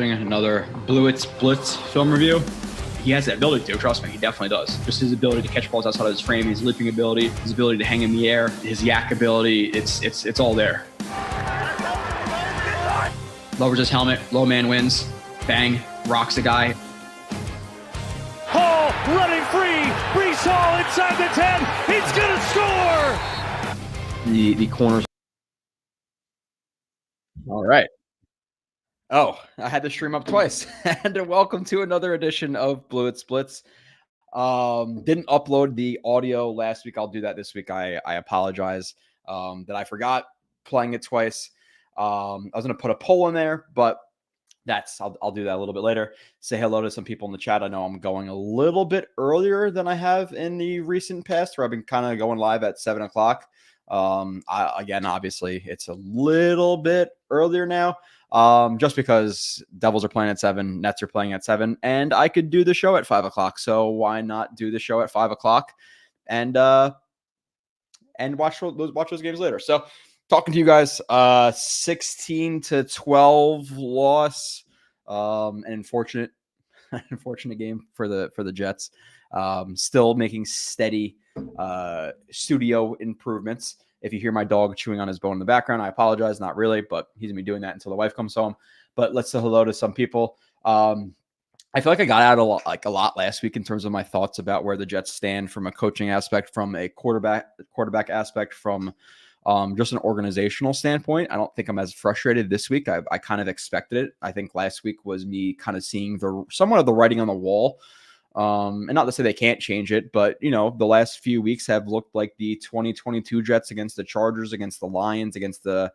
Another Blitz film review. He has that ability to, trust me, he definitely does. Just his ability to catch balls outside of his frame, his leaping ability, his ability to hang in the air, his yak ability, it's all there. Lowers his helmet, low man wins, bang, rocks a guy. Hall running free, Brees Hall inside the 10, he's gonna score! The corners. All right. Oh, I had to stream up twice. And welcome to another edition of Blitz. Didn't upload the audio last week. I'll do that this week. I apologize that I forgot playing it twice. I was going to put a poll in there, but I'll do that a little bit later. Say hello to some people in the chat. I know I'm going a little bit earlier than I have in the recent past, where I've been kind of going live at 7 o'clock. Again, obviously, it's a little bit earlier now. Just because Devils are playing at 7, Nets are playing at 7, and I could do the show at 5 o'clock. So why not do the show at 5 o'clock and watch those games later? So talking to you guys, 16-12 loss, an unfortunate game for the Jets. Still making steady studio improvements. If you hear my dog chewing on his bone in the background, I apologize. Not really, but he's going to be doing that until the wife comes home. But let's say hello to some people. I feel like I got out a lot last week in terms of my thoughts about where the Jets stand from a coaching aspect, from a quarterback aspect, from just an organizational standpoint. I don't think I'm as frustrated this week. I kind of expected it. I think last week was me kind of seeing somewhat of the writing on the wall. And not to say they can't change it, but, the last few weeks have looked like the 2022 Jets against the Chargers, against the Lions, against the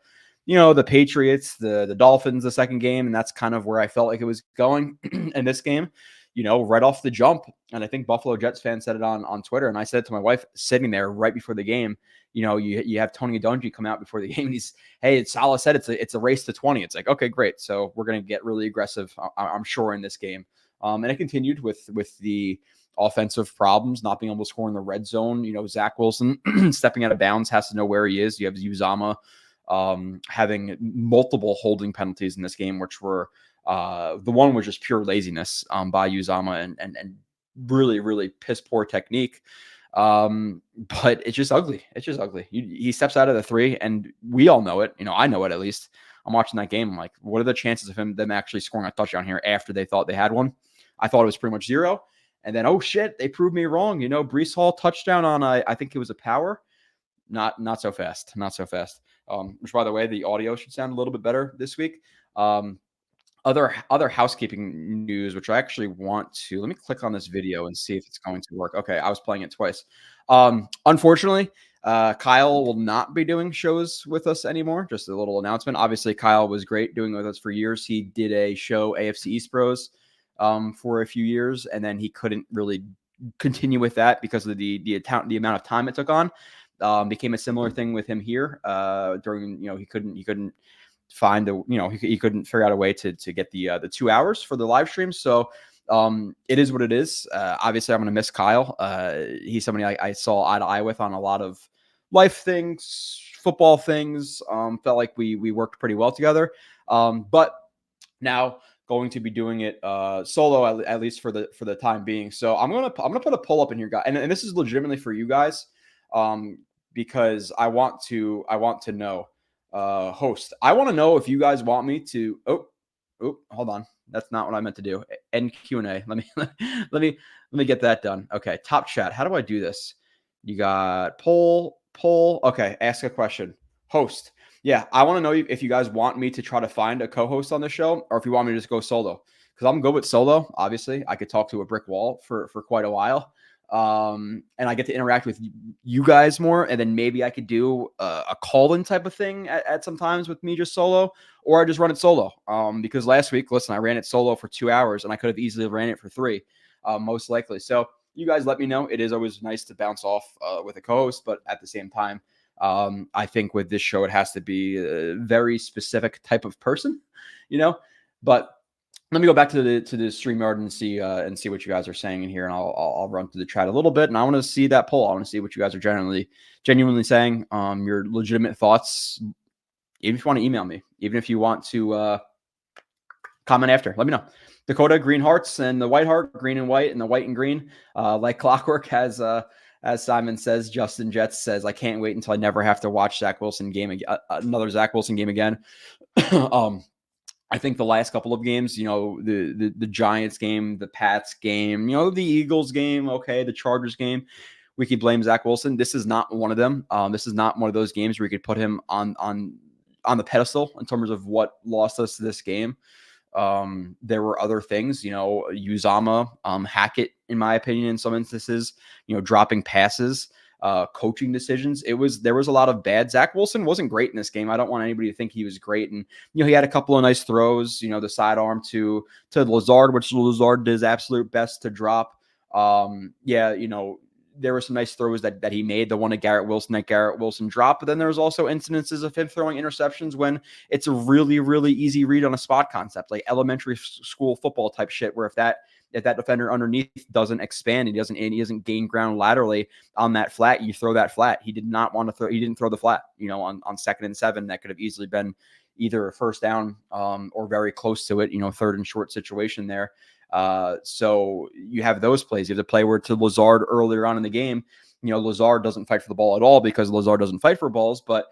Patriots, the Dolphins, the second game. And that's kind of where I felt like it was going in this game, right off the jump. And I think Buffalo Jets fans said it on Twitter. And I said to my wife sitting there right before the game, you have Tony Dungy come out before the game. And he's, hey, Salah said it's a race to 20. It's like, okay, great. So we're going to get really aggressive, I'm sure, in this game. And it continued with the offensive problems, not being able to score in the red zone. Zach Wilson stepping out of bounds, has to know where he is. You have Uzama having multiple holding penalties in this game, which were the one was just pure laziness by Uzama and really, really piss poor technique. But it's just ugly. He steps out of the 3, and we all know it. I know it at least. I'm watching that game. I'm like, what are the chances of them actually scoring a touchdown here after they thought they had one? I thought it was pretty much 0. And then, oh shit, they proved me wrong. Brees Hall touchdown on I think it was a power. Not so fast. Which, by the way, the audio should sound a little bit better this week. Other housekeeping news, which I actually want to, let me click on this video and see if it's going to work. Okay, I was playing it twice. Unfortunately, Kyle will not be doing shows with us anymore. Just a little announcement. Obviously, Kyle was great doing it with us for years. He did a show, AFC East Bros, for a few years, and then he couldn't really continue with that because of the amount of time it took on. Became a similar thing with him here. During he couldn't find he couldn't figure out a way to get the 2 hours for the live stream. So it is what it is. Obviously, I'm going to miss Kyle. He's somebody I saw eye to eye with on a lot of life things, football things. Felt like we worked pretty well together. But now going to be doing it solo, at least for the time being. So I'm gonna put a poll up in here, guys, and this is legitimately for you guys, because I want to know. Host, I want to know if you guys want me to. Oh, hold on. That's not what I meant to do. End Q&A. Let me get that done. Okay, top chat. How do I do this? You got poll. Okay, ask a question. Host. Yeah, I want to know if you guys want me to try to find a co-host on the show, or if you want me to just go solo. Because I'm good with solo. Obviously, I could talk to a brick wall for quite a while. And I get to interact with you guys more, and then maybe I could do a call-in type of thing at some times with me just solo, or I just run it solo. Because last week, listen, I ran it solo for 2 hours, and I could have easily ran it for 3, most likely. So you guys let me know. It is always nice to bounce off with a co-host, but at the same time, I think with this show, it has to be a very specific type of person, but let me go back to the StreamYard and see what you guys are saying in here, and I'll run through the chat a little bit, and I want to see that poll. I want to see what you guys are genuinely saying, your legitimate thoughts. Even if you want to email me, even if you want to Comment after. Let me know. Dakota, green hearts and the white heart, green and white, and the white and green, like clockwork. As Simon says, Justin Jets says, I can't wait until I never have to watch Zach Wilson game another Zach Wilson game again. I think the last couple of games, the Giants game, the Pats game, the Eagles game, okay, the Chargers game, we could blame Zach Wilson. This is not one of them. This is not one of those games where you could put him on the pedestal in terms of what lost us this game. There were other things, Uzama, Hackett, in my opinion, in some instances, dropping passes, coaching decisions. There was a lot of bad. Zach Wilson wasn't great in this game. I don't want anybody to think he was great. And, he had a couple of nice throws, the sidearm to Lazard, which Lazard did his absolute best to drop. There were some nice throws that he made. The one to Garrett Wilson dropped. But then there was also incidences of him throwing interceptions when it's a really, really easy read on a spot concept, like elementary school football type shit, where if that defender underneath doesn't expand, he doesn't gain ground laterally on that flat, you throw that flat. He did not want to throw. He didn't throw the flat, on 2nd and 7. That could have easily been either a first down or very close to it, 3rd and short situation there. So you have those plays. You have the play where to Lazard earlier on in the game, Lazard doesn't fight for the ball at all because Lazard doesn't fight for balls, but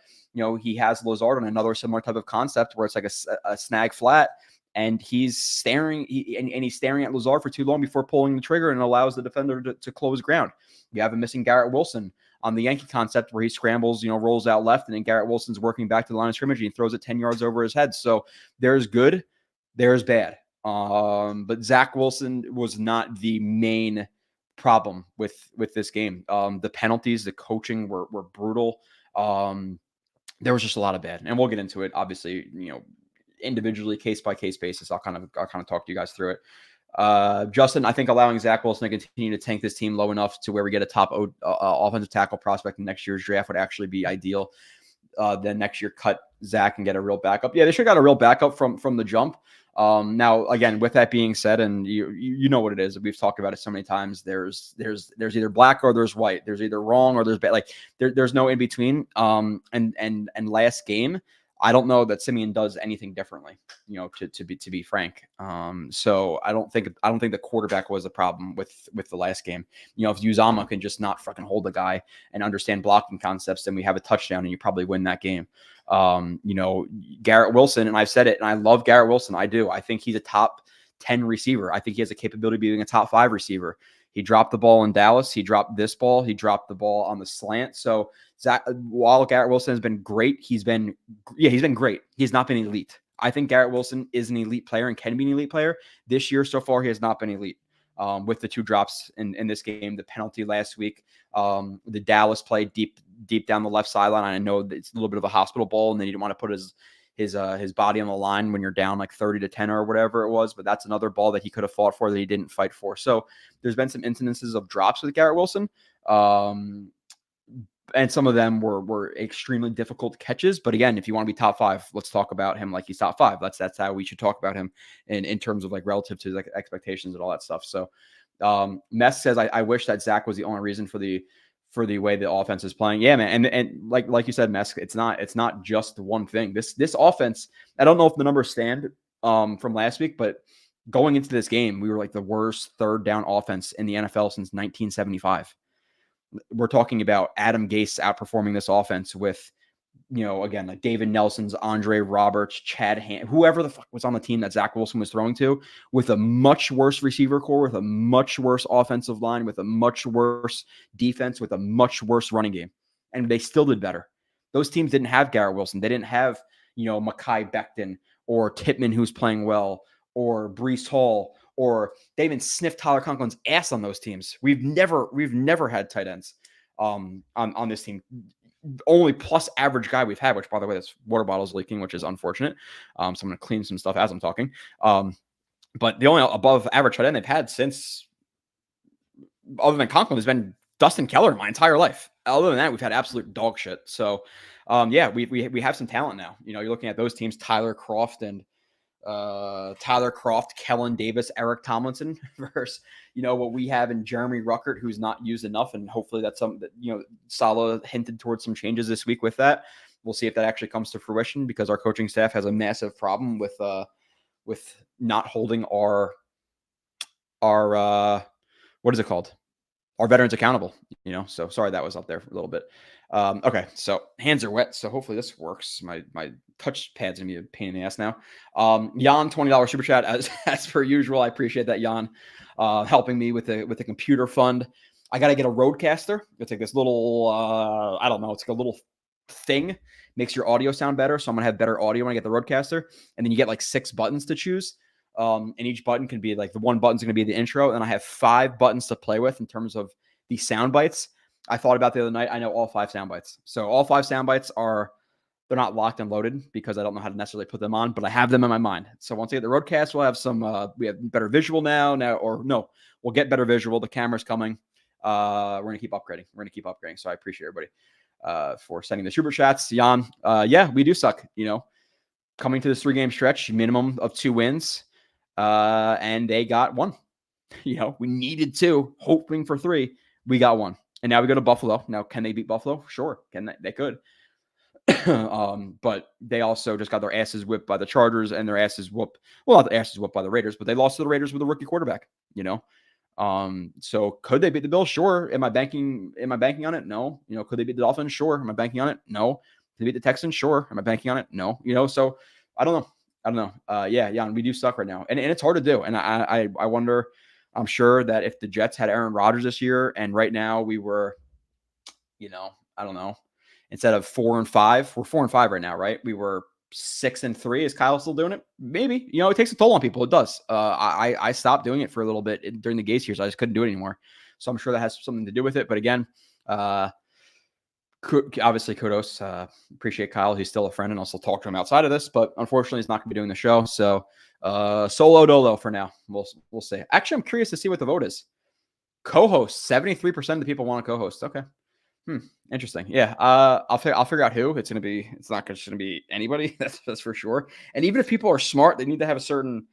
he has Lazard on another similar type of concept where it's like a snag flat, and he's staring at Lazard for too long before pulling the trigger, and allows the defender to close ground. You have a missing Garrett Wilson on the Yankee concept where he scrambles, rolls out left, and then Garrett Wilson's working back to the line of scrimmage and he throws it 10 yards over his head. So there's good, there's bad. But Zach Wilson was not the main problem with this game. The penalties, the coaching were brutal. There was just a lot of bad, and we'll get into it. Obviously, individually, case by case basis. I'll kind of talk to you guys through it. Justin, I think allowing Zach Wilson to continue to tank this team low enough to where we get a top offensive tackle prospect in next year's draft would actually be ideal. Then next year, cut Zach and get a real backup. Yeah, they should have got a real backup from the jump. Now, again, with that being said, and you know what it is, we've talked about it so many times. There's either black or there's white. There's either wrong or there's bad. Like there's no in between. And last game, I don't know that Simeon does anything differently, to be frank. So I don't think the quarterback was the problem with the last game. If Uzama can just not fucking hold the guy and understand blocking concepts, then we have a touchdown and you probably win that game. Garrett Wilson, and I've said it, and I love Garrett Wilson. I do. I think he's a top 10 receiver. I think he has a capability of being a top 5 receiver. He dropped the ball in Dallas. He dropped this ball. He dropped the ball on the slant. So while Garrett Wilson has been great, he's been great. He's not been elite. I think Garrett Wilson is an elite player and can be an elite player. This year so far, he has not been elite. With the 2 drops in this game, the penalty last week, the Dallas play deep down the left sideline. I know that it's a little bit of a hospital ball, and then you didn't want to put his body on the line when you're down like 30-10 or whatever it was. But that's another ball that he could have fought for that he didn't fight for. So there's been some incidences of drops with Garrett Wilson. And some of them were extremely difficult catches. But again, if you want to be top 5, let's talk about him like he's top 5. That's how we should talk about him in terms of like relative to like expectations and all that stuff. So Mess says, I wish that Zach was the only reason for the way the offense is playing. Yeah, man. And like you said, Mess, it's not just one thing. This offense, I don't know if the numbers stand from last week, but going into this game, we were like the worst 3rd down offense in the NFL since 1975. We're talking about Adam Gase outperforming this offense with, again, like David Nelson's, Andre Roberts, Chad whoever the fuck was on the team that Zach Wilson was throwing to, with a much worse receiver core, with a much worse offensive line, with a much worse defense, with a much worse running game. And they still did better. Those teams didn't have Garrett Wilson. They didn't have, Mekhi Becton or Tippmann, who's playing well, or Breece Hall, or they even sniffed Tyler Conklin's ass on those teams. We've never had tight ends on this team. Only plus average guy we've had, which, by the way, this water bottle's leaking, which is unfortunate. So I'm going to clean some stuff as I'm talking. But the only above average tight end they've had since, other than Conklin, has been Dustin Keller my entire life. Other than that, we've had absolute dog shit. So we have some talent now. You're looking at those teams, Tyler Croft, Kellen Davis, Eric Tomlinson versus, what we have in Jeremy Ruckert, who's not used enough. And hopefully that's something that, Saleh hinted towards some changes this week with that. We'll see if that actually comes to fruition, because our coaching staff has a massive problem with with not holding our what is it called? Our veterans accountable, so sorry that was up there for a little bit. Okay, so hands are wet, so hopefully this works. My touch pad's gonna be a pain in the ass now. Jan, $20 super chat as per usual. I appreciate that, Jan, helping me with the computer fund. I gotta get a Rodecaster. It's like this little I don't know, it's like a little thing, makes your audio sound better. So I'm gonna have better audio when I get the Rodecaster, and then you get like 6 buttons to choose. And each button can be like, the one button's going to be the intro, and I have 5 buttons to play with in terms of the sound bites. I thought about the other night. I know all 5 sound bites. So all 5 sound bites they're not locked and loaded because I don't know how to necessarily put them on, but I have them in my mind. So once I get the Roadcast, we'll have we have better visual now, or no, we'll get better visual. The camera's coming. We're going to keep upgrading. So I appreciate everybody for sending the super chats. Jan, yeah, we do suck, coming to this 3-game stretch, minimum of 2 wins. And they got 1. We needed 2, hoping for 3. We got 1. And now we go to Buffalo. Now, can they beat Buffalo? Sure. They could. But they also just got their asses whipped by the Chargers, and their asses whooped. Well, not the asses whooped by the Raiders, but they lost to the Raiders with a rookie quarterback, So could they beat the Bills? Sure. Am I banking on it? No. Could they beat the Dolphins? Sure. Am I banking on it? No. Could they beat the Texans? Sure. Am I banking on it? No. So I don't know. Yeah, we do suck right now. And it's hard to do. And I wonder, I'm sure that if the Jets had Aaron Rodgers this year, and right now we were, I don't know, instead of 4-5, we're 4-5 right now, right? We were 6-3. Is Kyle still doing it? Maybe. It takes a toll on people. It does. I stopped doing it for a little bit during the Gase years. I just couldn't do it anymore. So I'm sure that has something to do with it. But again, obviously kudos. Appreciate Kyle. He's still a friend, and I'll still talk to him outside of this, but unfortunately he's not going to be doing the show. So solo dolo for now. We'll see. Actually, I'm curious to see what the vote is. Co-host, 73% of the people want to co-host. Okay. Interesting. Yeah. I'll figure out who it's going to be. It's not going to be anybody. That's for sure. And even if people are smart, they need to have a certain,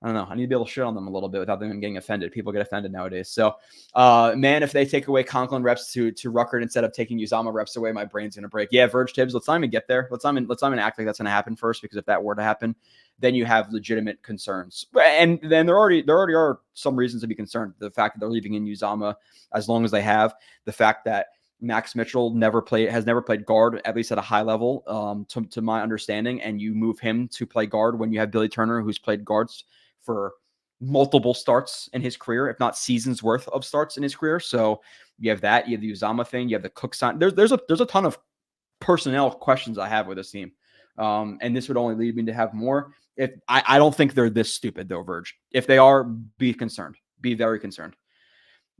I don't know. I need to be able to shit on them a little bit without them getting offended. People get offended nowadays. So, man, if they take away Conklin reps to Ruckert instead of taking Uzama reps away, my brain's going to break. Yeah, Verge Tibbs, let's not even get there. Let's not even act like that's going to happen first, because if that were to happen, then you have legitimate concerns. And then there already are some reasons to be concerned. The fact that they're leaving in Uzama as long as they have, the fact that Max Mitchell has never played guard, at least at a high level, to my understanding, and you move him to play guard when you have Billy Turner, who's played guards for multiple starts in his career, if not seasons worth of starts in his career. So you have that, you have the Uzama thing, you have the Cook sign. There's a ton of personnel questions I have with this team. And this would only lead me to have more. If I don't think they're this stupid though, Verge. If they are, be concerned. Be very concerned.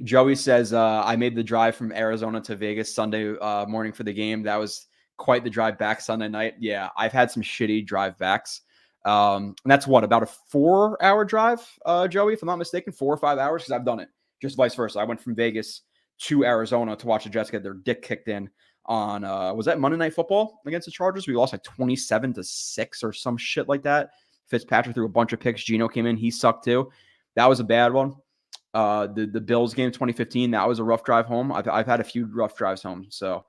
Joey says, I made the drive from Arizona to Vegas Sunday morning for the game. That was quite the drive back Sunday night. Yeah, I've had some shitty drive backs. And that's about a 4-hour drive, Joey, if I'm not mistaken, 4 or 5 hours, because I've done it. Just vice versa. I went from Vegas to Arizona to watch the Jets get their dick kicked in on, was that Monday Night Football against the Chargers? We lost like 27-6 or some shit like that. Fitzpatrick threw a bunch of picks. Geno came in. He sucked too. That was a bad one. The Bills game 2015, that was a rough drive home. I've had a few rough drives home. So,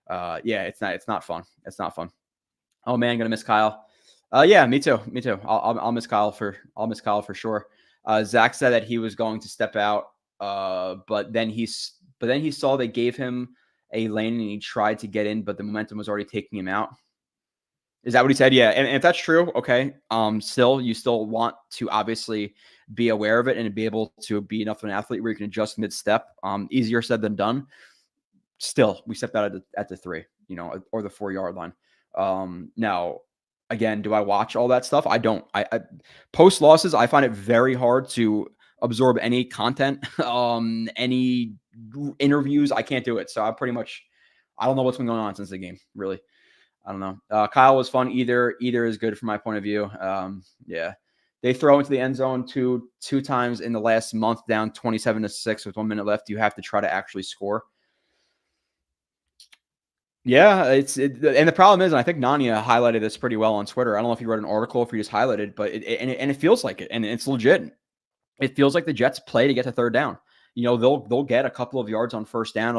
yeah, it's not fun. It's not fun. Oh man, gonna miss Kyle. Yeah, me too. I'll miss Kyle for sure. Zach said that he was going to step out, but then he saw they gave him a lane and he tried to get in, but the momentum was already taking him out. Is that what he said? Yeah. And if that's true, okay. You still want to obviously be aware of it and be able to be enough of an athlete where you can adjust mid-step. Easier said than done. Still, we stepped out at the 3, or the 4-yard line. Now, again, do I watch all that stuff? I don't. I post losses, I find it very hard to absorb any content, any interviews. I can't do it. So I don't know what's been going on since the game, really. I don't know. Kyle was fun. Either is good from my point of view. Yeah. They throw into the end zone two times in the last month, down 27-6 with 1 minute left. You have to try to actually score. Yeah, and the problem is, and I think Nania highlighted this pretty well on Twitter. I don't know if you wrote an article, if you just highlighted, but it feels like it, and it's legit. It feels like the Jets play to get to third down. They'll get a couple of yards on first down.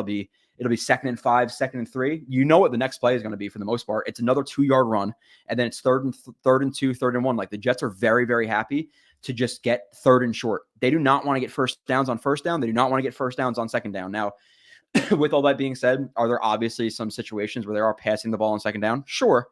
It'll be 2nd and 5, 2nd and 3. You know what the next play is going to be for the most part. It's another 2-yard run, and then it's 3rd and 2, 3rd and 1. Like the Jets are very, very happy to just get 3rd and short. They do not want to get first downs on first down. They do not want to get first downs on second down. Now, with all that being said, are there obviously some situations where they are passing the ball on second down? Sure.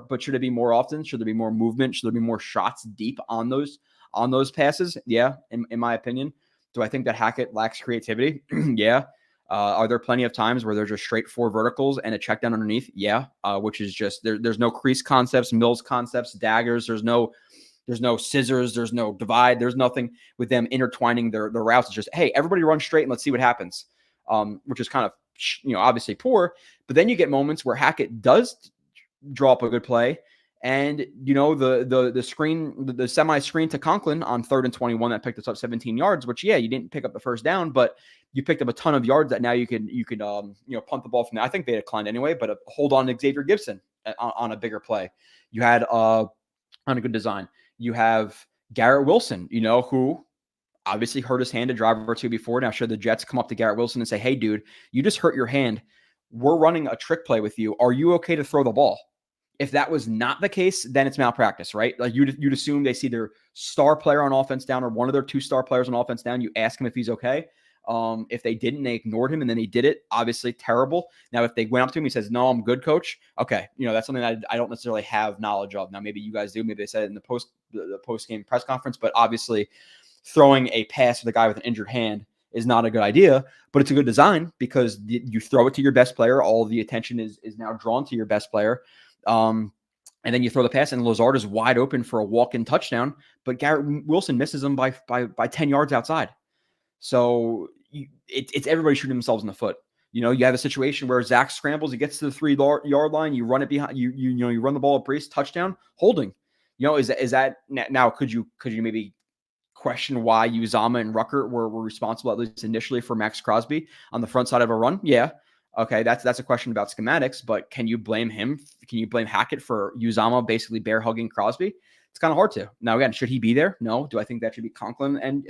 But should it be more often? Should there be more movement? Should there be more shots deep on those passes? Yeah, in my opinion. Do I think that Hackett lacks creativity? Yeah. Are there plenty of times where they're just straight 4 verticals and a check down underneath? Yeah. Which is just there's no crease concepts, mills concepts, daggers. There's no scissors. There's no divide. There's nothing with them intertwining their routes. It's just, hey, everybody run straight and let's see what happens. Which is kind of, obviously poor. But then you get moments where Hackett does draw up a good play. And, the screen, the semi-screen to Conklin on 3rd and 21 that picked us up 17 yards, which, yeah, you didn't pick up the first down, but you picked up a ton of yards that now you could punt the ball from there. I think they declined anyway, but hold on to Xavier Gibson on a bigger play. You had on a good design. You have Garrett Wilson, who obviously hurt his hand a drive or two before. Now, should the Jets come up to Garrett Wilson and say, hey, dude, you just hurt your hand. We're running a trick play with you. Are you okay to throw the ball? If that was not the case, then it's malpractice, right? Like you'd assume they see their star player on offense down or one of their 2 star players on offense down. You ask him if he's okay. If they didn't, they ignored him and then he did it. Obviously terrible. Now, if they went up to him, he says, no, I'm good, coach. Okay. That's something that I don't necessarily have knowledge of. Now, maybe you guys do. Maybe they said it in the post-game press conference, but obviously throwing a pass with a guy with an injured hand is not a good idea, but it's a good design because you throw it to your best player. All the attention is now drawn to your best player. And then you throw the pass and Lazard is wide open for a walk-in touchdown, but Garrett Wilson misses him by 10 yards outside. So it's everybody shooting themselves in the foot. You have a situation where Zach scrambles, he gets to the 3-yard line, you run it behind, you run the ball at Brees, touchdown, holding. Is that now? Could you maybe question why Uzama and Ruckert were responsible, at least initially, for Max Crosby on the front side of a run? Yeah. Okay, that's a question about schematics, but can you blame him? Can you blame Hackett for Uzama basically bear hugging Crosby? It's kind of hard to. Now, again, should he be there? No. Do I think that should be Conklin and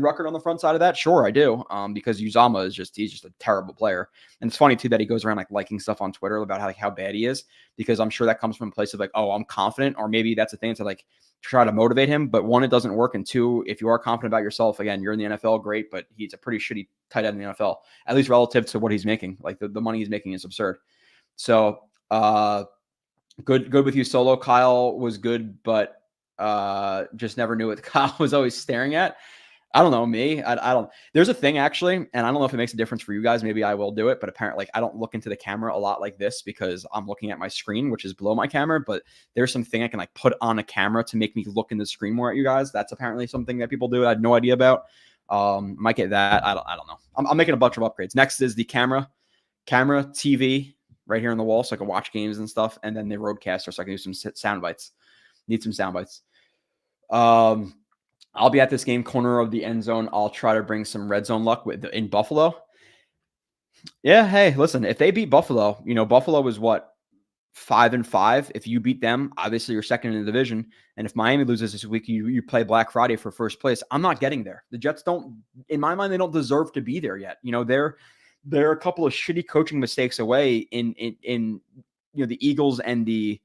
Ruckert on the front side of that? Sure, I do. Because Uzama he's just a terrible player. And it's funny too that he goes around liking stuff on Twitter about how bad he is, because I'm sure that comes from a place of oh, I'm confident, or maybe that's a thing to try to motivate him. But 1, it doesn't work, and 2, if you are confident about yourself, again, you're in the NFL, great, but he's a pretty shitty tight end in the NFL, at least relative to what he's making. The money he's making is absurd. So good with you, Solo. Kyle was good, but just never knew what Kyle was always staring at. I don't know, me. I don't. There's a thing actually, and I don't know if it makes a difference for you guys. Maybe I will do it, but apparently, I don't look into the camera a lot like this because I'm looking at my screen, which is below my camera. But there's something I can put on a camera to make me look in the screen more at you guys. That's apparently something that people do. I had no idea about. Might get that. I don't know. I'm making a bunch of upgrades. Next is the camera TV right here on the wall, so I can watch games and stuff, and then the roadcaster, so I can do some sound bites. Need some sound bites. I'll be at this game, corner of the end zone. I'll try to bring some red zone luck in Buffalo. Yeah, hey, listen, if they beat Buffalo, Buffalo is what, 5-5. If you beat them, obviously you're second in the division. And if Miami loses this week, you play Black Friday for first place. I'm not getting there. The Jets don't, in my mind, they don't deserve to be there yet. They're a couple of shitty coaching mistakes away in the Eagles and the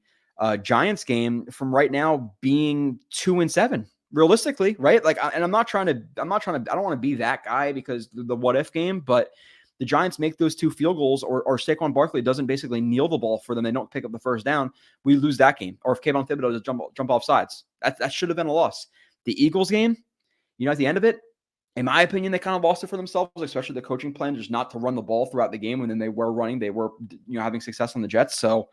Giants game from right now being 2-7. Realistically, right? And I don't want to be that guy because the what if game, but the Giants make those 2 field goals or Saquon Barkley doesn't basically kneel the ball for them. They don't pick up the first down. We lose that game. Or if Kayvon Thibodeau does jump off sides, that should have been a loss. The Eagles game, at the end of it, in my opinion, they kind of lost it for themselves, especially the coaching plan, just not to run the ball throughout the game. And then they were running, they were, having success on the Jets. So,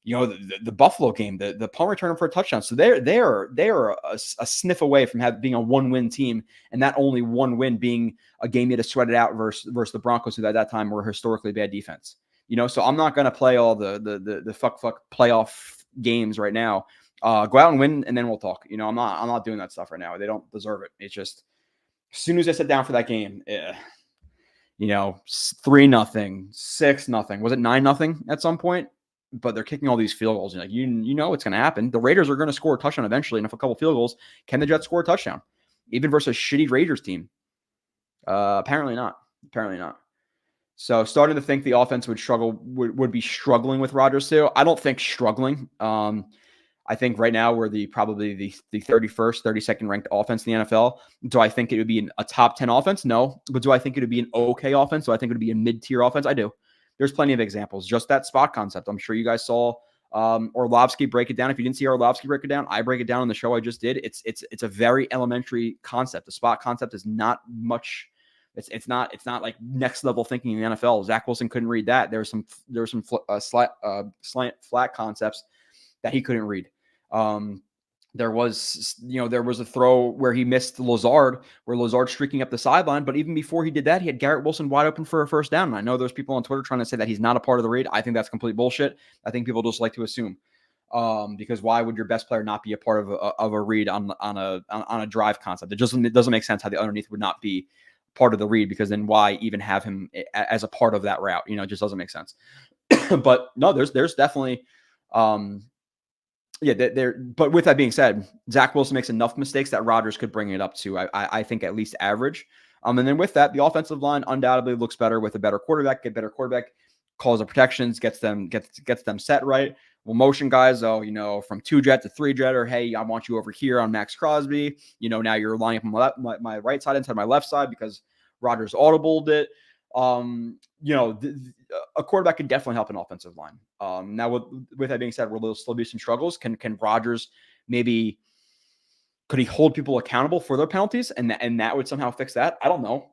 the Buffalo game, the punt return for a touchdown. So they're a sniff away from being a 1-win team, and that only 1 win being a game you had to sweat it out versus the Broncos, who at that time were historically bad defense. So I'm not going to play all the fuck playoff games right now. Go out and win, and then we'll talk. I'm not doing that stuff right now. They don't deserve it. It's just as soon as I sit down for that game, 3-0, 6-0. Was it 9-0 at some point? But they're kicking all these field goals. And what's going to happen. The Raiders are going to score a touchdown eventually. And if a couple field goals, can the Jets score a touchdown? Even versus a shitty Raiders team? Apparently not. So starting to think the offense would be struggling with Rodgers too. I don't think struggling. I think right now we're probably the 31st, 32nd ranked offense in the NFL. Do I think it would be a top 10 offense? No. But do I think it would be an okay offense? Do I think it would be a mid-tier offense? I do. There's plenty of examples. Just that spot concept. I'm sure you guys saw Orlovsky break it down. If you didn't see Orlovsky break it down, I break it down on the show I just did. It's a very elementary concept. The spot concept is not much. It's not like next level thinking in the NFL. Zach Wilson couldn't read that. There were some slant flat concepts that he couldn't read. There was a throw where he missed Lazard, where Lazard streaking up the sideline. But even before he did that, he had Garrett Wilson wide open for a first down. And I know there's people on Twitter trying to say that he's not a part of the read. I think that's complete bullshit. I think people just like to assume, because why would your best player not be a part of a read on a drive concept? It doesn't make sense how the underneath would not be part of the read, because then why even have him as a part of that route? It just doesn't make sense. But no, there's definitely, but with that being said, Zach Wilson makes enough mistakes that Rodgers could bring it up to, I think, at least average. And then with that, the offensive line undoubtedly looks better with a better quarterback. Get better quarterback, calls the protections, gets them set right. Well, motion guys, from 2-jet to 3-jet, or hey, I want you over here on Max Crosby. Now you're lining up my right side inside my left side because Rodgers audibled it. A quarterback can definitely help an offensive line. Now, with that being said, will there still be some struggles? Can Rodgers could he hold people accountable for their penalties, and that would somehow fix that? I don't know.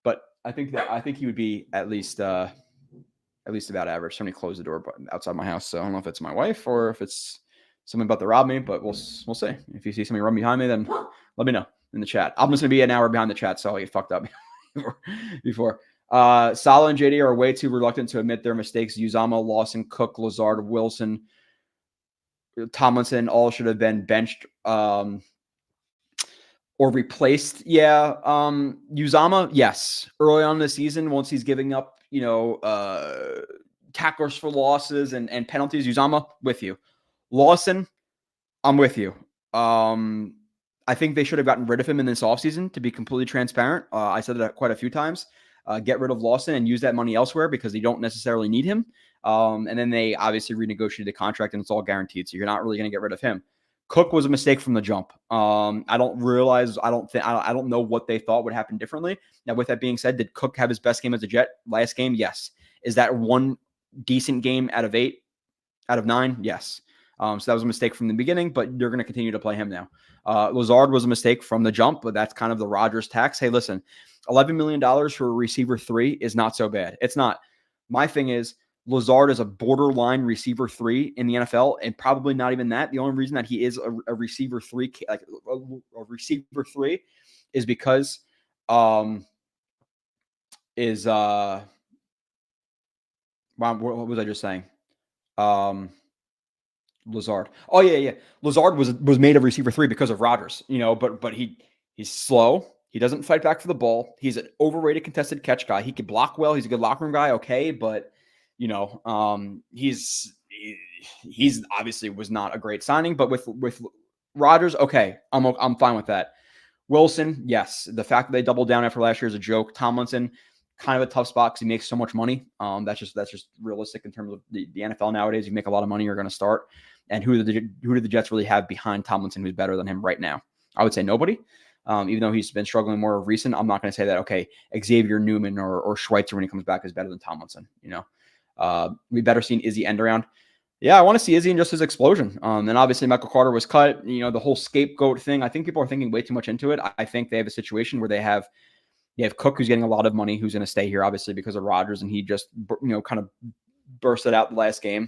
But I think he would be at least about average. Somebody closed the door outside my house, so I don't know if it's my wife or if it's someone about to rob me, but we'll see. If you see somebody run behind me, then let me know in the chat. I'm just gonna be an hour behind the chat, so I'll get fucked up before. Salah and JD are way too reluctant to admit their mistakes. Uzama, Lawson, Cook, Lazard, Wilson, Tomlinson all should have been benched or replaced. Yeah. Uzama, yes. Early on in the season, once he's giving up, tacklers for losses and penalties, Uzama, with you. Lawson, I'm with you. I think they should have gotten rid of him in this offseason, to be completely transparent. I said that quite a few times. Get rid of Lawson and use that money elsewhere because they don't necessarily need him. And then they obviously renegotiated the contract and it's all guaranteed. So you're not really going to get rid of him. Cook was a mistake from the jump. I don't know what they thought would happen differently. Now, with that being said, did Cook have his best game as a Jet last game? Yes. Is that one decent game out of 9? Yes. So that was a mistake from the beginning, but you're going to continue to play him now. Lazard was a mistake from the jump, but that's kind of the Rodgers tax. Hey, listen, $11 million for a receiver 3 is not so bad. It's not. My thing is, Lazard is a borderline receiver 3 in the NFL, and probably not even that. The only reason that he is a receiver 3, like a receiver 3, is because what was I just saying? Lazard. Oh yeah. Lazard was made a receiver 3 because of Rodgers, but he's slow. He doesn't fight back for the ball. He's an overrated contested catch guy. He can block well. He's a good locker room guy. Okay. But he's obviously was not a great signing, but with Rodgers, okay, I'm fine with that. Wilson, yes. The fact that they doubled down after last year is a joke. Tomlinson, kind of a tough spot because he makes so much money. That's just realistic in terms of the NFL nowadays. You make a lot of money, you're going to start. And who do the Jets really have behind Tomlinson who's better than him right now? I would say nobody. Even though he's been struggling more recent, I'm not going to say that, okay, Xavier Newman or Schweitzer when he comes back is better than Tomlinson. We better seen Izzy end around. Yeah, I want to see Izzy in just his explosion. And obviously Michael Carter was cut. The whole scapegoat thing, I think people are thinking way too much into it. I think they have a situation where they have Cook, who's getting a lot of money, who's going to stay here, obviously, because of Rodgers, and he just, kind of bursted out the last game.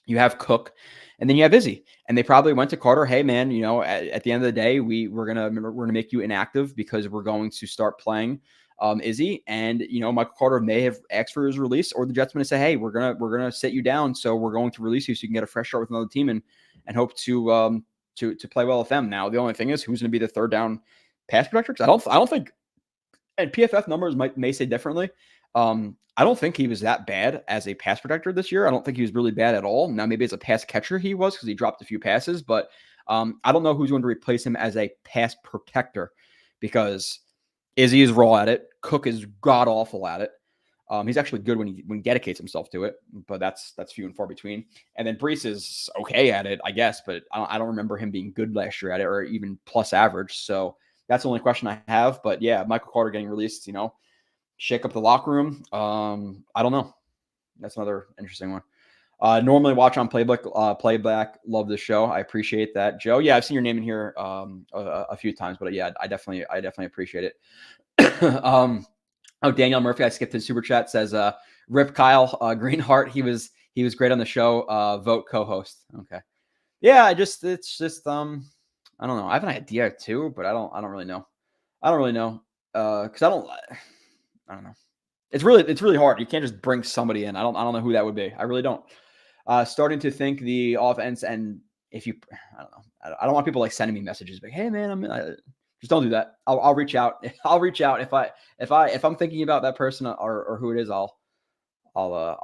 You have Cook, and then you have Izzy, and they probably went to Carter. Hey, man, at the end of the day, we're gonna make you inactive because we're going to start playing Izzy, and Michael Carter may have asked for his release, or the Jets going to say, hey, we're gonna sit you down, so we're going to release you so you can get a fresh start with another team and hope to play well with them. Now, the only thing is, who's going to be the third down pass protector? Because I don't think. And PFF numbers may say differently. I don't think he was that bad as a pass protector this year. I don't think he was really bad at all. Now, maybe as a pass catcher he was because he dropped a few passes, but I don't know who's going to replace him as a pass protector because Izzy is raw at it. Cook is god awful at it. He's actually good when he dedicates himself to it, but that's few and far between. And then Brees is okay at it, I guess, but I don't remember him being good last year at it or even plus average. So that's the only question I have. But yeah, Michael Carter getting released, shake up the locker room. I don't know. That's another interesting one. Normally watch on playback. Love the show. I appreciate that, Joe. Yeah, I've seen your name in here a few times, but yeah, I definitely appreciate it. Daniel Murphy, I skipped his super chat, says Rip Kyle Greenheart. He was great on the show. Vote co-host. Okay. Yeah, it's just I don't know. I have an idea too, but I don't really know. Because I don't know. It's really hard. You can't just bring somebody in. I don't know who that would be. I really don't. Starting to think the offense, and if you, I don't know. I don't want people like sending me messages like, "Hey man, just don't do that." I'll reach out. I'll reach out if I'm thinking about that person or who it is. I'll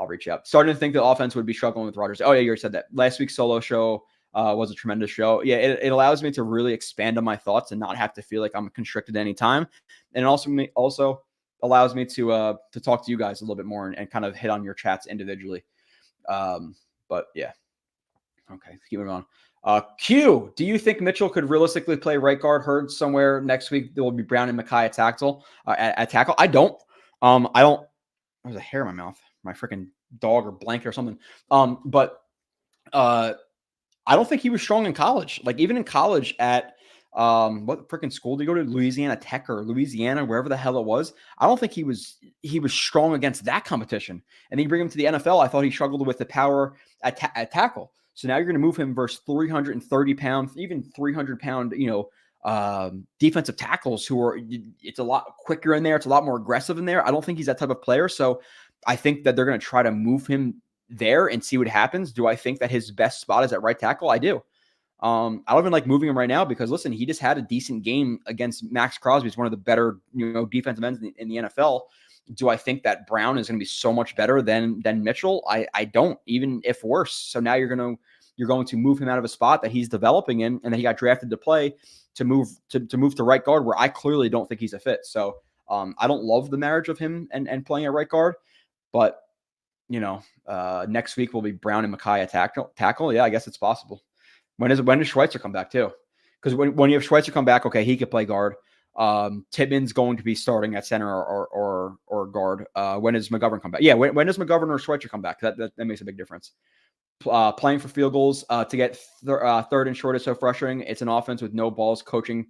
reach out. Starting to think the offense would be struggling with Rodgers. Oh yeah, you already said that. Last week's solo show was a tremendous show. Yeah, it allows me to really expand on my thoughts and not have to feel like I'm constricted at any time. And it also allows me to talk to you guys a little bit more and kind of hit on your chats individually. But yeah. Okay, keep moving on. Q, do you think Mitchell could realistically play right guard? Heard somewhere next week there will be Brown and Mekhi at tackle. At tackle, I don't. There's a hair in my mouth. My freaking dog or blanket or something. But I don't think he was strong in college. Like even in college at what freaking school did he go to? Louisiana Tech or Louisiana, wherever the hell it was. I don't think he was strong against that competition. And then you bring him to the NFL. I thought he struggled with the power at tackle. So now you're going to move him versus 330 pound, even 300 pound, defensive tackles who are, it's a lot quicker in there. It's a lot more aggressive in there. I don't think he's that type of player. So I think that they're going to try to move him there and see what happens. Do I think that his best spot is at right tackle? I do. I don't even like moving him right now because listen, he just had a decent game against Max Crosby. He's one of the better, defensive ends in the NFL. Do I think that Brown is going to be so much better than Mitchell? I don't, even if worse. So now you're going to move him out of a spot that he's developing in and that he got drafted to play to move to right guard where I clearly don't think he's a fit. So I don't love the marriage of him and playing at right guard, but next week will be Brown and Mekhi at tackle. Yeah, I guess it's possible. When does Schweitzer come back too? Because when you have Schweitzer come back, okay, he could play guard. Tippmann's going to be starting at center or guard. When does McGovern come back? Yeah, when does McGovern or Schweitzer come back? That makes a big difference. Playing for field goals to get third and short is so frustrating. It's an offense with no balls, coaching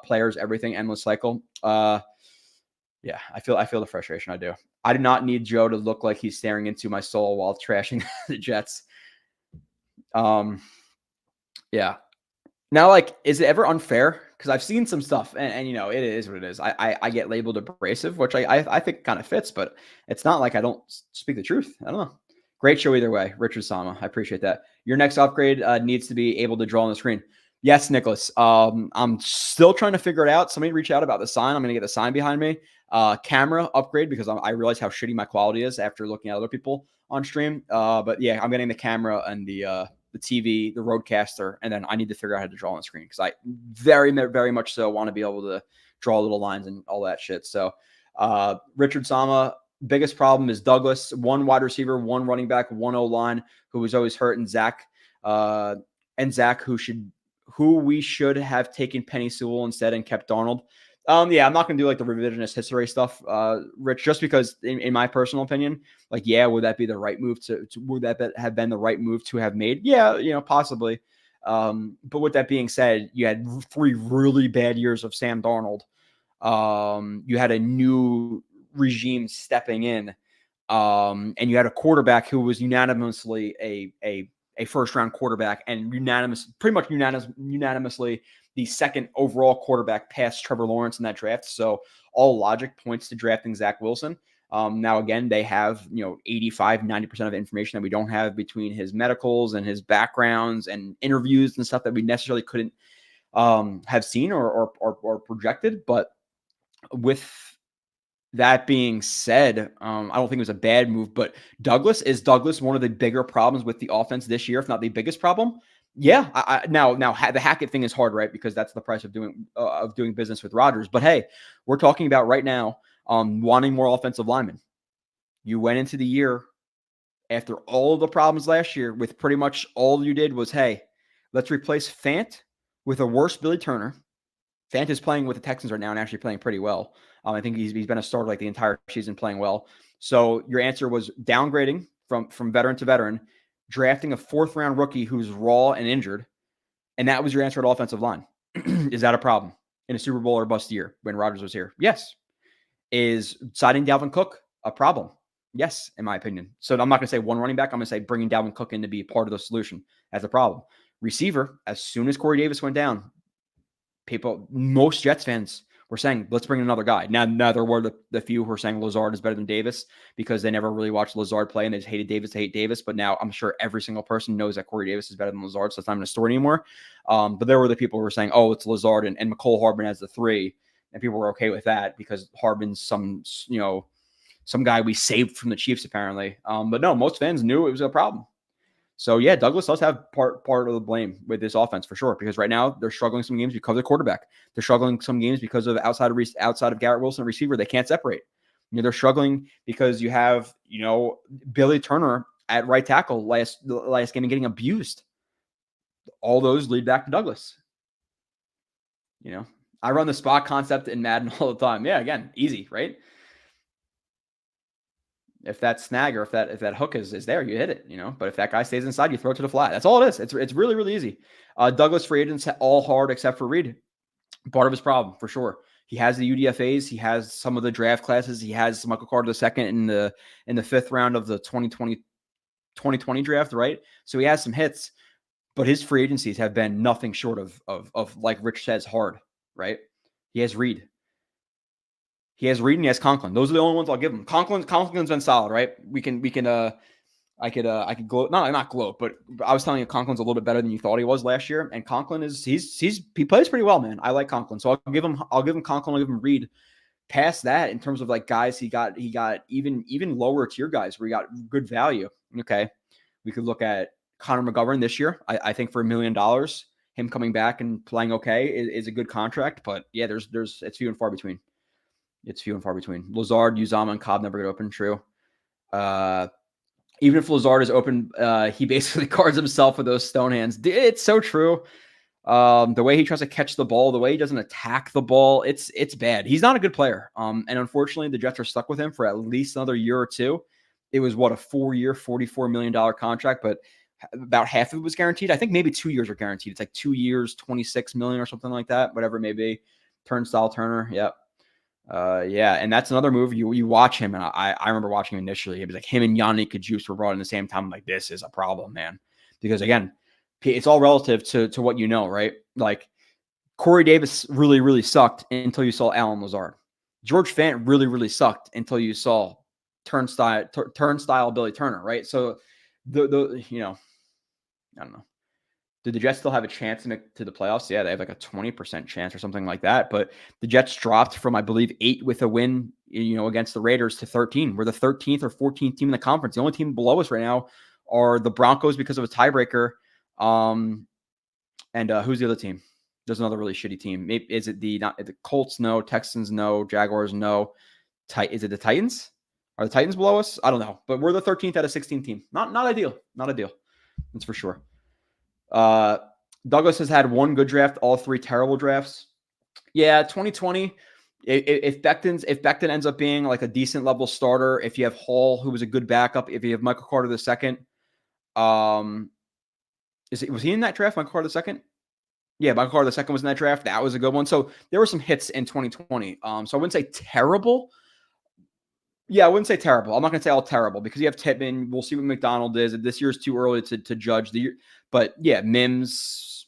players, everything, endless cycle. Yeah, I feel the frustration. I do. I do not need Joe to look like he's staring into my soul while trashing the Jets. Yeah. Now, is it ever unfair? Because I've seen some stuff, and it is what it is. I get labeled abrasive, which I think kind of fits, but it's not like I don't speak the truth. I don't know. Great show either way, Richard Sama. I appreciate that. Your next upgrade needs to be able to draw on the screen. Yes, Nicholas. I'm still trying to figure it out. Somebody reach out about the sign. I'm going to get the sign behind me. Camera upgrade because I realize how shitty my quality is after looking at other people on stream. But yeah, I'm getting the camera and the TV, the Roadcaster, and then I need to figure out how to draw on the screen because I very, very much so want to be able to draw little lines and all that shit. So Richard Sama, biggest problem is Douglas, one wide receiver, one running back, one O-line who was always hurt, and Zach, who we should have taken Penny Sewell instead and kept Darnold. Yeah, I'm not going to do the revisionist history stuff, Rich, just because in my personal opinion, would that be the right move would that have been the right move to have made? Yeah, possibly. But with that being said, you had 3 really bad years of Sam Darnold. You had a new regime stepping in, and you had a quarterback who was unanimously a first round quarterback and pretty much unanimously the second overall quarterback past Trevor Lawrence in that draft. So all logic points to drafting Zach Wilson. Now, again, they have, 85, 90% of information that we don't have between his medicals and his backgrounds and interviews and stuff that we necessarily couldn't have seen or projected. But with that being said, I don't think it was a bad move, but Douglas one of the bigger problems with the offense this year, if not the biggest problem? Yeah. Now the Hackett thing is hard, right? Because that's the price of doing business with Rodgers. But hey, we're talking about right now wanting more offensive linemen. You went into the year after all of the problems last year with pretty much all you did was, hey, let's replace Fant with a worse Billy Turner. Fant is playing with the Texans right now and actually playing pretty well. I think he's been a starter like the entire season, playing well. So your answer was downgrading from veteran to veteran, drafting a 4th-round rookie who's raw and injured, and that was your answer at offensive line. Is that a problem in a Super Bowl or bust year when Rodgers was here? Yes. Is signing Dalvin Cook a problem? Yes, in my opinion. So I'm not going to say one running back. I'm going to say bringing Dalvin Cook in to be part of the solution as a problem. Receiver, as soon as Corey Davis went down, most Jets fans were saying, let's bring in another guy. Now there were the few who were saying Lazard is better than Davis because they never really watched Lazard play and they just hated Davis to hate Davis. But now I'm sure every single person knows that Corey Davis is better than Lazard, so it's not in a story anymore. But there were the people who were saying, oh, it's Lazard and McCole Hardman as the 3. And people were okay with that because Hardman's some guy we saved from the Chiefs, apparently. But no, most fans knew it was a problem. So, yeah, Douglas does have part of the blame with this offense for sure, because right now they're struggling some games because of the quarterback. They're struggling some games because of outside of Garrett Wilson, receiver, they can't separate. They're struggling because you have, Billy Turner at right tackle last game and getting abused. All those lead back to Douglas. I run the spot concept in Madden all the time. Yeah, again, easy, right? If that snag or if that hook is there, you hit it, But if that guy stays inside, you throw it to the flat. That's all it is. It's really, really easy. Douglas free agents all hard except for Reed. Part of his problem, for sure. He has the UDFAs. He has some of the draft classes. He has Michael Carter II in the 5th round of the 2020 draft, right? So he has some hits, but his free agencies have been nothing short of like Rich says, hard, right? He has Reed. He has Reed and he has Conklin. Those are the only ones I'll give him. Conklin's been solid, right? I could gloat, not gloat, but I was telling you Conklin's a little bit better than you thought he was last year. And Conklin he plays pretty well, man. I like Conklin. So I'll give him Conklin, I'll give him Reed. Past that, in terms of like guys he got even lower tier guys where he got good value. Okay. We could look at Connor McGovern this year. I think for $1 million, him coming back and playing okay is a good contract. But yeah, it's few and far between. It's few and far between. Lazard, Uzama, and Cobb never get open. True. Even if Lazard is open, he basically guards himself with those stone hands. It's so true. The way he tries to catch the ball, the way he doesn't attack the ball, it's bad. He's not a good player. And unfortunately, the Jets are stuck with him for at least another year or two. It was a 4-year, $44 million contract, but about half of it was guaranteed. I think maybe 2 years are guaranteed. It's like 2 years, $26 million or something like that, whatever it may be. Turnstile Turner. Yep. Yeah, and that's another move. You watch him, and I remember watching him initially. It was like him and Yannick Kajus were brought in the same time. I'm like, this is a problem, man. Because again, it's all relative to what you know, right? Like Corey Davis really, really sucked until you saw Alan Lazard. George Fant really, really sucked until you saw turnstile Billy Turner, right? So I don't know. Did the Jets still have a chance to the playoffs? Yeah, they have like a 20% chance or something like that. But the Jets dropped from, I believe, 8 with a win, against the Raiders to 13. We're the 13th or 14th team in the conference. The only team below us right now are the Broncos because of a tiebreaker. And who's the other team? There's another really shitty team. Maybe, is it the Colts? No. Texans? No. Jaguars? No. Is it the Titans? Are the Titans below us? I don't know. But we're the 13th out of 16 team. Not ideal. Not ideal. That's for sure. Douglas has had one good draft, all 3 terrible drafts. Yeah, 2020. If Becton ends up being like a decent level starter, if you have Hall, who was a good backup, if you have Michael Carter II, was he in that draft? Michael Carter II? Yeah, Michael Carter II was in that draft. That was a good one. So there were some hits in 2020. So I wouldn't say terrible. Yeah, I wouldn't say terrible. I'm not going to say all terrible because you have Tippmann. We'll see what McDonald is. This year is too early to judge the year. But yeah, Mims.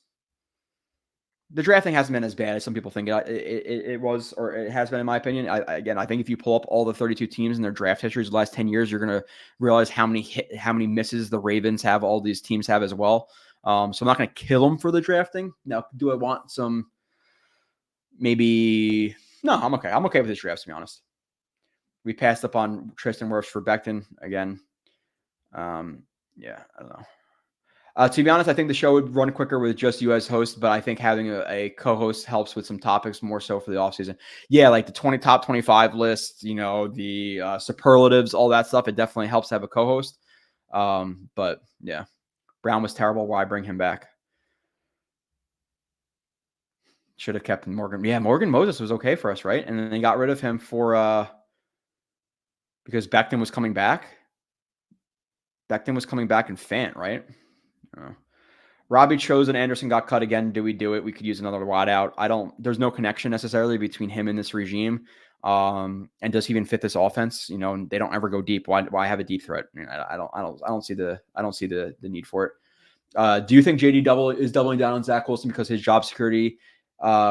The drafting hasn't been as bad as some people think it was, or it has been, in my opinion. I think if you pull up all the 32 teams in their draft histories the last 10 years, you're going to realize how many misses the Ravens have, all these teams have as well. So I'm not going to kill them for the drafting. Now, do I want some maybe? No, I'm okay. I'm okay with this draft, to be honest. We passed up on Tristan Wirfs for Becton again. Yeah, I don't know. To be honest, I think the show would run quicker with just you as host, but I think having a co-host helps with some topics more so for the offseason. Yeah, like the top 25 list, the superlatives, all that stuff. It definitely helps to have a co-host. But yeah, Brown was terrible. Why bring him back? Should have kept Morgan. Yeah, Morgan Moses was okay for us, right? And then they got rid of him because Becton was coming back. Becton was coming back and Fant, right? Robbie chose and Anderson got cut again. Do we do it? We could use another wide out. There's no connection necessarily between him and this regime. And does he even fit this offense? They don't ever go deep. Why have a deep threat? I don't see the need for it. Do you think JD is doubling down on Zach Wilson because his job security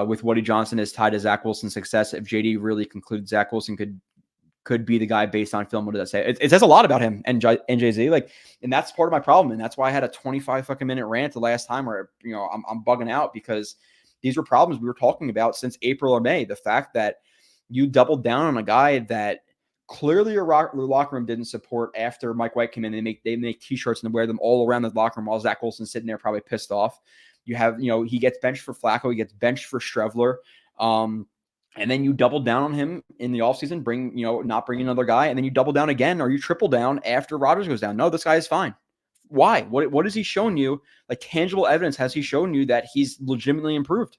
with Woody Johnson is tied to Zach Wilson's success? If JD really concludes Zach Wilson could be the guy based on film, what does that say? It says a lot about him and NJZ. And that's part of my problem. And that's why I had a 25 fucking minute rant the last time where, I'm bugging out because these were problems we were talking about since April or May. The fact that you doubled down on a guy that clearly your locker room didn't support after Mike White came in. They make t-shirts and wear them all around the locker room while Zach Wilson's sitting there probably pissed off. You have, he gets benched for Flacco. He gets benched for Strevler. And then you double down on him in the offseason, not bring another guy. And then you double down again, or you triple down after Rodgers goes down. No, this guy is fine. Why? What has he shown you? Like tangible evidence has he shown you that he's legitimately improved?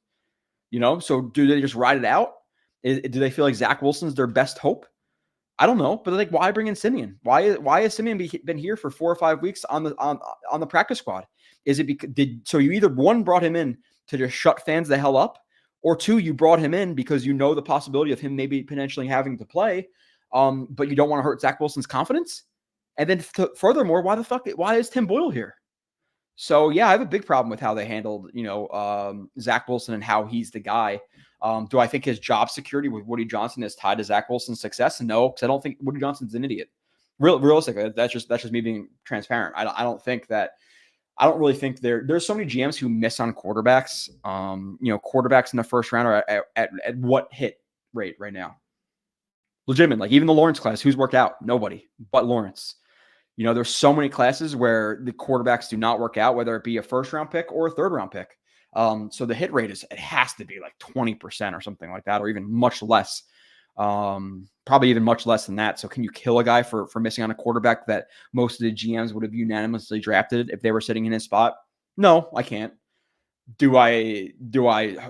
So do they just ride it out? Do they feel like Zach Wilson's their best hope? I don't know, but why bring in Simeon? Why has Simeon been here for 4 or 5 weeks on the practice squad? Is it because so you either one brought him in to just shut fans the hell up, or two, you brought him in because the possibility of him maybe potentially having to play, but you don't want to hurt Zach Wilson's confidence? And then furthermore, why is Tim Boyle here? So, yeah, I have a big problem with how they handled, Zach Wilson and how he's the guy. Do I think his job security with Woody Johnson is tied to Zach Wilson's success? No, because I don't think Woody Johnson's an idiot. Realistically, that's just me being transparent. I don't really think there's so many GMs who miss on quarterbacks. Quarterbacks in the first round are at what hit rate right now? Legitimate. Like even the Lawrence class, who's worked out? Nobody but Lawrence. There's so many classes where the quarterbacks do not work out, whether it be a first round pick or a third round pick. So the hit rate it has to be like 20% or something like that, or even much less. Probably even much less than that. So can you kill a guy for missing on a quarterback that most of the GMs would have unanimously drafted if they were sitting in his spot? No, I can't. Do I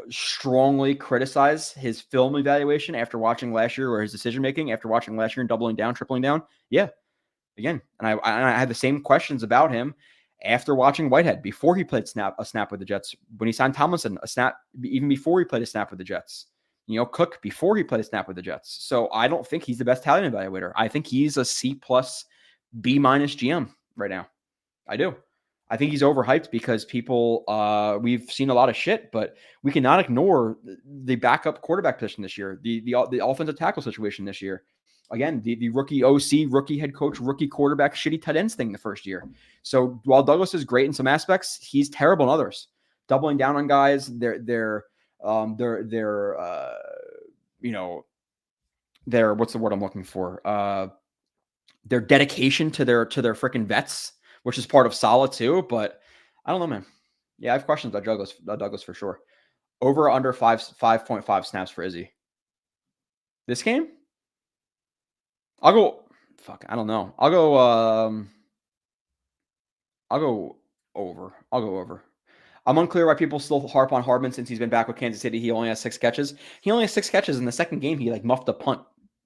strongly criticize his film evaluation after watching last year, or his decision making after watching last year and doubling down, tripling down? Yeah. Again, and I had the same questions about him after watching Whitehead before he played a snap with the Jets. When he signed Tomlinson, a snap even before he played a snap with the Jets. Cook before he played a snap with the Jets. So I don't think he's the best talent evaluator. I think he's a C+, B- GM right now. I do. I think he's overhyped because people, we've seen a lot of shit, but we cannot ignore the backup quarterback position this year, the offensive tackle situation this year. Again, the rookie OC, rookie head coach, rookie quarterback, shitty tight ends thing the first year. So while Douglas is great in some aspects, he's terrible in others. Doubling down on guys, their what's the word I'm looking for? Their dedication to their freaking vets, which is part of solid too. But I don't know, man. Yeah, I have questions about Douglas for sure. Over or under 5.5 snaps for Izzy this game? I'll go. Fuck, I don't know. I'll go over. I'll go over. I'm unclear why people still harp on Hardman since he's been back with Kansas City. He only has 6 catches. He only has 6 catches in the second game. He muffed a punt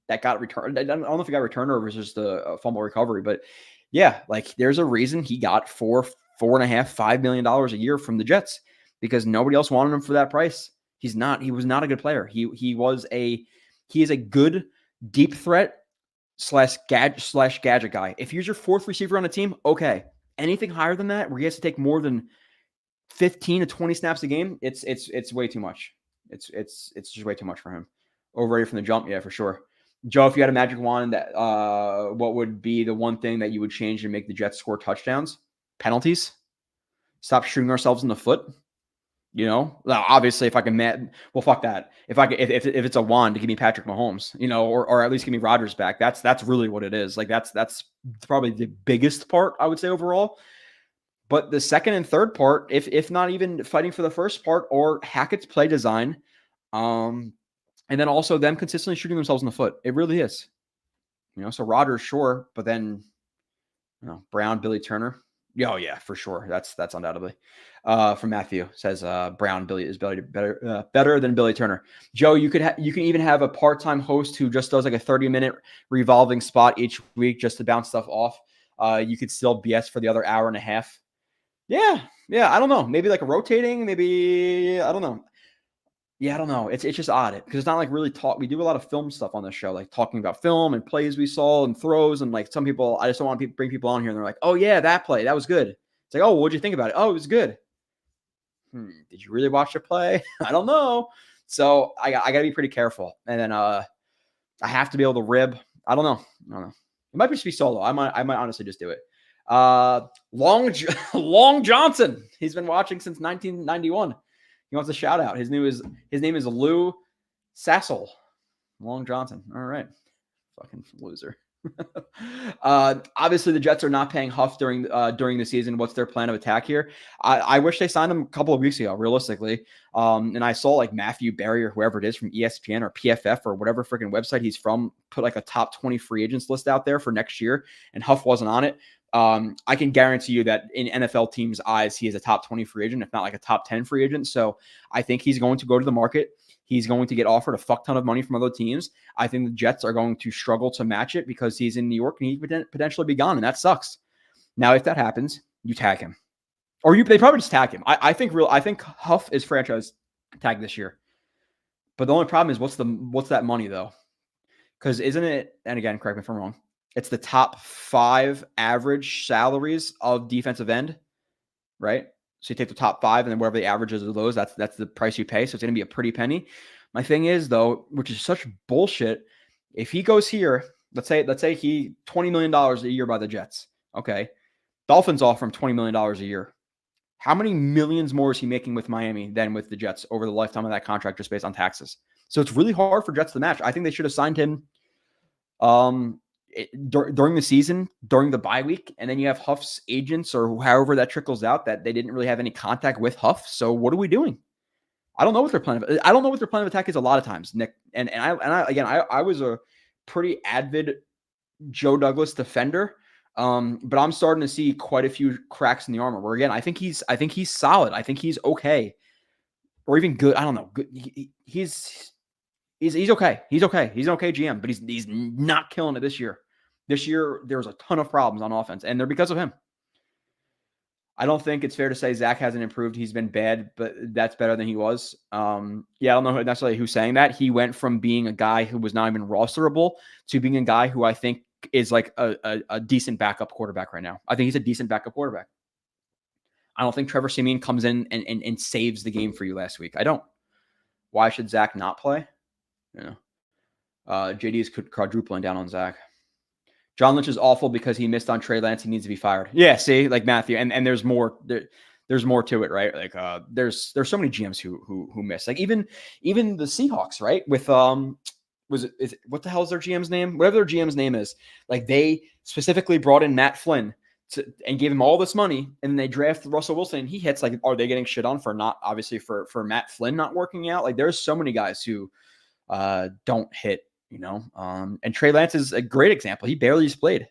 that got returned. I don't know if he got returned or if it was just a fumble recovery, but yeah, there's a reason he got $4.5 million a year from the Jets because nobody else wanted him for that price. He was not a good player. He is a good deep threat / gadget guy. If he's your fourth receiver on a team, okay. Anything higher than that, where he has to take more than 15 to 20 snaps a game, it's way too much. It's just way too much for him. Overrated from the jump, yeah, for sure. Joe, if you had a magic wand, that what would be the one thing that you would change to make the Jets score touchdowns? Penalties. Stop shooting ourselves in the foot. Obviously, if I can, well, fuck that. If it's a wand to give me Patrick Mahomes, or at least give me Rodgers back, that's really what it is. That's probably the biggest part I would say overall. But the second and third part, if not even fighting for the first part, or Hackett's play design, and then also them consistently shooting themselves in the foot. It really is. So Rodgers, sure, but then Brown, Billy Turner. Oh yeah, for sure. That's undoubtedly. From Matthew says Brown Billy is better than Billy Turner. Joe, you can even have a part-time host who just does like a 30-minute revolving spot each week just to bounce stuff off. You could still BS for the other hour and a half. Yeah. I don't know. Maybe like a rotating. Maybe I don't know. Yeah, I don't know. It's just odd because it's not like really talk. We do a lot of film stuff on this show, like talking about film and plays we saw and throws. And like some people, I just don't want to bring people on here and they're like, oh, yeah, that play, that was good. It's like, oh, what'd you think about it? Oh, it was good. Did you really watch the play? I don't know. So I got to be pretty careful. And then I have to be able to rib. I don't know. It might just be solo. I might honestly just do it. Long Johnson. He's been watching since 1991. He wants a shout out. His name is Lou Sassel. Long Johnson. All right. Fucking loser. Obviously the Jets are not paying Huff during the season. What's their plan of attack here? I wish they signed him a couple of weeks ago, realistically. And I saw like Matthew Berry or whoever it is from ESPN or PFF or whatever freaking website he's from put like a top 20 free agents list out there for next year, and Huff wasn't on it. I can guarantee you that in NFL teams' eyes, he is a top 20 free agent, if not like a top 10 free agent. So I think he's going to go to the market. He's going to get offered a fuck ton of money from other teams. I think the Jets are going to struggle to match it because he's in New York and he could potentially be gone, and that sucks. Now, if that happens, you tag him, or they probably just tag him. I think Huff is franchise tag this year, but the only problem is what's that money though? Because isn't it? And again, correct me if I'm wrong. It's the top 5 average salaries of defensive end, right? So you take the top 5 and then whatever the average is of those, that's the price you pay. So it's going to be a pretty penny. My thing is though, which is such bullshit. If he goes here, let's say he $20 million a year by the Jets. Okay. Dolphins offer him $20 million a year. How many millions more is he making with Miami than with the Jets over the lifetime of that contract just based on taxes? So it's really hard for Jets to match. I think they should have signed him during the season, during the bye week, and then you have Huff's agents or however that trickles out that they didn't really have any contact with Huff. So what are we doing? I don't know what their plan of attack is a lot of times, Nick. And I was a pretty avid Joe Douglas defender, but I'm starting to see quite a few cracks in the armor. Where again, I think he's solid. I think he's okay, or even good. I don't know. Good. He's okay. He's okay. He's an okay GM, but he's not killing it this year. This year, there was a ton of problems on offense, and they're because of him. I don't think it's fair to say Zach hasn't improved. He's been bad, but that's better than he was. I don't know necessarily who's saying that. He went from being a guy who was not even rosterable to being a guy who I think is like a decent backup quarterback right now. I think he's a decent backup quarterback. I don't think Trevor Siemian comes in and saves the game for you last week. I don't. Why should Zach not play? JD is quadrupling down on Zach. John Lynch is awful because he missed on Trey Lance. He needs to be fired. Yeah, see, like Matthew, and there's more. There's more to it, right? Like there's so many GMs who miss. Like even the Seahawks, right? With what the hell is their GM's name? Whatever their GM's name is. Like they specifically brought in Matt Flynn and gave him all this money, and they draft Russell Wilson, and he hits. Like, are they getting shit on for not obviously for Matt Flynn not working out? Like there's so many guys who don't hit, and Trey Lance is a great example. He barely just played.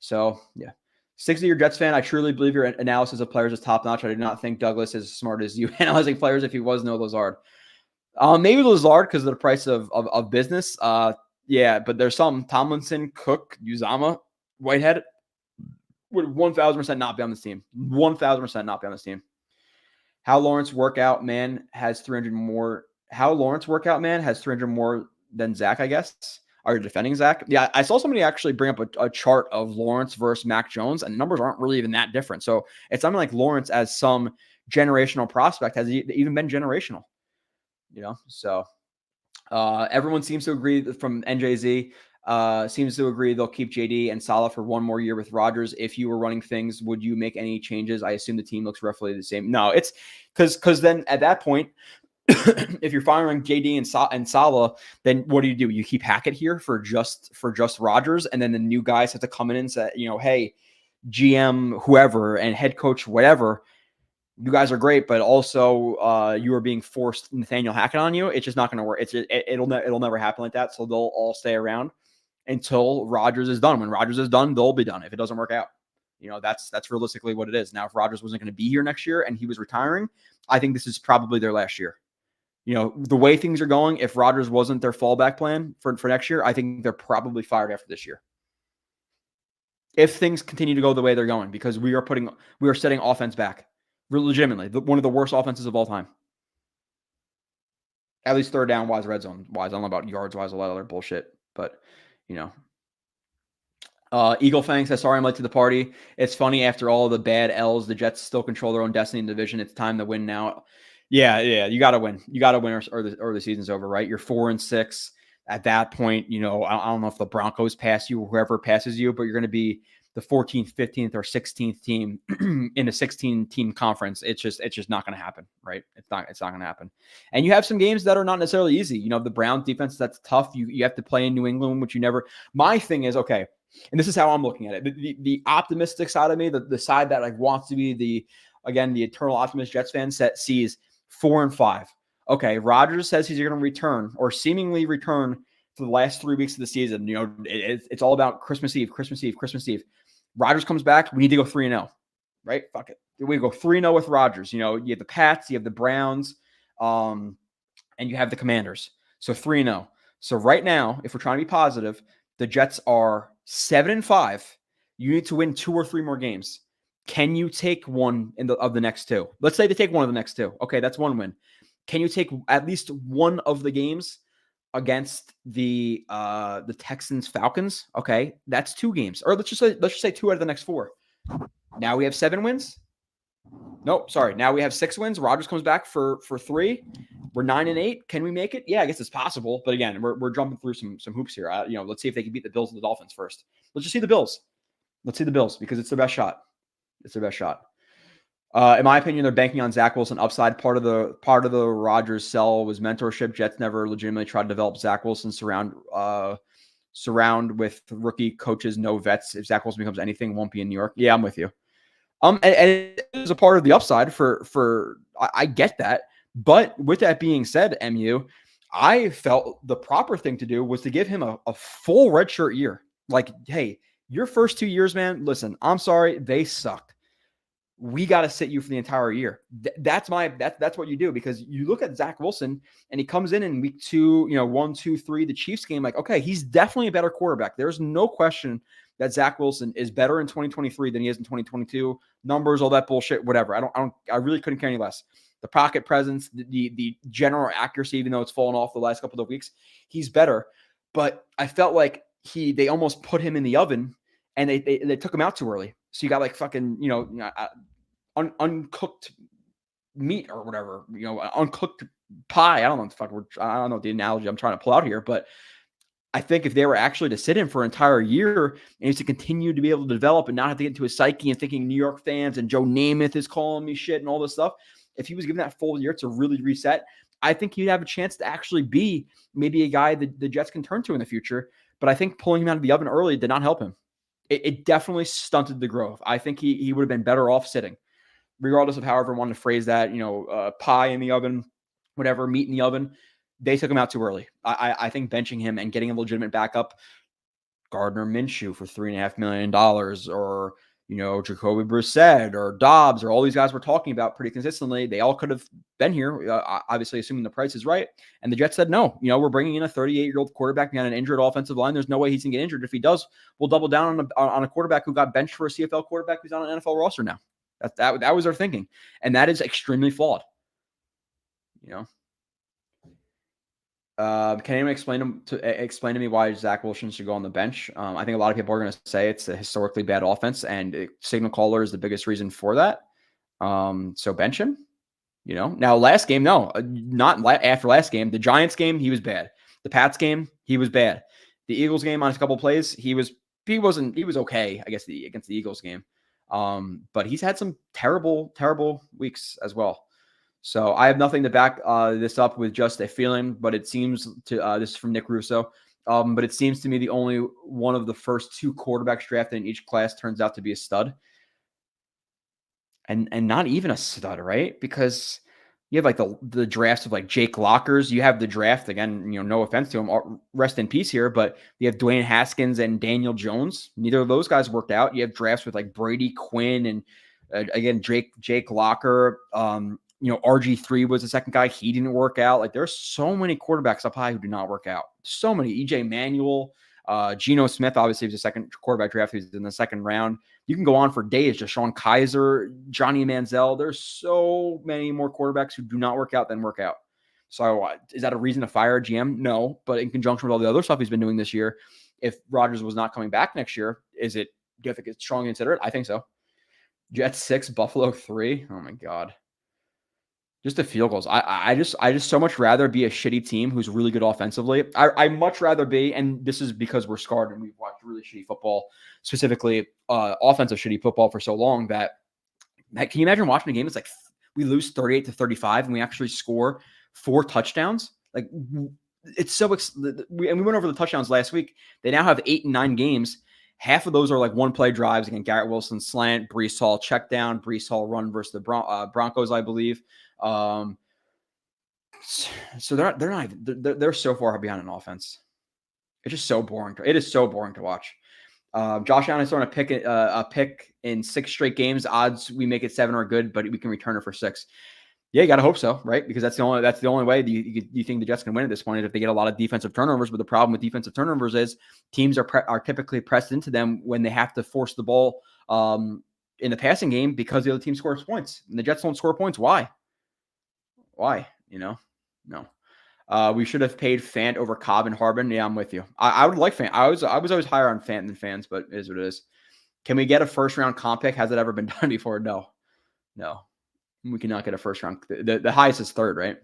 So yeah. 60-year Jets fan, I truly believe your analysis of players is top-notch. I do not think Douglas is as smart as you analyzing players. If he was, no Lazard. Maybe Lazard because of the price of business. Yeah, but there's some Tomlinson, Cook, Uzama, Whitehead would 1,000% not be on this team. 1,000% not be on this team. How Lawrence workout man has 300 more than Zach, I guess. Are you defending Zach? Yeah, I saw somebody actually bring up a chart of Lawrence versus Mac Jones, and the numbers aren't really even that different. So it's something like Lawrence as some generational prospect has even been generational, So everyone seems to agree from NJZ, seems to agree they'll keep JD and Saleh for one more year with Rodgers. If you were running things, would you make any changes? I assume the team looks roughly the same. No, it's because then at that point, if you're firing JD and Saleh, then what do? You keep Hackett here for just Rodgers, and then the new guys have to come in and say, hey, GM, whoever, and head coach, whatever, you guys are great, but also you are being forced Nathaniel Hackett on you. It's just not going to work. It'll never happen like that. So they'll all stay around until Rodgers is done. When Rodgers is done, they'll be done if it doesn't work out. That's realistically what it is. Now, if Rodgers wasn't going to be here next year and he was retiring, I think this is probably their last year. The way things are going, if Rodgers wasn't their fallback plan for next year, I think they're probably fired after this year. If things continue to go the way they're going, because we are setting offense back. Legitimately, one of the worst offenses of all time. At least third down wise, red zone wise. I don't know about yards wise, a lot of other bullshit. But, Eagle Fang says, sorry I'm late to the party. It's funny, after all the bad L's, the Jets still control their own destiny in the division. It's time to win now. Yeah, you got to win. You got to win or the season's over, right? You're 4-6. At that point, I don't know if the Broncos pass you or whoever passes you, but you're going to be the 14th, 15th, or 16th team in a 16-team conference. It's just not going to happen, right? It's not going to happen. And you have some games that are not necessarily easy. The Browns defense, that's tough. You have to play in New England, which you never. My thing is, okay, and this is how I'm looking at it. The optimistic side of me, the side that wants to be the eternal optimist Jets fan sees 4-5. Okay, Rodgers says he's going to return or seemingly return for the last 3 weeks of the season. It's all about Christmas Eve. Rodgers comes back. We need to go 3-0, right? Fuck it. We go 3-0 with Rodgers. You have the Pats, you have the Browns, and you have the Commanders. So 3-0. So right now, if we're trying to be positive, the Jets are 7-5. You need to win 2 or 3 more games. Can you take one of the next 2? Let's say they take one of the next 2. Okay, that's one win. Can you take at least one of the games against the Texans Falcons? Okay, that's 2 games. Or let's just say 2 out of the next 4. Now we have 7 wins. Nope, sorry. Now we have 6 wins. Rodgers comes back for 3. We're 9-8. Can we make it? Yeah, I guess it's possible. But again, we're jumping through some hoops here. Let's see if they can beat the Bills and the Dolphins first. Let's just see the Bills. Let's see the Bills because it's their best shot. It's their best shot. In my opinion, they're banking on Zach Wilson upside. Part of the Rodgers sell was mentorship. Jets never legitimately tried to develop Zach Wilson. Surround with rookie coaches, no vets. If Zach Wilson becomes anything, won't be in New York. Yeah, I'm with you. And it is a part of the upside for I get that. But with that being said, MU, I felt the proper thing to do was to give him a full redshirt year. Hey, your first 2 years, man, listen, I'm sorry, they sucked. We got to sit you for the entire year. That's what you do, because you look at Zach Wilson and he comes in week 2, 1, 2, 3, the Chiefs game. Okay, he's definitely a better quarterback. There's no question that Zach Wilson is better in 2023 than he is in 2022. Numbers, all that bullshit, whatever. I really couldn't care any less. The pocket presence, the general accuracy, even though it's fallen off the last couple of weeks, he's better. But I felt like they almost put him in the oven and they took him out too early. So you got fucking, uncooked meat or whatever, uncooked pie. I don't know the analogy I'm trying to pull out here, but I think if they were actually to sit him for an entire year and he's to continue to be able to develop and not have to get into his psyche and thinking New York fans and Joe Namath is calling me shit and all this stuff, if he was given that full year to really reset, I think he'd have a chance to actually be maybe a guy that the Jets can turn to in the future. But I think pulling him out of the oven early did not help him. It definitely stunted the growth. I think he would have been better off sitting, regardless of however one to phrase that, pie in the oven, whatever, meat in the oven. They took him out too early. I think benching him and getting a legitimate backup, Gardner Minshew for $3.5 million, or Jacoby Brissett or Dobbs, or all these guys we're talking about pretty consistently. They all could have been here, obviously assuming the price is right. And the Jets said, no, we're bringing in a 38-year-old quarterback behind an injured offensive line. There's no way he's going to get injured. If he does, we'll double down on a quarterback who got benched for a CFL quarterback who's on an NFL roster now. That was our thinking. And that is extremely flawed. Can anyone explain to me why Zach Wilson should go on the bench? I think a lot of people are going to say it's a historically bad offense, and signal caller is the biggest reason for that. So bench him. Now last game, no, not after last game. The Giants game, he was bad. The Pats game, he was bad. The Eagles game, on a couple of plays, he was okay, I guess, against the Eagles game. But he's had some terrible weeks as well. So I have nothing to back this up with, just a feeling, but it seems to this is from Nick Russo. But it seems to me the only one of the first 2 quarterbacks drafted in each class turns out to be a stud. And not even a stud, right? Because you have like the drafts of like Jake Lockers. You have the draft again, no offense to him, rest in peace here, but you have Dwayne Haskins and Daniel Jones. Neither of those guys worked out. You have drafts with like Brady Quinn and again Jake Locker. RG3 was the second guy. He didn't work out. Like there's so many quarterbacks up high who do not work out. So many. EJ Manuel, Geno Smith obviously was the second quarterback draft. He was in the second round. You can go on for days. Deshaun Kaiser, Johnny Manziel. There's so many more quarterbacks who do not work out than work out. So is that a reason to fire a GM? No. But in conjunction with all the other stuff he's been doing this year, if Rodgers was not coming back next year, do you think it's strongly considered? I think so. Jets 6, Buffalo 3. Oh my God. Just the field goals. I just so much rather be a shitty team who's really good offensively. I much rather be, and this is because we're scarred and we've watched really shitty football, specifically offensive shitty football for so long that can you imagine watching a game? It's like we lose 38-35 and we actually score 4 touchdowns. Like it's so we went over the touchdowns last week. They now have 8 and 9 games. Half of those are like one play drives. Again, Garrett Wilson slant, Breece Hall check down, Breece Hall run versus the Broncos, I believe. So they're so far behind in offense. It's just so boring. It is so boring to watch. Josh Allen is throwing a pick in 6 straight games. Odds we make it 7 are good, but we can return it for 6. Yeah, you got to hope so, right? Because that's the only way you think the Jets can win at this point is if they get a lot of defensive turnovers. But the problem with defensive turnovers is teams are typically pressed into them when they have to force the ball in the passing game because the other team scores points. And the Jets don't score points. Why? No. We should have paid Fant over Cobb and Harbin. Yeah, I'm with you. I would like Fant. I was always higher on Fant than Fans, but it is what it is. Can we get a first round comp pick? Has it ever been done before? No. We cannot get a first round. The highest is 3rd, right?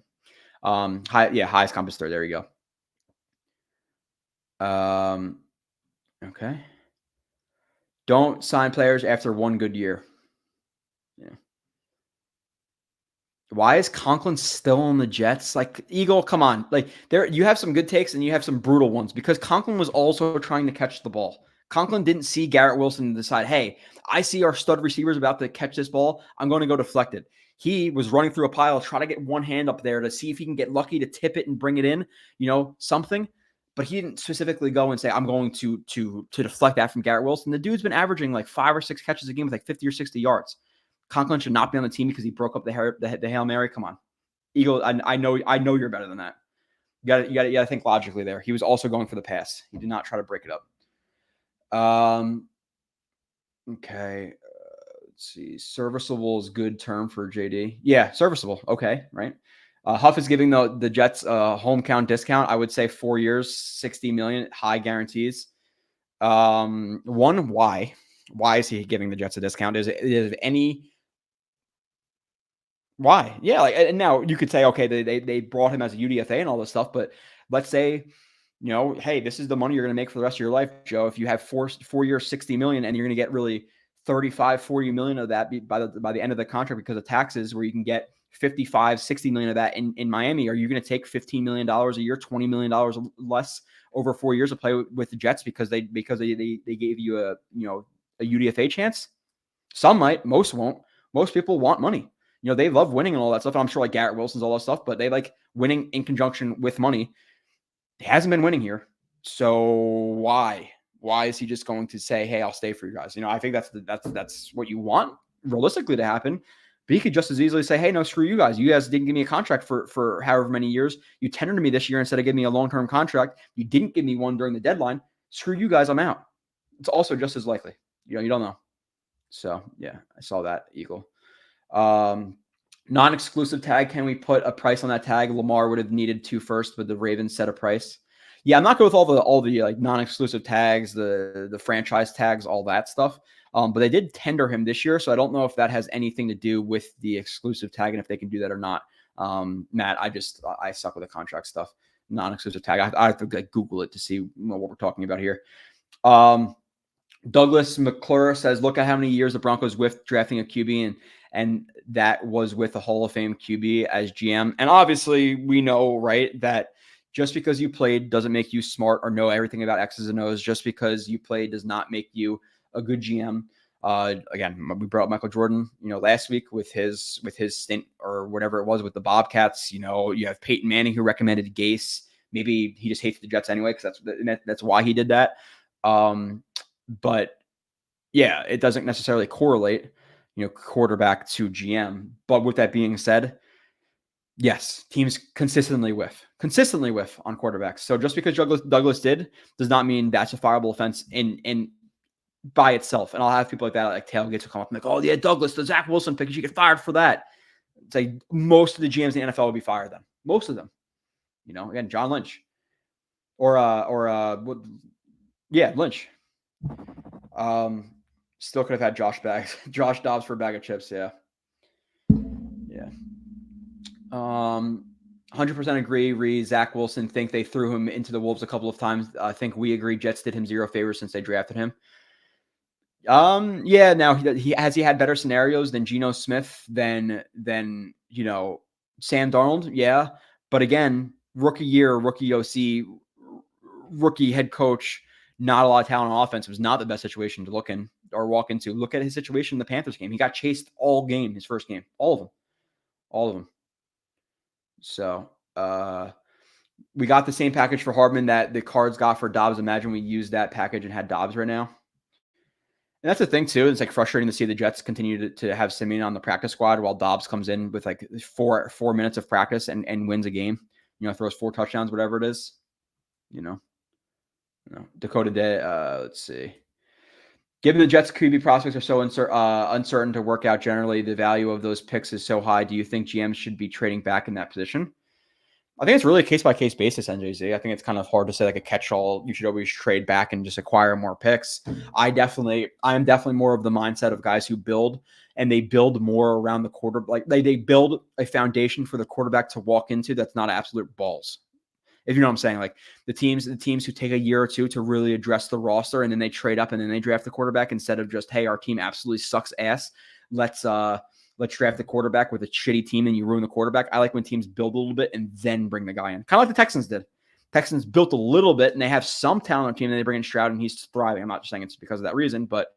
Highest comp is 3rd. There you go. Okay. Don't sign players after 1 good year. Yeah. Why is Conklin still on the Jets? Like, Eagle, come on. Like, you have some good takes and you have some brutal ones because Conklin was also trying to catch the ball. Conklin didn't see Garrett Wilson and decide, hey, I see our stud receivers about to catch this ball. I'm going to go deflect it. He was running through a pile, trying to get one hand up there to see if he can get lucky to tip it and bring it in, something. But he didn't specifically go and say, I'm going to deflect that from Garrett Wilson. The dude's been averaging like 5 or 6 catches a game with like 50 or 60 yards. Conklin should not be on the team because he broke up the Hail Mary. Come on, Eagle. I know you're better than that. You got to think logically there. He was also going for the pass. He did not try to break it up. Okay. Let's see. Serviceable is good term for JD. Yeah, serviceable. Okay, right. Huff is giving the Jets a hometown discount. I would say 4 years, $60 million, high guarantees. One, why? Why is he giving the Jets a discount? Is any why? Yeah, and now you could say, okay, they brought him as a UDFA and all this stuff, but let's say, hey, this is the money you're going to make for the rest of your life, Joe. If you have 4 years, $60 million, and you're going to get really 35, 40 million of that by the end of the contract because of taxes, where you can get 55, 60 million of that in Miami, are you going to take $15 million a year, $20 million less over 4 years to play with the Jets because they gave you a UDFA chance? Some might, most won't. Most people want money. They love winning and all that stuff. And I'm sure like Garrett Wilson's all that stuff, but they like winning in conjunction with money. He hasn't been winning here. So why? Why is he just going to say, hey, I'll stay for you guys? I think that's what you want realistically to happen. But he could just as easily say, hey, no, screw you guys. You guys didn't give me a contract for however many years. You tendered me this year instead of giving me a long-term contract. You didn't give me one during the deadline. Screw you guys, I'm out. It's also just as likely. You don't know. So, yeah, I saw that, Eagle. Non-exclusive tag. Can we put a price on that tag? Lamar would have needed 2 first, but the Ravens set a price. Yeah, I'm not good with all the like non-exclusive tags, the franchise tags, all that stuff. But they did tender him this year, so I don't know if that has anything to do with the exclusive tag and if they can do that or not. Matt, I suck with the contract stuff. Non-exclusive tag. I have to like Google it to see what we're talking about here. Douglas McClure says, look at how many years the Broncos whiffed drafting a QB, and that was with a Hall of Fame QB as GM. And obviously we know, right, that Just because you played doesn't make you smart or know everything about X's and O's. Just because you played does not make you a good GM. Again, we brought up Michael Jordan, last week with his stint or whatever it was with the Bobcats. You have Peyton Manning who recommended Gase. Maybe he just hates the Jets anyway because that's why he did that. But yeah, it doesn't necessarily correlate, quarterback to GM. But with that being said, yes, teams consistently whiff on quarterbacks. So just because Douglas did does not mean that's a fireable offense in by itself. And I'll have people like that, like tailgates will come up and like, oh yeah, Douglas, the Zach Wilson pick, you should get fired for that. It's like most of the GMs in the NFL would be fired then. Most of them. Again, John Lynch. Lynch. Still could have had Josh Dobbs for a bag of chips, yeah. Yeah. 100% agree. Zach Wilson, think they threw him into the Wolves a couple of times. I think we agree Jets did him zero favors since they drafted him. Yeah, now he had better scenarios than Geno Smith, than Sam Darnold, yeah. But again, rookie year, rookie OC, rookie head coach, not a lot of talent on offense. It was not the best situation to look in or walk into. Look at his situation in the Panthers game. He got chased all game, his first game. All of them. So we got the same package for Hardman that the Cards got for Dobbs. Imagine we used that package and had Dobbs right now. And that's the thing, too. It's like frustrating to see the Jets continue to have Simeon on the practice squad while Dobbs comes in with like four minutes of practice and wins a game. Throws 4 touchdowns, whatever it is. Dakota Day. Let's see. Given the Jets' QB prospects are so uncertain to work out generally, the value of those picks is so high. Do you think GMs should be trading back in that position? I think it's really a case-by-case basis, NJZ. I think it's kind of hard to say like a catch-all. You should always trade back and just acquire more picks. I am definitely more of the mindset of guys who build, and they build more around the quarter. Like they build a foundation for the quarterback to walk into that's not absolute balls. If you know what I'm saying, like the teams who take a year or two to really address the roster, and then they trade up and then they draft the quarterback instead of just, hey, our team absolutely sucks ass. Let's draft the quarterback with a shitty team and you ruin the quarterback. I like when teams build a little bit and then bring the guy in. Kind of like the Texans did. Texans built a little bit and they have some talent on the team and they bring in Stroud and he's thriving. I'm not just saying it's because of that reason, but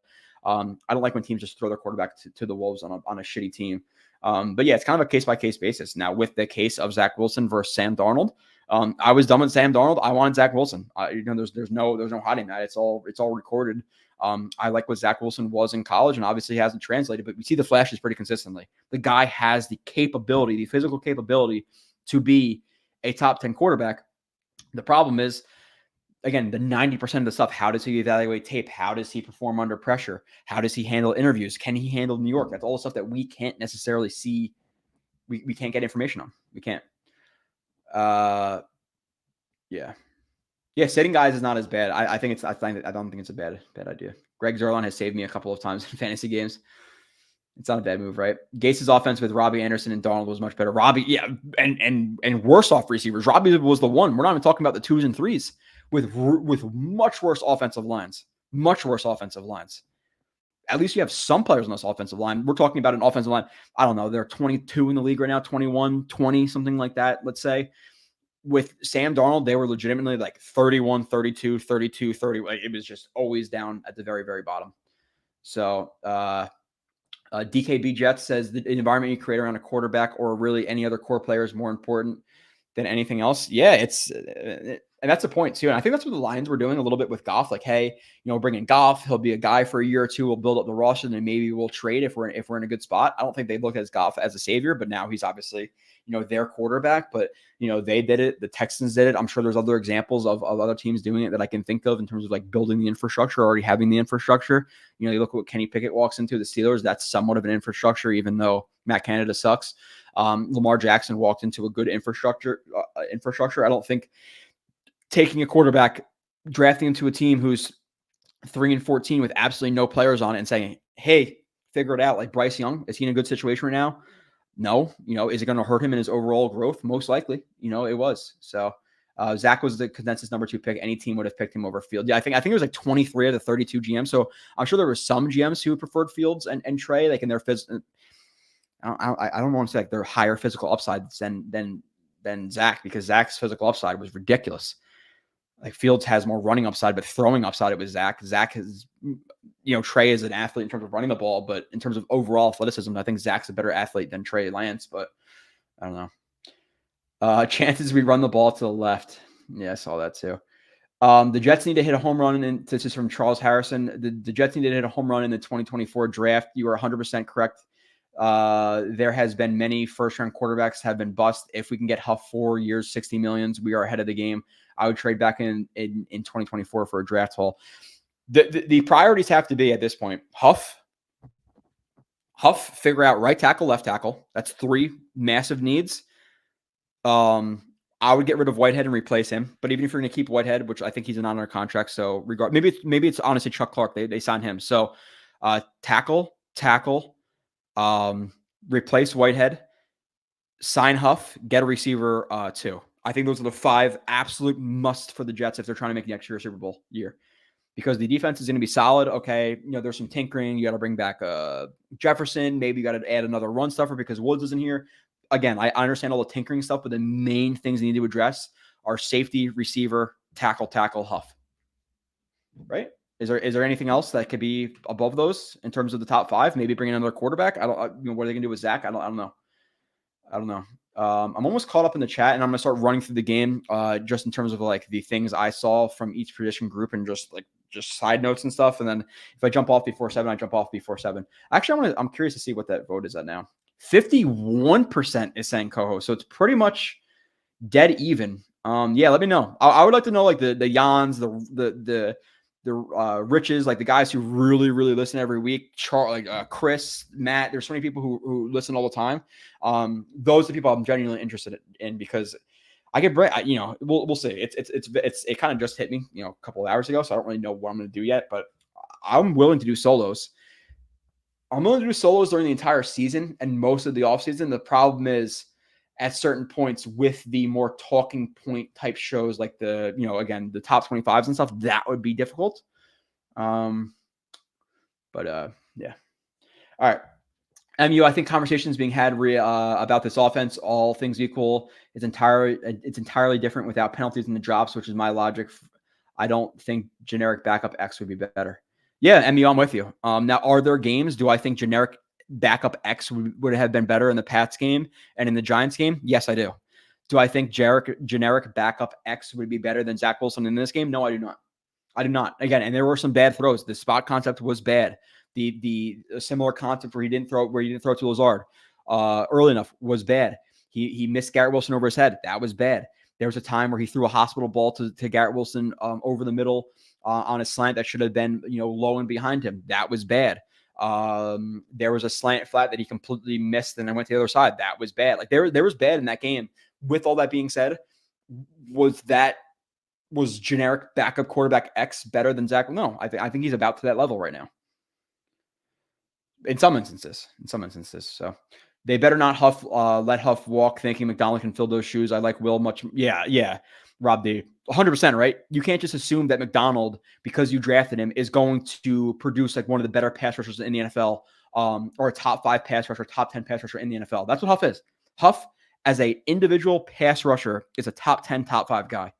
I don't like when teams just throw their quarterback to the Wolves on a shitty team. But yeah, it's kind of a case-by-case basis. Now with the case of Zach Wilson versus Sam Darnold, I was done with Sam Darnold. I wanted Zach Wilson. There's no hiding that. It's all recorded. I like what Zach Wilson was in college, and obviously he hasn't translated, but we see the flashes pretty consistently. The guy has the capability, the physical capability to be a top 10 quarterback. The problem is, again, the 90% of the stuff, how does he evaluate tape? How does he perform under pressure? How does he handle interviews? Can he handle New York? That's all the stuff that we can't necessarily see. We can't get information on. We can't. Yeah, sitting guys is not as bad. I don't think it's a bad idea. Greg Zerline has saved me a couple of times in fantasy games. It's not a bad move, right? Gase's offense with Robbie Anderson and Donald was much better. Robbie, yeah, and worse off receivers. Robbie was the one. We're not even talking about the 2s and 3s with much worse offensive lines. Much worse offensive lines. At least you have some players on this offensive line. We're talking about an offensive line. I don't know. They're 22 in the league right now, 21, 20, something like that, let's say. With Sam Darnold, they were legitimately like 31, 32, 32, 30. It was just always down at the very, very bottom. So DKB Jets says the environment you create around a quarterback or really any other core player is more important than anything else. Yeah, and that's the point too. And I think that's what the Lions were doing a little bit with Goff. Like, hey, bring in Goff. He'll be a guy for a year or two. We'll build up the roster, and then maybe we'll trade if we're in a good spot. I don't think they look at Goff as a savior, but now he's obviously their quarterback. But they did it. The Texans did it. I'm sure there's other examples of other teams doing it that I can think of in terms of like building the infrastructure, already having the infrastructure. You look at what Kenny Pickett walks into the Steelers. That's somewhat of an infrastructure, even though Matt Canada sucks. Lamar Jackson walked into a good infrastructure. I don't think taking a quarterback, drafting into a team who's 3-14 with absolutely no players on it and saying, hey, figure it out. Like Bryce Young, is he in a good situation right now? No. Is it going to hurt him in his overall growth? Most likely. It was. So Zach was the consensus number 2 pick. Any team would have picked him over Fields. Yeah, I think it was like 23 of the 32 GMs. So I'm sure there were some GMs who preferred Fields and Trey, like in their physical. I don't want to say like their higher physical upsides than than Zach, because Zach's physical upside was ridiculous. Like Fields has more running upside, but throwing upside, it was Zach. Zach is, Trey is an athlete in terms of running the ball, but in terms of overall athleticism, I think Zach's a better athlete than Trey Lance, but I don't know. Chances we run the ball to the left. Yeah, I saw that too. The Jets need to hit a home run, and this is from Charles Harrison. The Jets need to hit a home run in the 2024 draft. You are 100% correct. There has been many first-round quarterbacks have been bust. If we can get Huff 4 years, $60 million, we are ahead of the game. I would trade back in 2024 for a draft haul. The priorities have to be at this point: Huff, figure out right tackle, left tackle. That's 3 massive needs. I would get rid of Whitehead and replace him. But even if you're going to keep Whitehead, which I think he's not under contract, so maybe it's honestly Chuck Clark. They signed him. So tackle, replace Whitehead, sign Huff, get a receiver too. I think those are the 5 absolute must for the Jets if they're trying to make next year a Super Bowl year. Because the defense is going to be solid. Okay, there's some tinkering. You got to bring back Jefferson. Maybe you got to add another run stuffer because Woods isn't here. Again, I understand all the tinkering stuff, but the main things they need to address are safety, receiver, tackle, Huff. Right? Is there anything else that could be above those in terms of the top 5? Maybe bring in another quarterback. What are they going to do with Zach? I don't know. I'm almost caught up in the chat, and I'm going to start running through the game just in terms of like the things I saw from each position group and just side notes and stuff. And then if I jump off before 7, I jump off before 7. Actually, I'm curious to see what that vote is at now. 51% is saying co-host, so it's pretty much dead even. Yeah, let me know. I would like to know like the Jans, the Riches, like the guys who really listen every week. Chris, Matt. There's so many people who listen all the time. Those are the people I'm genuinely interested in because I get we'll see. It kind of just hit me a couple of hours ago, so I don't really know what I'm going to do yet. But I'm willing to do solos. I'm willing to do solos during the entire season and most of the offseason. The problem is at certain points with the more talking point type shows like again, the top 25s and stuff, that would be difficult. Yeah. All right. MU, I think conversations being had about this offense, all things equal, it's entirely different without penalties in the drops, which is my logic. I don't think generic backup X would be better. Yeah, MU, I'm with you. Now, are there games? Do I think generic backup X would have been better in the Pats game and in the Giants game? Yes, I do. Do I think generic backup X would be better than Zach Wilson in this game? No, I do not. I do not. Again, and there were some bad throws. The spot concept was bad. The similar concept where he didn't throw to Lazard early enough was bad. He missed Garrett Wilson over his head. That was bad. There was a time where he threw a hospital ball to Garrett Wilson over the middle on a slant that should have been low and behind him. That was bad. There was a slant flat that he completely missed and then went to the other side. That was bad. Like there was bad in that game. With all that being said, was generic backup quarterback X better than Zach? No, I think he's about to that level right now. In some instances. So they better not let Huff walk thinking McDonald can fill those shoes. I like Will much. Yeah. Rob D. 100%, right? You can't just assume that McDonald, because you drafted him, is going to produce like one of the better pass rushers in the NFL or a top 5 pass rusher, top 10 pass rusher in the NFL. That's what Huff is. Huff, as an individual pass rusher, is a top 10, top 5 guy.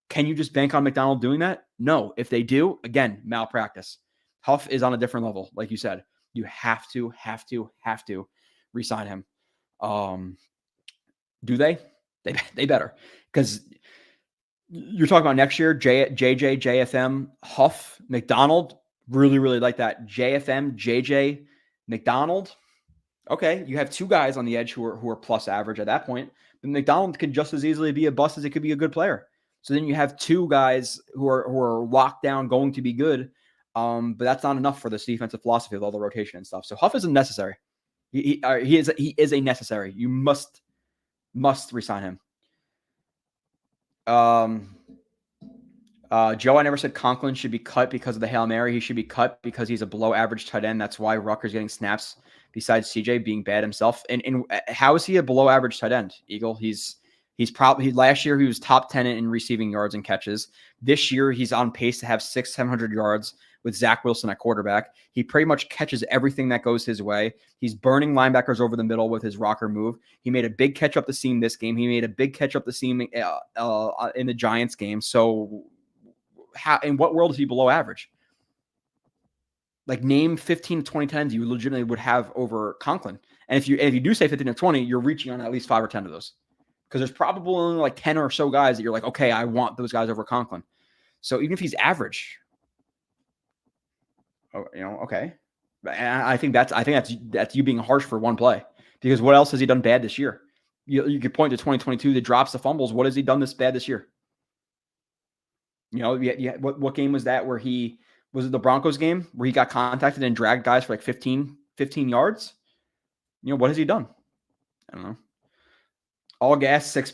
Can you just bank on McDonald doing that? No. If they do, again, malpractice. Huff is on a different level, like you said. You have to re-sign him. Do they? They better. Because you're talking about next year, JJ, JFM, Huff, McDonald. Really like that. JFM, JJ, McDonald. Okay, you have 2 guys on the edge who are plus average at that point. But McDonald could just as easily be a bust as it could be a good player. So then you have 2 guys who are locked down, going to be good. But that's not enough for this defensive philosophy with all the rotation and stuff. So Huff isn't necessary. He is a necessary. You must resign him. Joe, I never said Conklin should be cut because of the Hail Mary. He should be cut because he's a below average tight end. That's why Rucker's getting snaps besides CJ being bad himself. And how is he a below average tight end, Eagle? He's He's probably last year he was top 10 in receiving yards and catches. This year he's on pace to have 700 yards with Zach Wilson at quarterback. He pretty much catches everything that goes his way. He's burning linebackers over the middle with his rocker move. He made a big catch up the seam this game. He made a big catch up the seam in the Giants game. So in what world is he below average? Like name 15 to 20 times you legitimately would have over Conklin. And if you do say 15 to 20, you're reaching on at least 5 or 10 of those. Because there's probably only like 10 or so guys that you're like, okay, I want those guys over Conklin. So even if he's average, okay. And I think that's you being harsh for one play. Because what else has he done bad this year? You could point to 2022 that drops the fumbles. What has he done this bad this year? What game was that where was it the Broncos game where he got contacted and dragged guys for like 15 yards? What has he done? I don't know. All gas, 6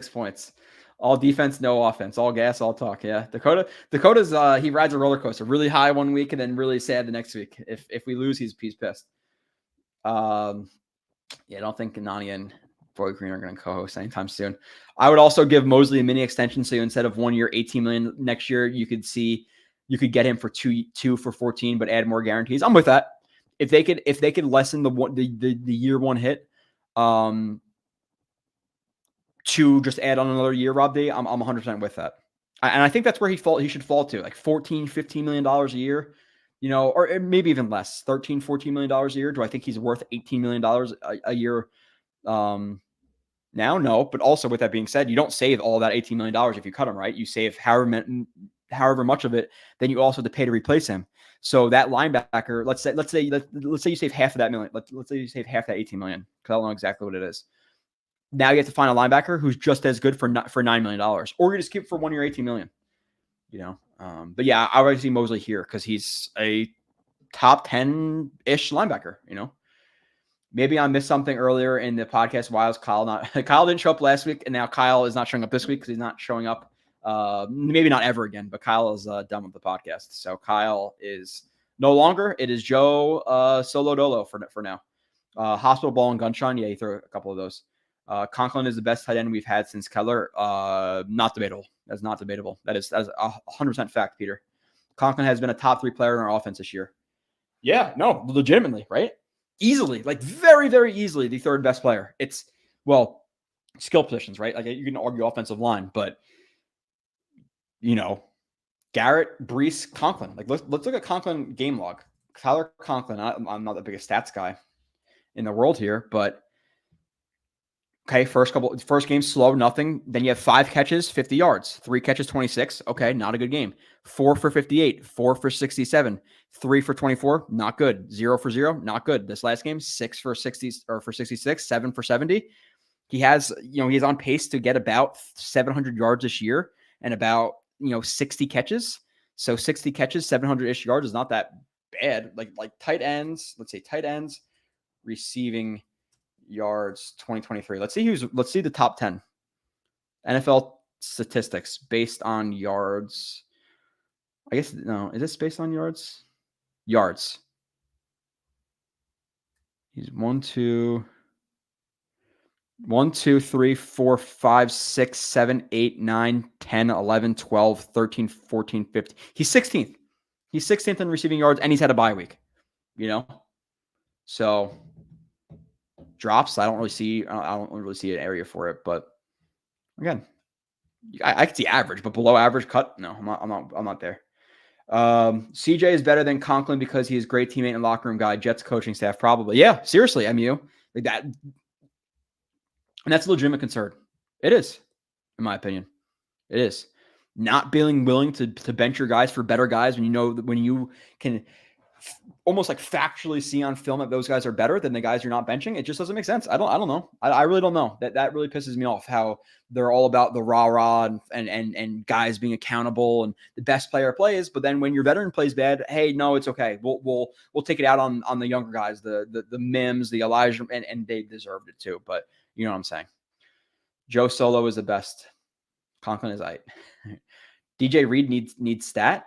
points. All defense, no offense. All gas, all talk. Yeah. Dakota's he rides a roller coaster. Really high one week and then really sad the next week. If we lose, he's pissed. I don't think Nani and Boy Green are going to co-host anytime soon. I would also give Mosley a mini extension. So instead of 1 year, $18 million next year, you could get him for two for 14, but add more guarantees. I'm with that. If they could lessen the year one hit, to just add on another year, Rob D, I'm 100% with that. And I think that's where he should fall to, like $14, $15 million a year, or maybe even less, $13, $14 million a year. Do I think he's worth $18 million a year now? No. But also with that being said, you don't save all that $18 million if you cut him, right? You save however much of it, then you also have to pay to replace him. So that linebacker, let's say you save half of that million. Let's say you save half that 18 million, because I don't know exactly what it is. Now you have to find a linebacker who's just as good for $9 million, or you just keep it for 1 year, $18 million. But yeah, I would see Mosley here because he's a top 10-ish linebacker. Maybe I missed something earlier in the podcast. Why was Kyle didn't show up last week, and now Kyle is not showing up this week because he's not showing up. Maybe not ever again, but Kyle is done with the podcast. So Kyle is no longer. It is Joe Solo Dolo for now. Hospital ball and gunshine. Yeah, he threw a couple of those. Conklin is the best tight end we've had since Keller. Not debatable. That's not debatable. That is 100% fact, Peter. Conklin has been a top 3 player in our offense this year. Yeah, no, legitimately, right? Easily, like very, very easily, the 3rd best player. It's, skill positions, right? Like you can argue offensive line, but Garrett, Brees, Conklin. Like let's look at Conklin game log. Tyler Conklin. I'm not the biggest stats guy in the world here, but okay, first game slow, nothing. Then you have 5 catches, 50 yards, 3 catches, 26. Okay, not a good game. 4 for 58, 4 for 67, 3 for 24, not good. 0 for 0, not good. This last game, 6 for 60 or for 66, 7 for 70. He has, he's on pace to get about 700 yards this year and about 60 catches. So 60 catches, 700-ish yards is not that bad. Like tight ends, let's say tight ends receiving yards 2023. Let's see the top 10 NFL statistics based on yards. I guess no, is this based on yards? Yards. He's 1, 2, 3, 4, 5, 6, 7, 8, 9, 10, 11, 12, 13, 14, 15. He's 16th. He's 16th in receiving yards, and he's had a bye week. So drops, I don't really see an area for it. But again, I could see average, but below average cut. No, I'm not there. CJ is better than Conklin because he is a great teammate and locker room guy. Jets coaching staff probably. Yeah, seriously, MU like that. And that's a legitimate concern. It is, in my opinion. It is. Not being willing to bench your guys for better guys when you can almost like factually see on film that those guys are better than the guys you're not benching. It just doesn't make sense. I don't know. I really don't know. That really pisses me off how they're all about the rah-rah and guys being accountable and the best player plays. But then when your veteran plays bad, hey, no, it's okay. We'll take it out on the younger guys, the Mims, the Elijah, and they deserved it too. But you know what I'm saying. Joe Solo is the best. Conklin is right. DJ Reed needs stat.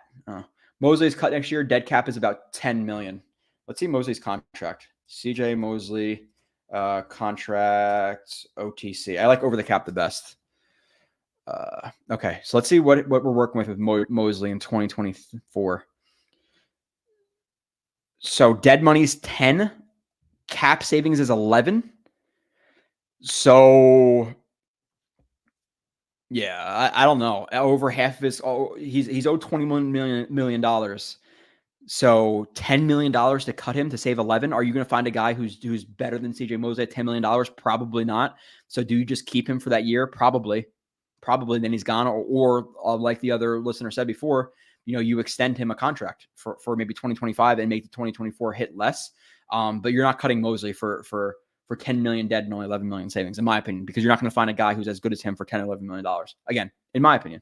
Mosley's cut next year. Dead cap is about $10 million. Let's see Mosley's contract. CJ Mosley Contract OTC. I like over the cap the best. Okay, so let's see what we're working with Mosley in 2024. So dead money's 10, cap savings is 11. So yeah, I don't know. Over half of his, he's owed $21 million. So $10 million to cut him to save 11. Are you going to find a guy who's better than CJ Mosley at $10 million? Probably not. So do you just keep him for that year? Probably. Then he's gone. Or like the other listener said before, you extend him a contract for maybe 2025 and make the 2024 hit less. But you're not cutting Mosley for 10 million dead and only 11 million savings, in my opinion, because you're not going to find a guy who's as good as him for 10 or 11 million dollars. Again, in my opinion.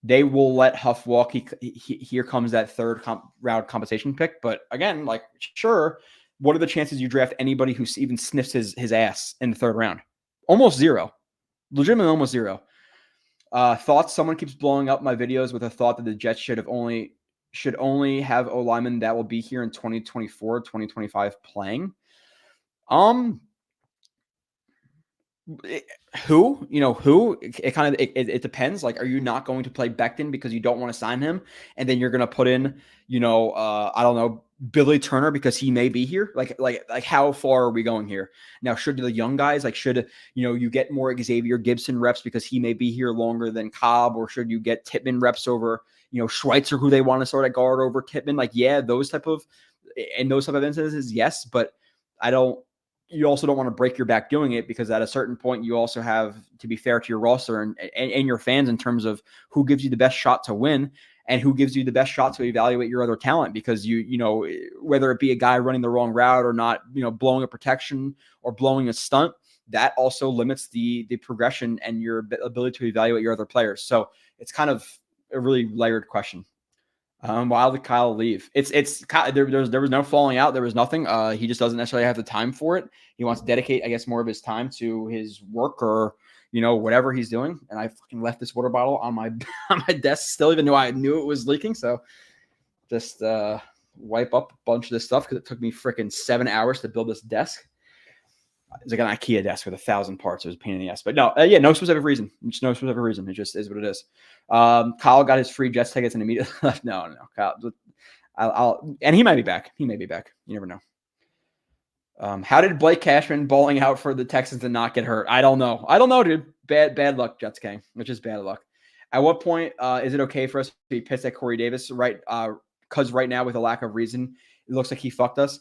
They will let Huff walk. Here comes that third round compensation pick. But again, like, sure, what are the chances you draft anybody who even sniffs his ass in the third round? Almost zero. Legitimately almost zero. Thoughts? Someone keeps blowing up my videos with a thought that the Jets should only have O linemen that will be here in 2024, 2025 playing. Who? It kind of it depends. Like, are you not going to play Becton because you don't want to sign him, and then you're going to put in, I don't know, Billy Turner because he may be here? Like how far are we going here? Now, should the young guys, like, should you get more Xavier Gibson reps because he may be here longer than Cobb, or should you get Tippmann reps over Schweitzer, who they want to sort of guard over Tippmann? Like, yeah, those type of instances, yes, but you also don't want to break your back doing it, because at a certain point you also have to be fair to your roster and your fans in terms of who gives you the best shot to win and who gives you the best shot to evaluate your other talent, because whether it be a guy running the wrong route or not, blowing a protection or blowing a stunt, that also limits the progression and your ability to evaluate your other players. So it's kind of a really layered question. Why did Kyle leave? There was no falling out. There was nothing. He just doesn't necessarily have the time for it. He wants to dedicate, I guess, more of his time to his work or whatever he's doing. And I fucking left this water bottle on my on my desk still, even though I knew it was leaking. So just wipe up a bunch of this stuff, because it took me freaking 7 hours to build this desk. It's like an IKEA desk with 1,000 parts. It was a pain in the ass. But no, no specific reason. Just no specific reason. It just is what it is. Kyle got his free Jets tickets and immediately left. No. Kyle, and he might be back. You never know. How did Blake Cashman bowling out for the Texans and not get hurt? I don't know, dude. Bad luck, Jets gang. Which is bad luck. At what point is it okay for us to be pissed at Corey Davis? Right, because right now, with a lack of reason, it looks like he fucked us.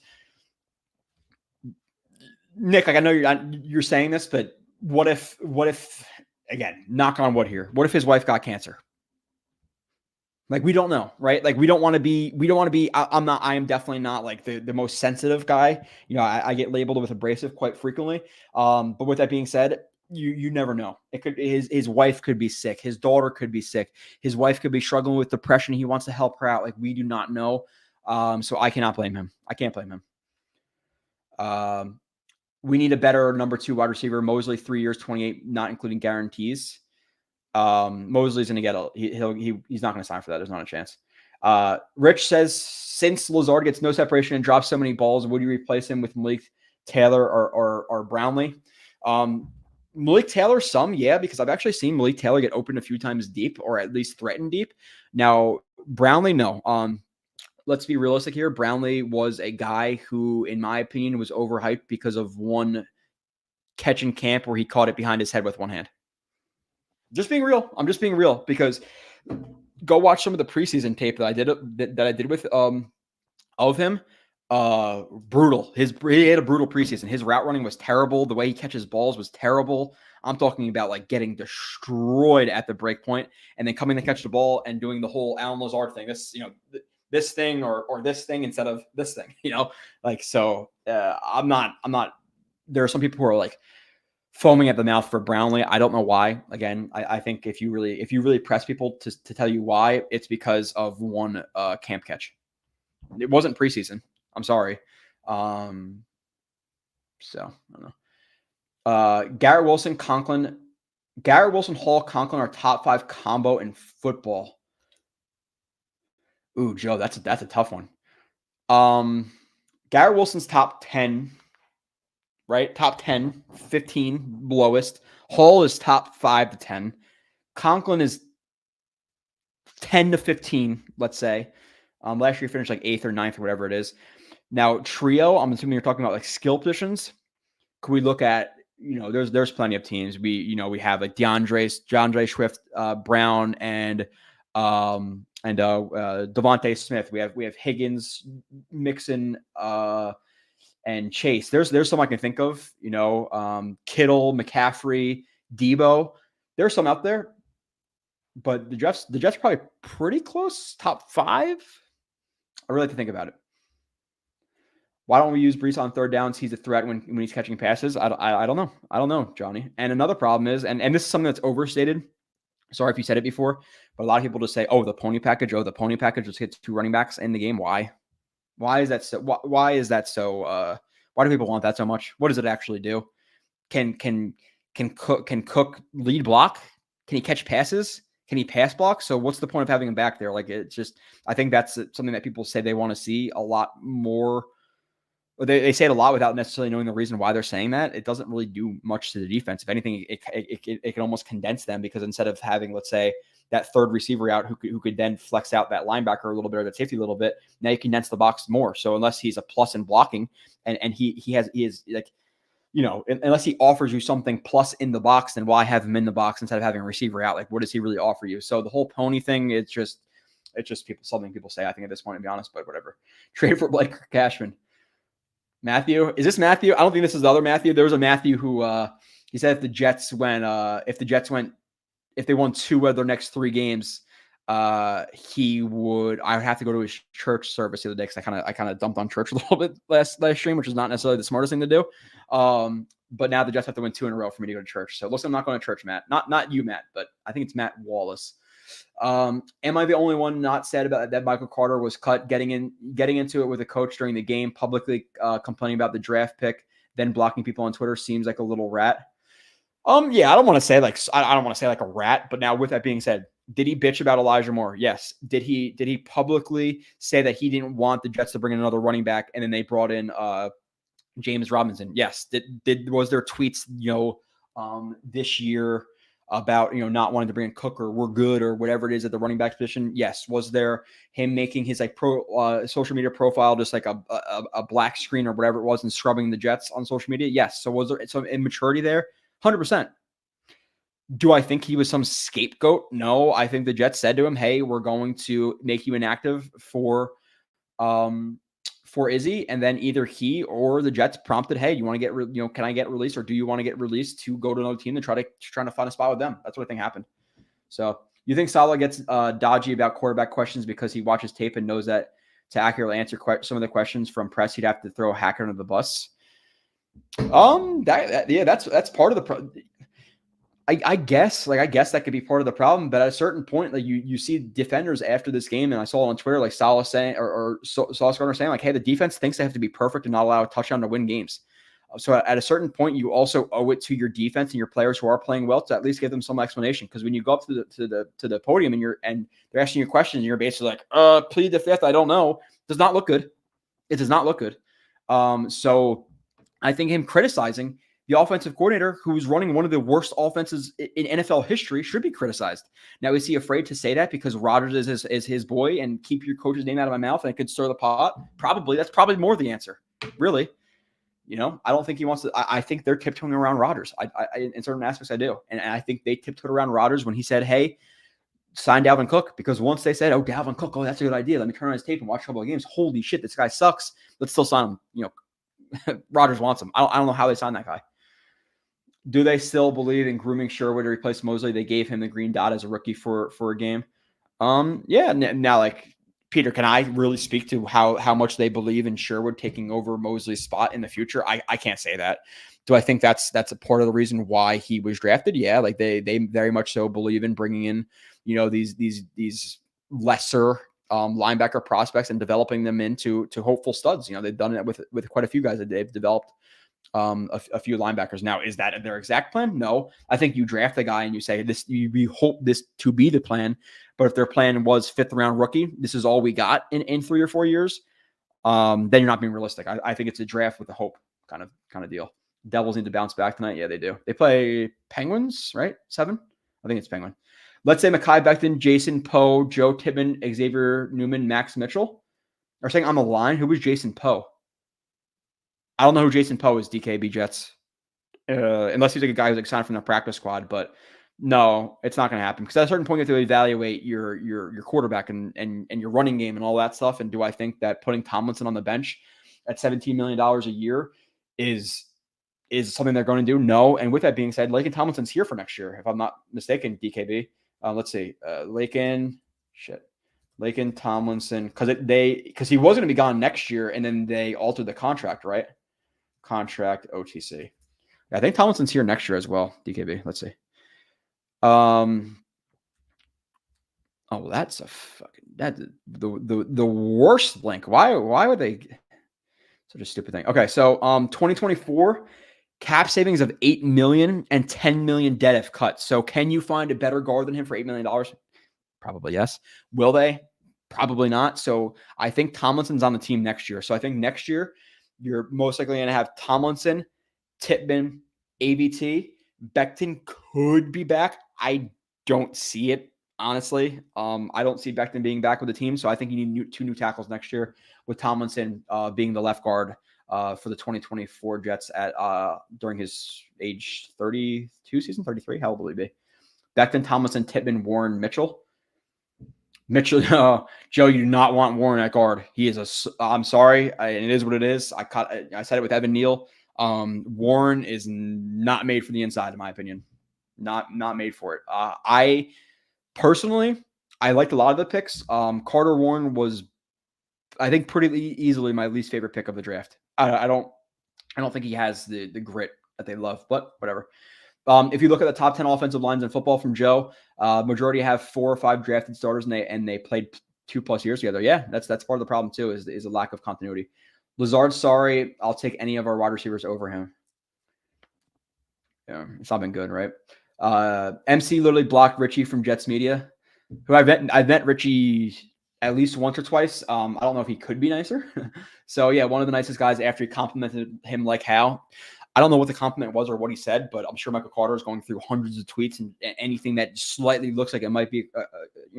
Nick, like, I know you're saying this, but what if again, knock on wood here, what if his wife got cancer? Like, we don't know, right? Like, we don't want to be, I am definitely not like the most sensitive guy. I get labeled with abrasive quite frequently. But with that being said, you never know. It could, his wife could be sick. His daughter could be sick. His wife could be struggling with depression. He wants to help her out. Like, we do not know. So I cannot blame him. I can't blame him. We need a better number 2 wide receiver. Mosley, 3 years, 28, not including guarantees. Mosley's going to get he's not going to sign for that. There's not a chance. Rich says, since Lazard gets no separation and drops so many balls, would you replace him with Malik Taylor or Brownlee? Malik Taylor, yeah, because I've actually seen Malik Taylor get opened a few times deep, or at least threatened deep. Now, Brownlee, no. Let's be realistic here. Brownlee was a guy who, in my opinion, was overhyped because of one catch in camp where he caught it behind his head with one hand. Just being real. I'm just being real, because go watch some of the preseason tape that I did with of him. Brutal. He had a brutal preseason. His route running was terrible. The way he catches balls was terrible. I'm talking about like getting destroyed at the break point and then coming to catch the ball and doing the whole Alan Lazard thing. This thing or this thing instead of this thing, so I'm not, there are some people who are like foaming at the mouth for Brownlee. I don't know why. Again, I think if you really press people to tell you why, it's because of one camp catch. It wasn't preseason. I'm sorry. So I don't know. Garrett Wilson, Hall, Conklin are top 5 combo in football. Ooh, Joe, that's a tough one. Garrett Wilson's top 10. right? Top 10, 15 lowest. Hall is top 5 to 10. Conklin is 10 to 15, let's say. Last year finished like 8th or 9th or whatever it is. Now, trio, I'm assuming you're talking about like skill positions. Could we look at, there's plenty of teams. We have like DeAndre Swift, Brown, and Devontae Smith. We have Higgins, Mixon, and Chase. There's some I can think of. Kittle, McCaffrey, Debo. There's some out there, but the Jets probably pretty close, top 5. I really like to think about it. Why don't we use Brees on third downs? He's a threat when he's catching passes. I don't know. I don't know, Johnny. And another problem is, and this is something that's overstated. Sorry if you said it before, but a lot of people just say, "Oh, the pony package. Oh, the pony package just hits 2 running backs in the game." Why? Why is that so? Why is that so? Why do people want that so much? What does it actually do? Can Cook lead block? Can he catch passes? Can he pass block? So what's the point of having him back there? Like, it's just, I think that's something that people say they want to see a lot more. They say it a lot without necessarily knowing the reason why they're saying that. It doesn't really do much to the defense. If anything, it can almost condense them, because instead of having, let's say, that third receiver out who could then flex out that linebacker a little bit or that safety a little bit, now you condense the box more. So unless he's a plus in blocking and he is like, unless he offers you something plus in the box, then why have him in the box instead of having a receiver out? Like, what does he really offer you? So the whole pony thing, it's just something people say, I think, at this point, to be honest, but whatever. Trade for Blake Cashman. Matthew, is this Matthew? I don't think this is the other Matthew. There was a Matthew who he said if they won 2 of their next 3 games, I would have to go to his church service the other day, because I kind of dumped on church a little bit last stream, which is not necessarily the smartest thing to do. But now the Jets have to win 2 in a row for me to go to church. So it looks like I'm not going to church, Matt. Not you, Matt, but I think it's Matt Wallace. Am I the only one not sad about that Michael Carter was cut, getting into it with a coach during the game, publicly complaining about the draft pick, then blocking people on Twitter? Seems like a little rat. Yeah, I don't want to say like a rat, but now with that being said, did he bitch about Elijah Moore? Yes. Did he publicly say that he didn't want the Jets to bring in another running back, and then they brought in James Robinson? Yes. Was there tweets this year about not wanting to bring in Cook, or we're good, or whatever it is at the running back position? Yes. Was there him making his like social media profile just like a black screen or whatever it was, and scrubbing the Jets on social media? Yes. So was there some immaturity there? 100%. Do I think he was some scapegoat? No. I think the Jets said to him, "Hey, we're going to make you inactive for Izzy," and then either he or the Jets prompted, "Hey, you want to get can I get released, or do you want to get released to go to another team and trying to find a spot with them?" That's what I think happened. So you think Saleh gets dodgy about quarterback questions because he watches tape and knows that to accurately answer some of the questions from press, he'd have to throw a hacker under the bus? That's part of the I guess that could be part of the problem, but at a certain point, like you see defenders after this game, and I saw it on Twitter, like Saleh saying, or Sauce Gardner saying, like, "Hey, the defense thinks they have to be perfect and not allow a touchdown to win games." So at a certain point, you also owe it to your defense and your players who are playing well to at least give them some explanation. Because when you go up to the podium and they're asking you questions, and you're basically like, "Plead the fifth, I don't know," does not look good. It does not look good. So I think him criticizing the offensive coordinator, who's running one of the worst offenses in NFL history, should be criticized. Now, is he afraid to say that because Rodgers is his boy and keep your coach's name out of my mouth and it could stir the pot? Probably. That's probably more the answer, really. I don't think he wants to. I think they're tiptoeing around Rodgers. I in certain aspects, I do. And I think they tiptoed around Rodgers when he said, "Hey, sign Dalvin Cook," because once they said, "Oh, Dalvin Cook, oh, that's a good idea. Let me turn on his tape and watch a couple of games. Holy shit, this guy sucks. Let's still sign him." Rodgers wants him. I don't know how they signed that guy. Do they still believe in grooming Sherwood to replace Mosley? They gave him the green dot as a rookie for a game. Yeah. Now, like, Peter, can I really speak to how much they believe in Sherwood taking over Mosley's spot in the future? I can't say that. Do I think that's a part of the reason why he was drafted? Yeah, like they very much so believe in bringing in these lesser linebacker prospects and developing them into hopeful studs. They've done it with quite a few guys that they've developed. A few linebackers. Now, is that their exact plan? No. I think you draft a guy and you say this. We hope this to be the plan. But if their plan was 5th round rookie, this is all we got in 3 or 4 years. Then you're not being realistic. I think it's a draft with a hope kind of deal. Devils need to bounce back tonight. Yeah, they do. They play Penguins, right? 7? I think it's Penguin. Let's say Mekhi Becton, Jason Poe, Joe Tippmann, Xavier Newman, Max Mitchell are saying on the line. Who was Jason Poe? I don't know who Jason Poe is, DKB Jets. Unless he's like a guy who's like signed from the practice squad, but no, it's not going to happen because at a certain point you have to evaluate your quarterback and your running game and all that stuff. And do I think that putting Tomlinson on the bench at $17 million a year is something they're going to do? No. And with that being said, Laken Tomlinson's here for next year, if I'm not mistaken. DKB. Let's see, Laken Tomlinson, because he was going to be gone next year, and then they altered the contract, right? Contract OTC. I think Tomlinson's here next year as well. DKB. Let's see. Oh, that's the worst link. Why would they? Such a stupid thing. Okay, so 2024 cap savings of $8 million and $10 million dead if cut. So can you find a better guard than him for $8 million? Probably yes. Will they? Probably not. So I think Tomlinson's on the team next year. So I think next year you're most likely going to have Tomlinson, Tippmann, AVT. Becton could be back. I don't see it, honestly. I don't see Becton being back with the team. So I think you need 2 new tackles next year, with Tomlinson being the left guard for the 2024 Jets at during his age 32 season, 33. How old will he be? Becton, Tomlinson, Tippmann, Warren, Mitchell. Joe, you do not want Warren at guard. He is I'm sorry, and it is what it is. I said it with Evan Neal. Warren is not made for the inside, in my opinion. Not made for it. I personally liked a lot of the picks. Carter Warren was, I think, pretty easily my least favorite pick of the draft. I don't think he has the grit that they love, but whatever. If you look at the top 10 offensive lines in football from Joe, majority have 4 or 5 drafted starters, and they played 2+ years together. Yeah, that's part of the problem too, is a lack of continuity. Lazard, sorry, I'll take any of our wide receivers over him. Yeah, it's not been good, right? MC literally blocked Richie from Jets Media, who I've met Richie at least once or twice. I don't know if he could be nicer. So yeah, one of the nicest guys after he complimented him like how. I don't know what the compliment was or what he said, but I'm sure Michael Carter is going through hundreds of tweets, and anything that slightly looks like it might be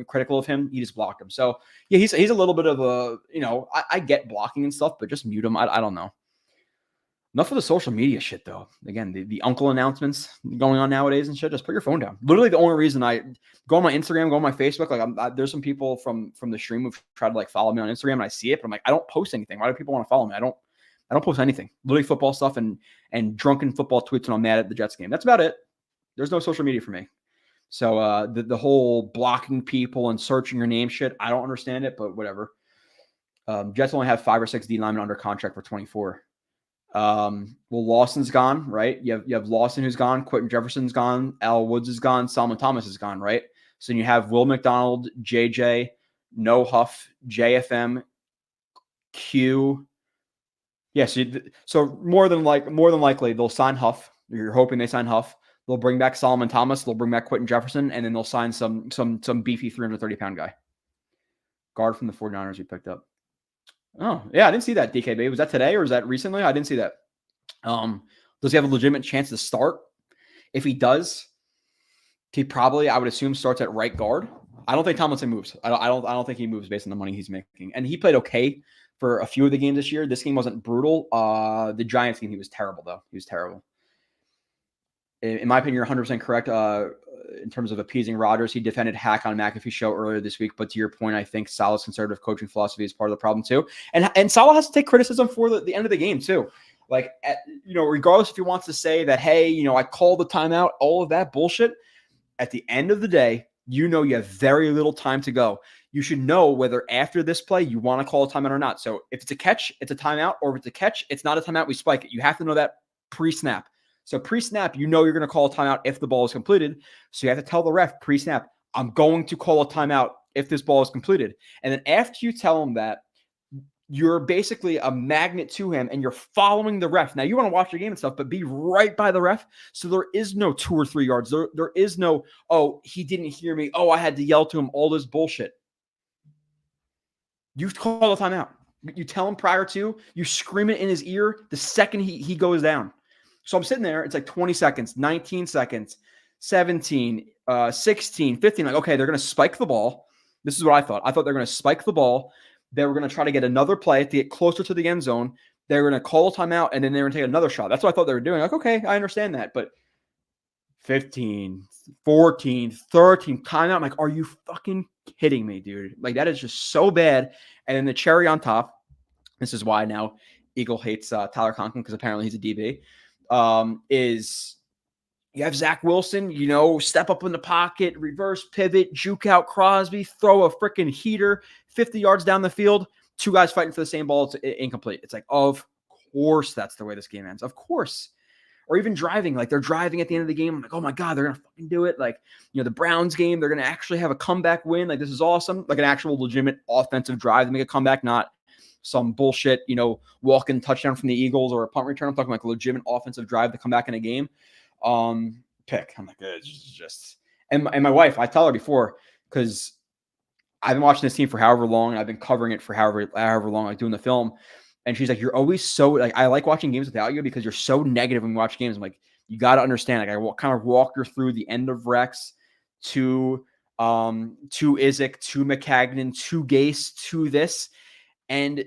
critical of him, he just blocked him. So yeah, he's a little bit of a, I get blocking and stuff, but just mute him. I don't know. Enough of the social media shit, though. Again, the uncle announcements going on nowadays and shit. Just put your phone down. Literally, the only reason I go on my Instagram, go on my Facebook, there's some people from the stream who've tried to follow me on Instagram, and I see it, but I'm like, I don't post anything. Why do people want to follow me? I don't post anything. Literally football stuff and drunken football tweets when I'm mad at the Jets game. That's about it. There's no social media for me. So the whole blocking people and searching your name shit, I don't understand it, but whatever. Jets only have 5 or 6 D linemen under contract for 24. Well, Lawson's gone, right? You have Lawson who's gone, Quentin Jefferson's gone, Al Woods is gone, Solomon Thomas is gone, right? So you have Will McDonald, JJ, No Huff, JFM, Q. Yeah, so more than likely they'll sign Huff. You're hoping they sign Huff. They'll bring back Solomon Thomas. They'll bring back Quentin Jefferson, and then they'll sign some beefy 330-pound guy. Guard from the 49ers we picked up. Oh, yeah, I didn't see that, DKB. Was that today or was that recently? I didn't see that. Does he have a legitimate chance to start? If he does, he probably, I would assume, starts at right guard. I don't think Tomlinson moves. I don't think he moves based on the money he's making. And he played okay for a few of the games this year. This game wasn't brutal. The Giants game, he was terrible, though. He was terrible. In my opinion, you're 100% correct in terms of appeasing Rodgers. He defended Hack on McAfee's show earlier this week. But to your point, I think Salah's conservative coaching philosophy is part of the problem, too. And Salah has to take criticism for the end of the game, too. Regardless if he wants to say that, hey, I called the timeout, all of that bullshit, at the end of the day, you have very little time to go. You should know whether after this play you want to call a timeout or not. So if it's a catch, it's a timeout, or if it's a catch, it's not a timeout, we spike it. You have to know that pre-snap. So pre-snap, you're going to call a timeout if the ball is completed. So you have to tell the ref pre-snap, I'm going to call a timeout if this ball is completed. And then after you tell him that, you're basically a magnet to him and you're following the ref. Now you want to watch your game and stuff, but be right by the ref. So there is no 2 or 3 yards. There is no, oh, he didn't hear me. Oh, I had to yell to him, all this bullshit. You call a timeout. You tell him prior to, you scream it in his ear the second he goes down. So I'm sitting there. It's like 20 seconds, 19 seconds, 17, 16, 15. Like, okay, they're going to spike the ball. This is what I thought. I thought they're going to spike the ball. They were going to try to get another play to get closer to the end zone. They were going to call a timeout, and then they were going to take another shot. That's what I thought they were doing. Like, okay, I understand that. But 15, 14, 13, timeout. I'm like, are you fucking kidding me, dude? Like, that is just so bad. And then the cherry on top, this is why now Eagle hates Tyler Conklin, because apparently he's a DB, is you have Zach Wilson, step up in the pocket, reverse pivot, juke out Crosby, throw a freaking heater 50 yards down the field, two guys fighting for the same ball. It's incomplete. It's like, of course that's the way this game ends. Of course. Or even driving, like they're driving at the end of the game. I'm like, oh my God, they're going to fucking do it. Like, the Browns game, they're going to actually have a comeback win. Like, this is awesome. Like an actual legitimate offensive drive to make a comeback, not some bullshit, walk-in touchdown from the Eagles or a punt return. I'm talking like a legitimate offensive drive to come back in a game. Pick. I'm like, it's just, and my wife, I tell her before, because I've been watching this team for however long, and I've been covering it for however long, like doing the film. And she's like, you're always so, like, I like watching games without you because you're so negative when you watch games. I'm like, you got to understand. Like, I kind of walk her through the end of Rex to Izek, to McCagnon, to Gase, to this. And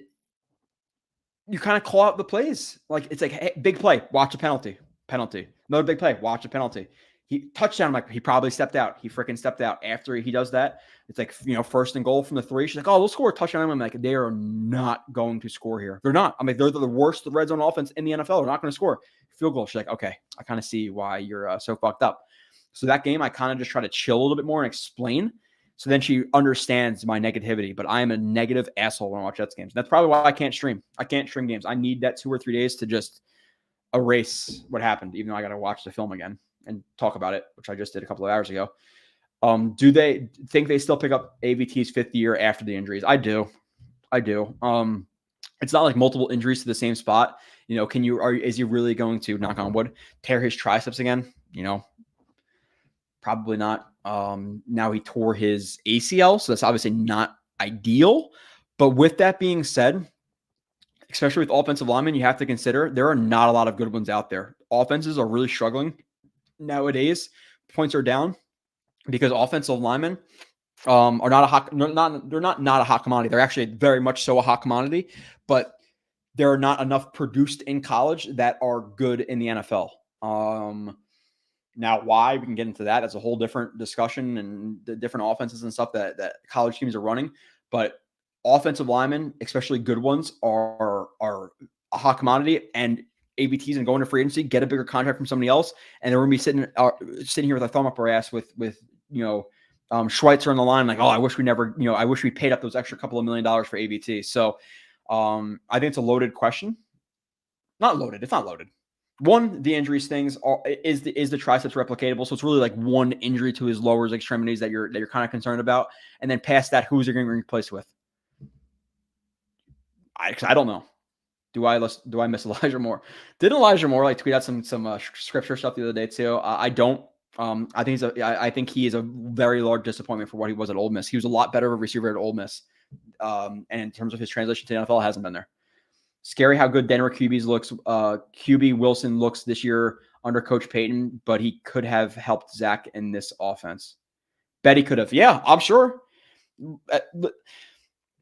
you kind of call out the plays. Like, it's like, hey, big play, watch a penalty. Another big play, watch a penalty. He touchdown, like he probably stepped out. He freaking stepped out after he does that. It's like, first and goal from the 3. She's like, oh, we'll score a touchdown. I'm like, they are not going to score here. They're not. I'm like, they're the worst red zone offense in the NFL. They're not going to score. Field goal. She's like, okay, I kind of see why you're so fucked up. So that game, I kind of just try to chill a little bit more and explain. So then she understands my negativity, but I am a negative asshole when I watch Jets games. That's probably why I can't stream. I can't stream games. I need that 2 or 3 days to just erase what happened, even though I got to watch the film again and talk about it, which I just did a couple of hours ago. Do they think they still pick up AVT's 5th year after the injuries? I do. It's not like multiple injuries to the same spot. Is he really going to, knock on wood, tear his triceps again? Probably not. Now he tore his ACL, so that's obviously not ideal. But with that being said, especially with offensive linemen, you have to consider there are not a lot of good ones out there. Offenses are really struggling nowadays. Points are down because offensive linemen are not a hot. They're not a hot commodity. They're actually very much so a hot commodity, but there are not enough produced in college that are good in the NFL. Now, why? We can get into that. That's a whole different discussion and the different offenses and stuff that college teams are running. But offensive linemen, especially good ones, are a hot commodity, and ABTs and going to free agency, get a bigger contract from somebody else, and then we're gonna be sitting here with a thumb up our ass with Schweitzer on the line, like, oh, I wish we paid up those extra couple of $1 million for ABT. So I think it's a loaded question. Not loaded. It's not loaded. One, the injuries things is the triceps replicatable? So it's really like one injury to his lower extremities that you're kind of concerned about, and then past that, who's he going to replace with? I don't know. Do I miss Elijah Moore? Did Elijah Moore tweet out some scripture stuff the other day too? I don't. I think he is a very large disappointment for what he was at Ole Miss. He was a lot better of a receiver at Ole Miss, and in terms of his transition to the NFL, hasn't been there. Scary how good Denver QB Wilson looks this year under Coach Payton, but he could have helped Zach in this offense. Bet he could have. Yeah, I'm sure.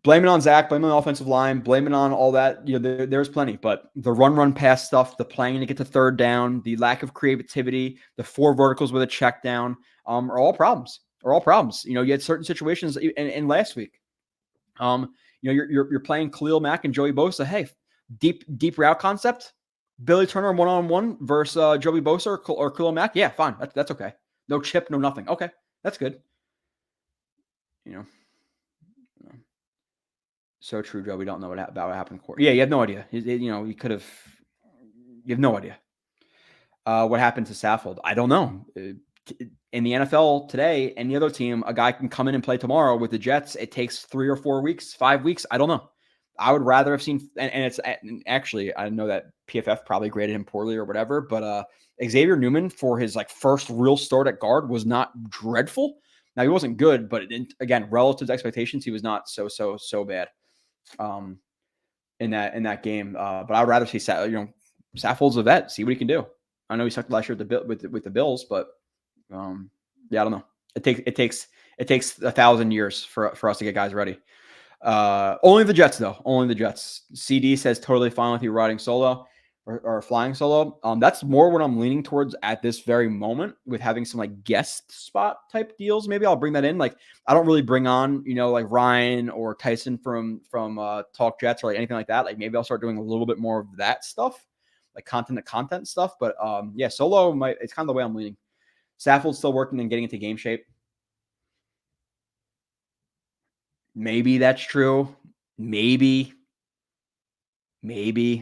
Blame it on Zach, blame it on the offensive line, blame it on all that. There's plenty, but the run pass stuff, the playing to get to third down, the lack of creativity, the 4 verticals with a check down, are all problems. You had certain situations in last week. You're playing Khalil Mack and Joey Bosa. Hey, deep route concept, Billy Turner 1-on-1 versus Joey Bosa or Khalil Mack. Yeah, fine. That's okay. No chip, no nothing. Okay, that's good. So true, Joe. We don't know about what happened in court. Yeah, you have no idea. He could have. You have no idea what happened to Saffold. I don't know. In the NFL today, any other team, a guy can come in and play tomorrow. With the Jets, it takes 3 or 4 weeks, 5 weeks. I don't know. I would rather have seen, and it's actually, I know that PFF probably graded him poorly or whatever, but Xavier Newman for his first real start at guard was not dreadful. Now he wasn't good, but again, relative to expectations, he was not so bad. In that game, but I'd rather see Saffold's a vet, see what he can do. I know he sucked last year with the Bills, but yeah, I don't know. It takes 1,000 years for us to get guys ready. Only the Jets, though. Only the Jets. CD says totally fine with you riding solo or flying solo. That's more what I'm leaning towards at this very moment, with having some like guest spot type deals. Maybe I'll bring that in. Like, I don't really bring on, like Ryan or Tyson from Talk Jets or like anything like that. Like, maybe I'll start doing a little bit more of that stuff, like content to content stuff. But yeah, solo it's kind of the way I'm leaning. Saffold's still working and getting into game shape. Maybe that's true. Maybe.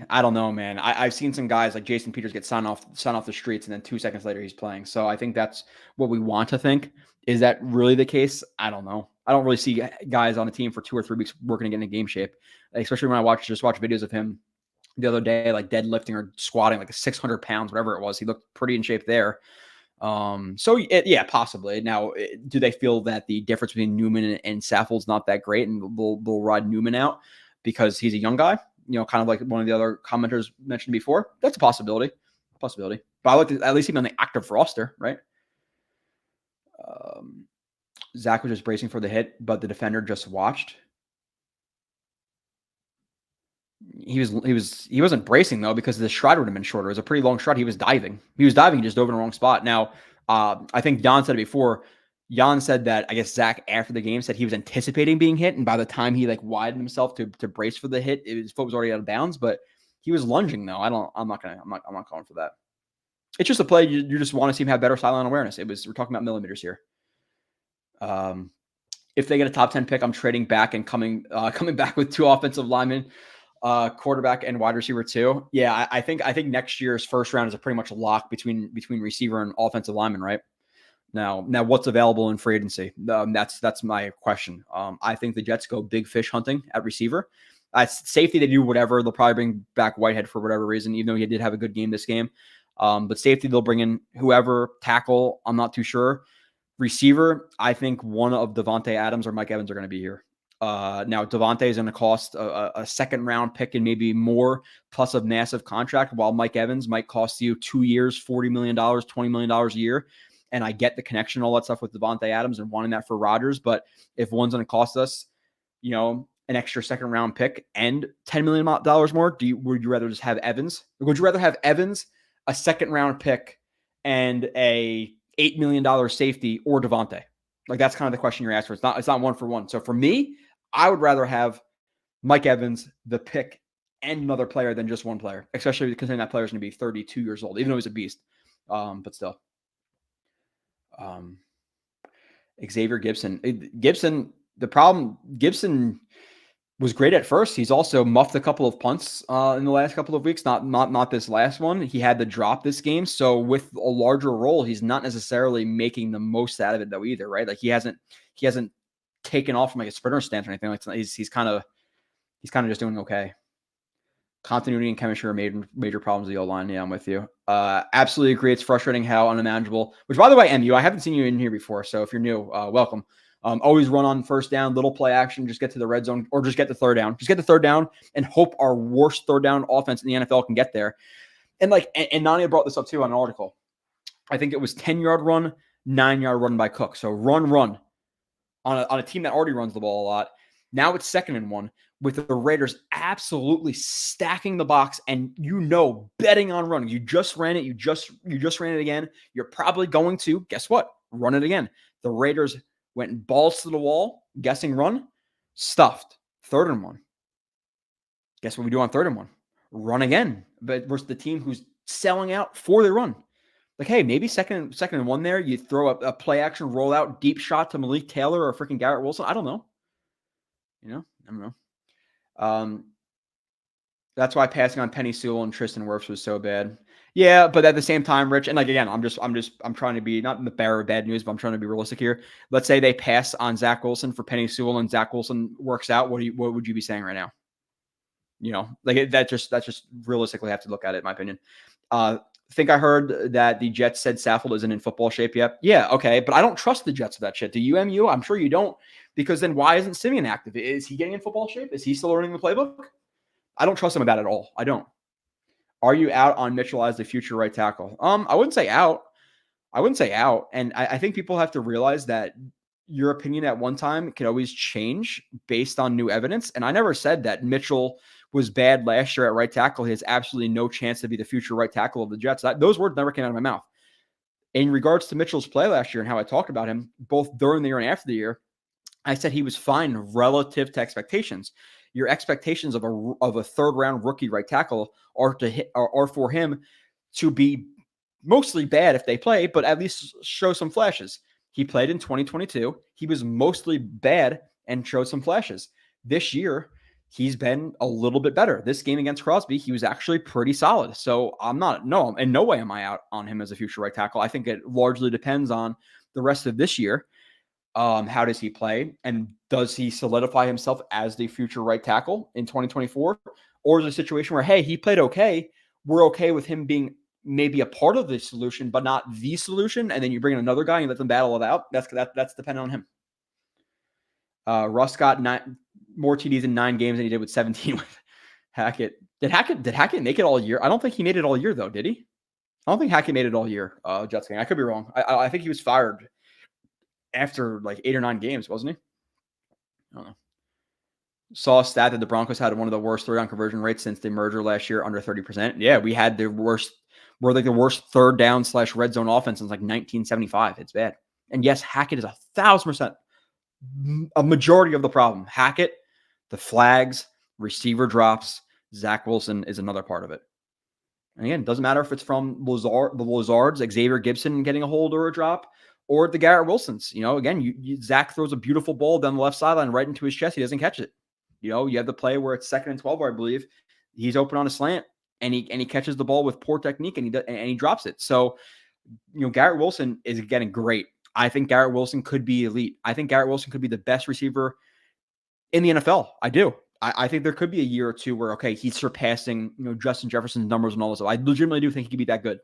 I don't know, man. I've seen some guys like Jason Peters get signed off the streets, and then 2 seconds later he's playing. So I think that's what we want to think. Is that really the case? I don't know. I don't really see guys on the team for 2 or 3 weeks working to get in game shape, especially when I watch videos of him the other day, like deadlifting or squatting like 600 pounds, whatever it was. He looked pretty in shape there. Yeah, possibly. Now, do they feel that the difference between Newman and Saffold's not that great, and they'll ride Newman out because he's a young guy? Kind of like one of the other commenters mentioned before. That's a possibility. But I like to at least see him on the active roster, right? Zach was just bracing for the hit, but the defender just watched. He wasn't bracing though, because the stride would have been shorter. It was a pretty long stride. He was diving. He just dove in the wrong spot. Now, I think Don said it before. Jan said that, I guess Zach after the game said he was anticipating being hit, and by the time he like widened himself to brace for the hit, his foot was already out of bounds. But he was lunging though. I'm not calling for that. It's just a play. You just want to see him have better sideline awareness. We're talking about millimeters here. If they get a top 10 pick, I'm trading back and coming back with 2 offensive linemen, quarterback and wide receiver 2. Yeah, I think next year's first round is a pretty much a lock between receiver and offensive lineman, right? Now what's available in free agency? That's my question. I think the Jets go big fish hunting at receiver. Safety, they do whatever. They'll probably bring back Whitehead for whatever reason, even though he did have a good game this game. But safety, they'll bring in whoever. Tackle, I'm not too sure. Receiver, I think one of Devontae Adams or Mike Evans are going to be here. Now, Devontae is going to cost a second-round pick and maybe more, plus a massive contract, while Mike Evans might cost you 2 years, $40 million, $20 million a year. And I get the connection, all that stuff with Devontae Adams and wanting that for Rodgers. But if one's going to cost us, an extra second-round pick and $10 million more, would you rather just have Evans? Or would you rather have Evans, a second-round pick, and a $8 million safety, or Devontae? Like, that's kind of the question you're asking. It's not one for one. So for me, I would rather have Mike Evans, the pick, and another player than just one player, especially considering that player is going to be 32 years old, even though he's a beast. But still. Xavier Gibson. Gibson was great at first. He's also muffed a couple of punts in the last couple of weeks. Not this last one. He had to drop this game. So with a larger role, he's not necessarily making the most out of it though either, right? Like he hasn't taken off from like a sprinter stance or anything like that. He's kind of just doing okay. Continuity and chemistry are major problems of the O-line. Yeah, I'm with you. Absolutely agree. It's frustrating how unmanageable, which by the way, MU, I haven't seen you in here before. So if you're new, welcome. Always run on first down, little play action, just get to the red zone or just get the third down. Just get the third down and hope our worst third down offense in the NFL can get there. And Nania brought this up too on an article. I think it was 10-yard run, 9-yard run by Cook. So run on a team that already runs the ball a lot. Now it's 2nd and 1 with the Raiders absolutely stacking the box and betting on running. You just ran it. You just ran it again. You're probably going to, guess what? Run it again. The Raiders went balls to the wall, guessing run, stuffed. 3rd and 1. Guess what we do on 3rd and 1? Run again. But versus the team who's selling out for the run. Like, hey, maybe second and 1 there. You throw a play action rollout, deep shot to Malik Taylor or freaking Garrett Wilson. I don't know. I don't know. That's why passing on Penny Sewell and Tristan Wirfs was so bad. Yeah, but at the same time, Rich, and like again, I'm trying to be not the bearer of bad news, but I'm trying to be realistic here. Let's say they pass on Zach Wilson for Penny Sewell and Zach Wilson works out. What would you be saying right now? That just realistically have to look at it, in my opinion. I think I heard that the Jets said Saffold isn't in football shape yet. Yeah, okay, but I don't trust the Jets with that shit. Do you, MU? I'm sure you don't, because then why isn't Simeon active? Is he getting in football shape? Is he still learning the playbook? I don't trust him about it at all. I don't. Are you out on Mitchell as the future right tackle? I wouldn't say out. And I think people have to realize that your opinion at one time can always change based on new evidence. And I never said that Mitchell was bad last year at right tackle. He has absolutely no chance to be the future right tackle of the Jets. Those words never came out of my mouth. In regards to Mitchell's play last year and how I talked about him, both during the year and after the year, I said he was fine relative to expectations. Your expectations of a third round rookie right tackle are for him to be mostly bad if they play, but at least show some flashes. He played in 2022. He was mostly bad and showed some flashes. This year, he's been a little bit better. This game against Crosby, he was actually pretty solid. So in no way am I out on him as a future right tackle. I think it largely depends on the rest of this year. How does he play? And does he solidify himself as the future right tackle in 2024? Or is it a situation where, hey, he played okay. We're okay with him being maybe a part of the solution, but not the solution. And then you bring in another guy and let them battle it out. That's dependent on him. Russ got more TDs in 9 games than he did with 17 with Hackett. Did Hackett make it all year? I don't think he made it all year, though, did he? I don't think Hackett made it all year, Jets game. I could be wrong. I think he was fired after like 8 or 9 games, wasn't he? I don't know. Saw a stat that the Broncos had one of the worst third down conversion rates since the merger last year, under 30%. Yeah, we had the worst. We're like the worst third down / red zone offense since like 1975. It's bad. And yes, Hackett is 1,000% a majority of the problem. Hackett, the flags, receiver drops, Zach Wilson is another part of it. And again, it doesn't matter if it's from the Lazards, Xavier Gibson getting a hold or a drop, or the Garrett Wilsons. Again, Zach throws a beautiful ball down the left sideline right into his chest. He doesn't catch it. You have the play where it's 2nd and 12, I believe. He's open on a slant, and he catches the ball with poor technique, and he drops it. So, Garrett Wilson is getting great. I think Garrett Wilson could be elite. I think Garrett Wilson could be the best receiver in the NFL. I do. I think there could be a year or two where, okay, he's surpassing, Justin Jefferson's numbers and all this stuff. I legitimately do think he could be that good.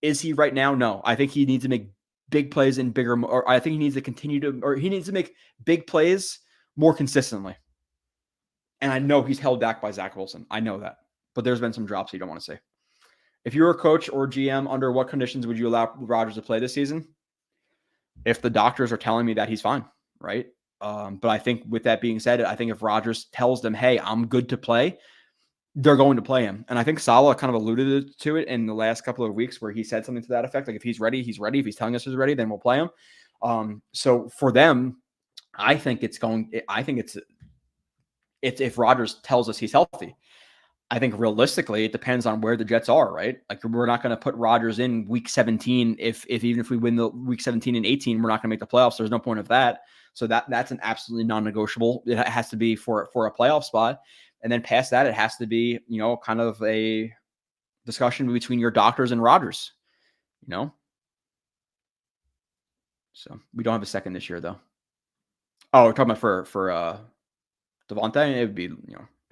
Is he right now? No. I think he needs to make big plays and or I think he needs to continue to, or he needs to make big plays more consistently. And I know he's held back by Zach Wilson. I know that. But there's been some drops you don't want to see. If you're a coach or GM, under what conditions would you allow Rodgers to play this season? If the doctors are telling me that he's fine, right? But I think with that being said, I think if Rodgers tells them, hey, I'm good to play, they're going to play him. And I think Saleh kind of alluded to it in the last couple of weeks where he said something to that effect. Like, if he's ready, he's ready. If he's telling us he's ready, then we'll play him. So for them, I think it's if Rodgers tells us he's healthy. I think realistically, it depends on where the Jets are, right? Like, we're not going to put Rodgers in week 17. If even if we win the week 17 and 18, we're not going to make the playoffs. There's no point of that. So that's an absolutely non-negotiable. It has to be for a playoff spot. And then past that, it has to be, kind of a discussion between your doctors and Rodgers, So we don't have a second this year, though. Oh, we're talking about for Devontae. It would be,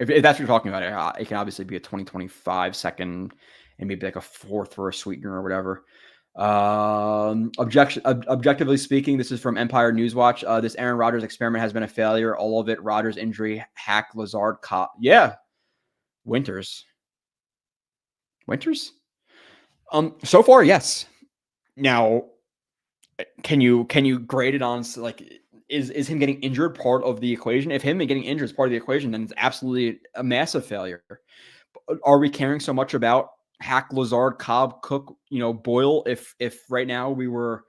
if that's what you're talking about, it can obviously be a 2025 second and maybe like a 4th for a sweetener or whatever. Objectively speaking, this is from Empire Newswatch. This Aaron Rodgers experiment has been a failure. All of it. Rodgers injury, Hack, Lazard, Cop. Yeah. Winters. So far, yes. Now, can you grade it on, like, is him getting injured part of the equation? If him getting injured is part of the equation, then it's absolutely a massive failure. Are we caring so much about Hack, Lazard, Cobb, Cook, Boyle? If right now we were,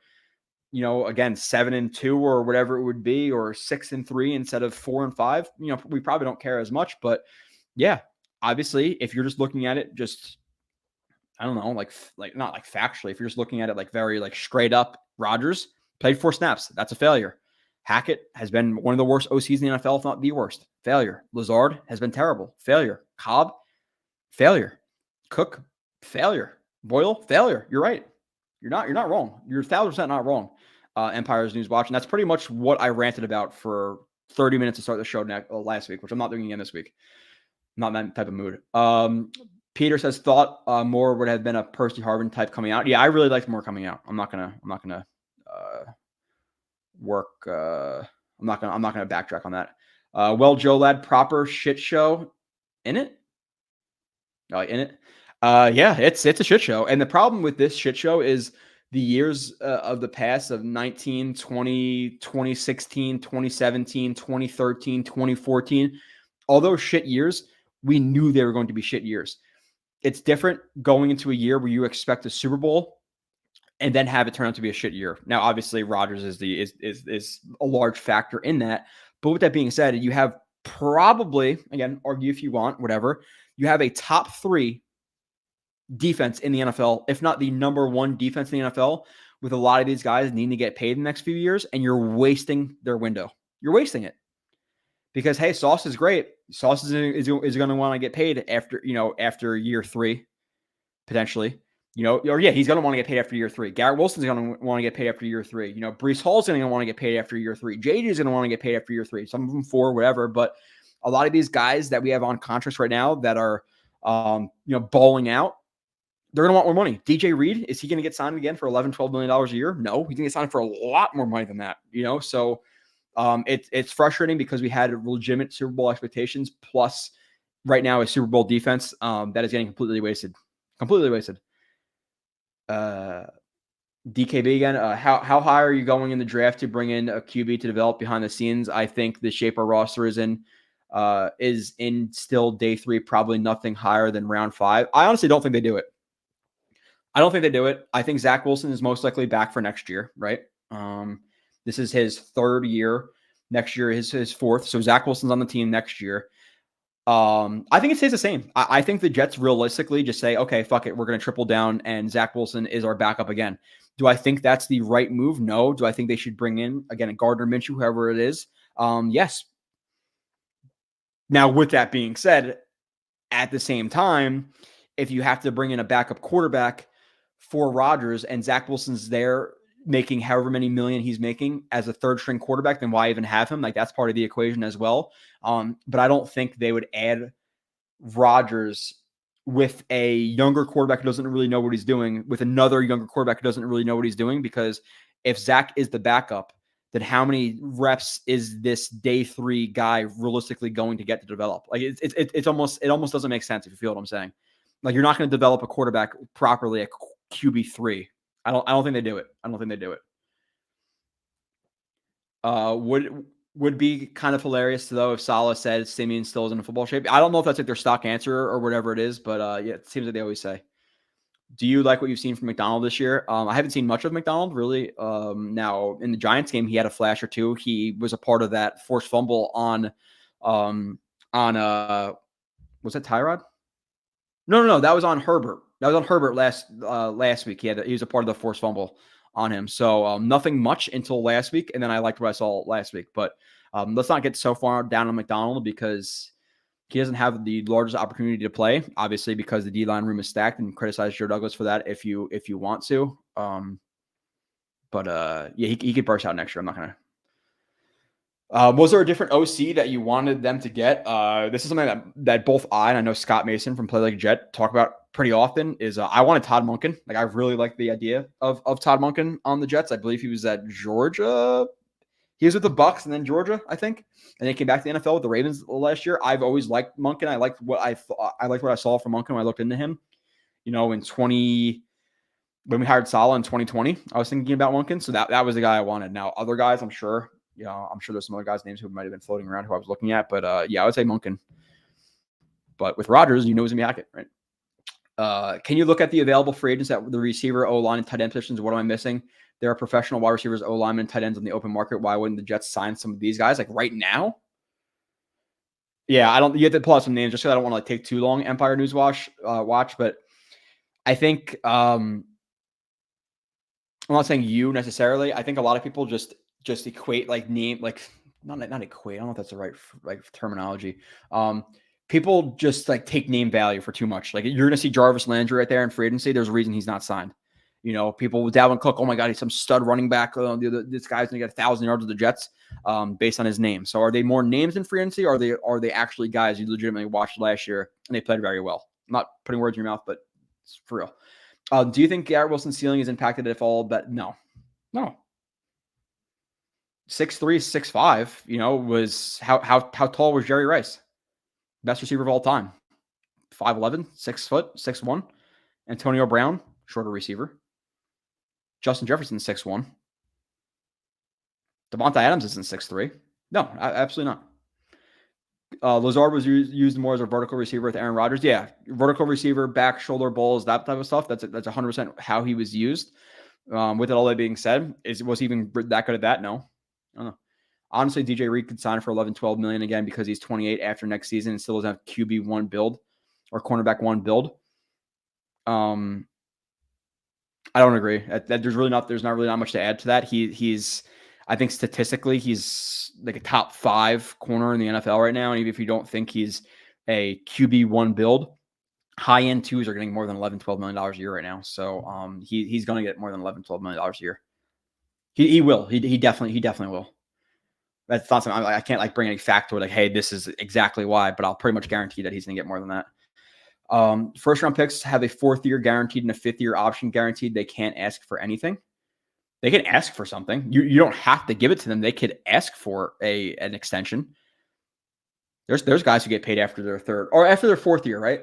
again, 7-2 or whatever it would be, or 6-3 instead of 4-5, we probably don't care as much. But yeah, obviously, if you're just looking at it, just, I don't know, like not like factually, if you're just looking at it like very like straight up, Rodgers played 4 snaps. That's a failure. Hackett has been one of the worst OCs in the NFL, if not the worst. Failure. Lazard has been terrible. Failure. Cobb, failure. Cook, failure. Boyle, failure. You're right. You're not wrong. You're 1,000% not wrong. Empire's News Watch. And that's pretty much what I ranted about for 30 minutes to start the show last week, which I'm not doing again this week. I'm not in that type of mood. Peter says thought more would have been a Percy Harvin type coming out. Yeah, I really liked more coming out. I'm not gonna backtrack on that. Well, Joe Lad, proper shit show in it. In it. Yeah, it's a shit show. And the problem with this shit show is the years of the past of 19, 20, 2016, 2017, 2013, 2014. All those shit years, we knew they were going to be shit years. It's different going into a year where you expect a Super Bowl and then have it turn out to be a shit year. Now, obviously, Rodgers is a large factor in that. But with that being said, you have probably, again, argue if you want, whatever, you have a top 3 defense in the NFL, if not the number 1 defense in the NFL, with a lot of these guys needing to get paid in the next few years, and you're wasting their window. You're wasting it. Because, hey, Sauce is great. Sauce is going to want to get paid after year 3, potentially. He's going to want to get paid after year 3. Garrett Wilson's going to want to get paid after year 3. Breece Hall's going to want to get paid after year 3. JJ is going to want to get paid after year 3. Some of them 4, whatever. But a lot of these guys that we have on contracts right now that are, balling out, they're going to want more money. DJ Reed, is he going to get signed again for $11, $12 million a year? No, he's going to get signed for a lot more money than that. So it's frustrating because we had legitimate Super Bowl expectations. Plus, right now, a Super Bowl defense that is getting completely wasted. Completely wasted. DKB again. How high are you going in the draft to bring in a QB to develop behind the scenes? I think the shape our roster is in still day 3, probably nothing higher than round 5. I honestly don't think they do it. I think Zach Wilson is most likely back for next year, right? This is his 3rd year. Next year is his 4th. So Zach Wilson's on the team next year. I think it stays the same. I think the Jets realistically just say, okay, fuck it. We're going to triple down and Zach Wilson is our backup again. Do I think that's the right move? No. Do I think they should bring in, again, a Gardner Minshew, whoever it is? Yes. Now, with that being said, at the same time, if you have to bring in a backup quarterback for Rodgers and Zach Wilson's there making however many million he's making as a 3rd string quarterback, then why even have him? Like, that's part of the equation as well. But I don't think they would add Rodgers with a younger quarterback who doesn't really know what he's doing, with another younger quarterback who doesn't really know what he's doing, because if Zach is the backup, then how many reps is this day 3 guy realistically going to get to develop? Like, it almost doesn't make sense, if you feel what I'm saying. Like, you're not going to develop a quarterback properly at QB3. I don't think they do it. Would be kind of hilarious though if Saleh said Simeon still isn't in football shape. I don't know if that's like their stock answer or whatever it is, but yeah, it seems like they always say. Do you like what you've seen from McDonald this year? I haven't seen much of McDonald really. Now in the Giants game, he had a flash or two. He was a part of that forced fumble on was that Tyrod? No, that was on Herbert. That was on Herbert last week. He was a part of the forced fumble on him. So nothing much until last week, and then I liked what I saw last week. But let's not get so far down on McDonald because he doesn't have the largest opportunity to play, obviously, because the D-line room is stacked, and criticize Joe Douglas for that if you want to. Yeah, he could burst out next year. I'm not gonna. Was there a different OC that you wanted them to get? This is something that both I know Scott Mason from Play Like a Jet talk about pretty often. Is I wanted Todd Monken. Like, I really like the idea of Todd Monken on the Jets. I believe he was at Georgia. He was with the Bucks and then Georgia, I think, and then came back to the NFL with the Ravens last year. I've always liked Monken. I liked what I saw from Monken when I looked into him. When we hired Saleh in 2020, I was thinking about Monken. So that was the guy I wanted. Now, other guys, I'm sure there's some other guys' names who might have been floating around who I was looking at, but yeah, I would say Monken. But with Rodgers, he's gonna be Hackett, right? Can you look at the available free agents at the receiver, O-line, and tight end positions? What am I missing? There are professional wide receivers, O-linemen, and tight ends on the open market. Why wouldn't the Jets sign some of these guys like right now? Yeah, you have to pull out some names just because I don't want to take too long. Empire News watch, but I think I'm not saying you necessarily. I think a lot of people just equate like name, like not equate. I don't know if that's the right terminology. People just like take name value for too much. Like, you're going to see Jarvis Landry right there in free agency. There's a reason he's not signed. People with Dalvin Cook, oh my God, he's some stud running back. This guy's going to get 1,000 yards with the Jets based on his name. So are they more names in free agency, or are they actually guys you legitimately watched last year and they played very well? I'm not putting words in your mouth, but it's for real. Do you think Garrett Wilson's ceiling is impacted if all? But no. 6'3", 6'5", was how tall was Jerry Rice? Best receiver of all time. 5'11", 6 foot, 6'1". Antonio Brown, shorter receiver. Justin Jefferson, 6'1". Devontae Adams isn't 6'3". No, absolutely not. Lazard was used more as a vertical receiver with Aaron Rodgers. Yeah, vertical receiver, back, shoulder balls, that type of stuff. That's 100% how he was used. With it all that being said, was he even that good at that? No. I don't know. Honestly, DJ Reed could sign for 11, 12 million again because he's 28 after next season and still doesn't have QB1 build or cornerback 1 build. I don't agree. There's not really much to add to that. He's I think statistically he's like a top 5 corner in the NFL right now. And even if you don't think he's a QB1 build, high end twos are getting more than 11, 12 million dollars a year right now. So he's going to get more than 11, 12 million dollars a year. He will. He definitely will. That's not something I can't like bring any fact to it. Like, hey, this is exactly why, but I'll pretty much guarantee that he's going to get more than that. First round picks have a 4th year guaranteed and a 5th year option guaranteed. They can't ask for anything. They can ask for something. You don't have to give it to them. They could ask for an extension. There's guys who get paid after their 3rd or after their 4th year, right?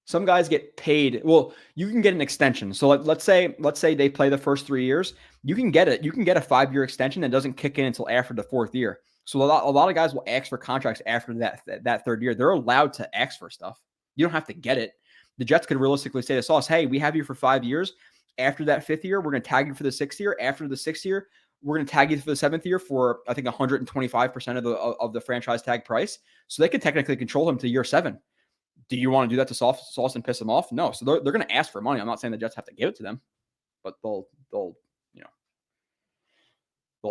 Some guys get paid. Well, you can get an extension. So let's say they play the first 3 years. You can get it. You can get a 5-year extension that doesn't kick in until after the 4th year. So a lot of guys will ask for contracts after that 3rd year. They're allowed to ask for stuff. You don't have to get it. The Jets could realistically say to Sauce, "Hey, we have you for 5 years. After that 5th year, we're going to tag you for the 6th year. After the 6th year, we're going to tag you for the 7th year for I think 125% of the franchise tag price." So they could technically control him to year 7. Do you want to do that to Sauce and piss him off? No. So they're going to ask for money. I'm not saying the Jets have to give it to them, but they'll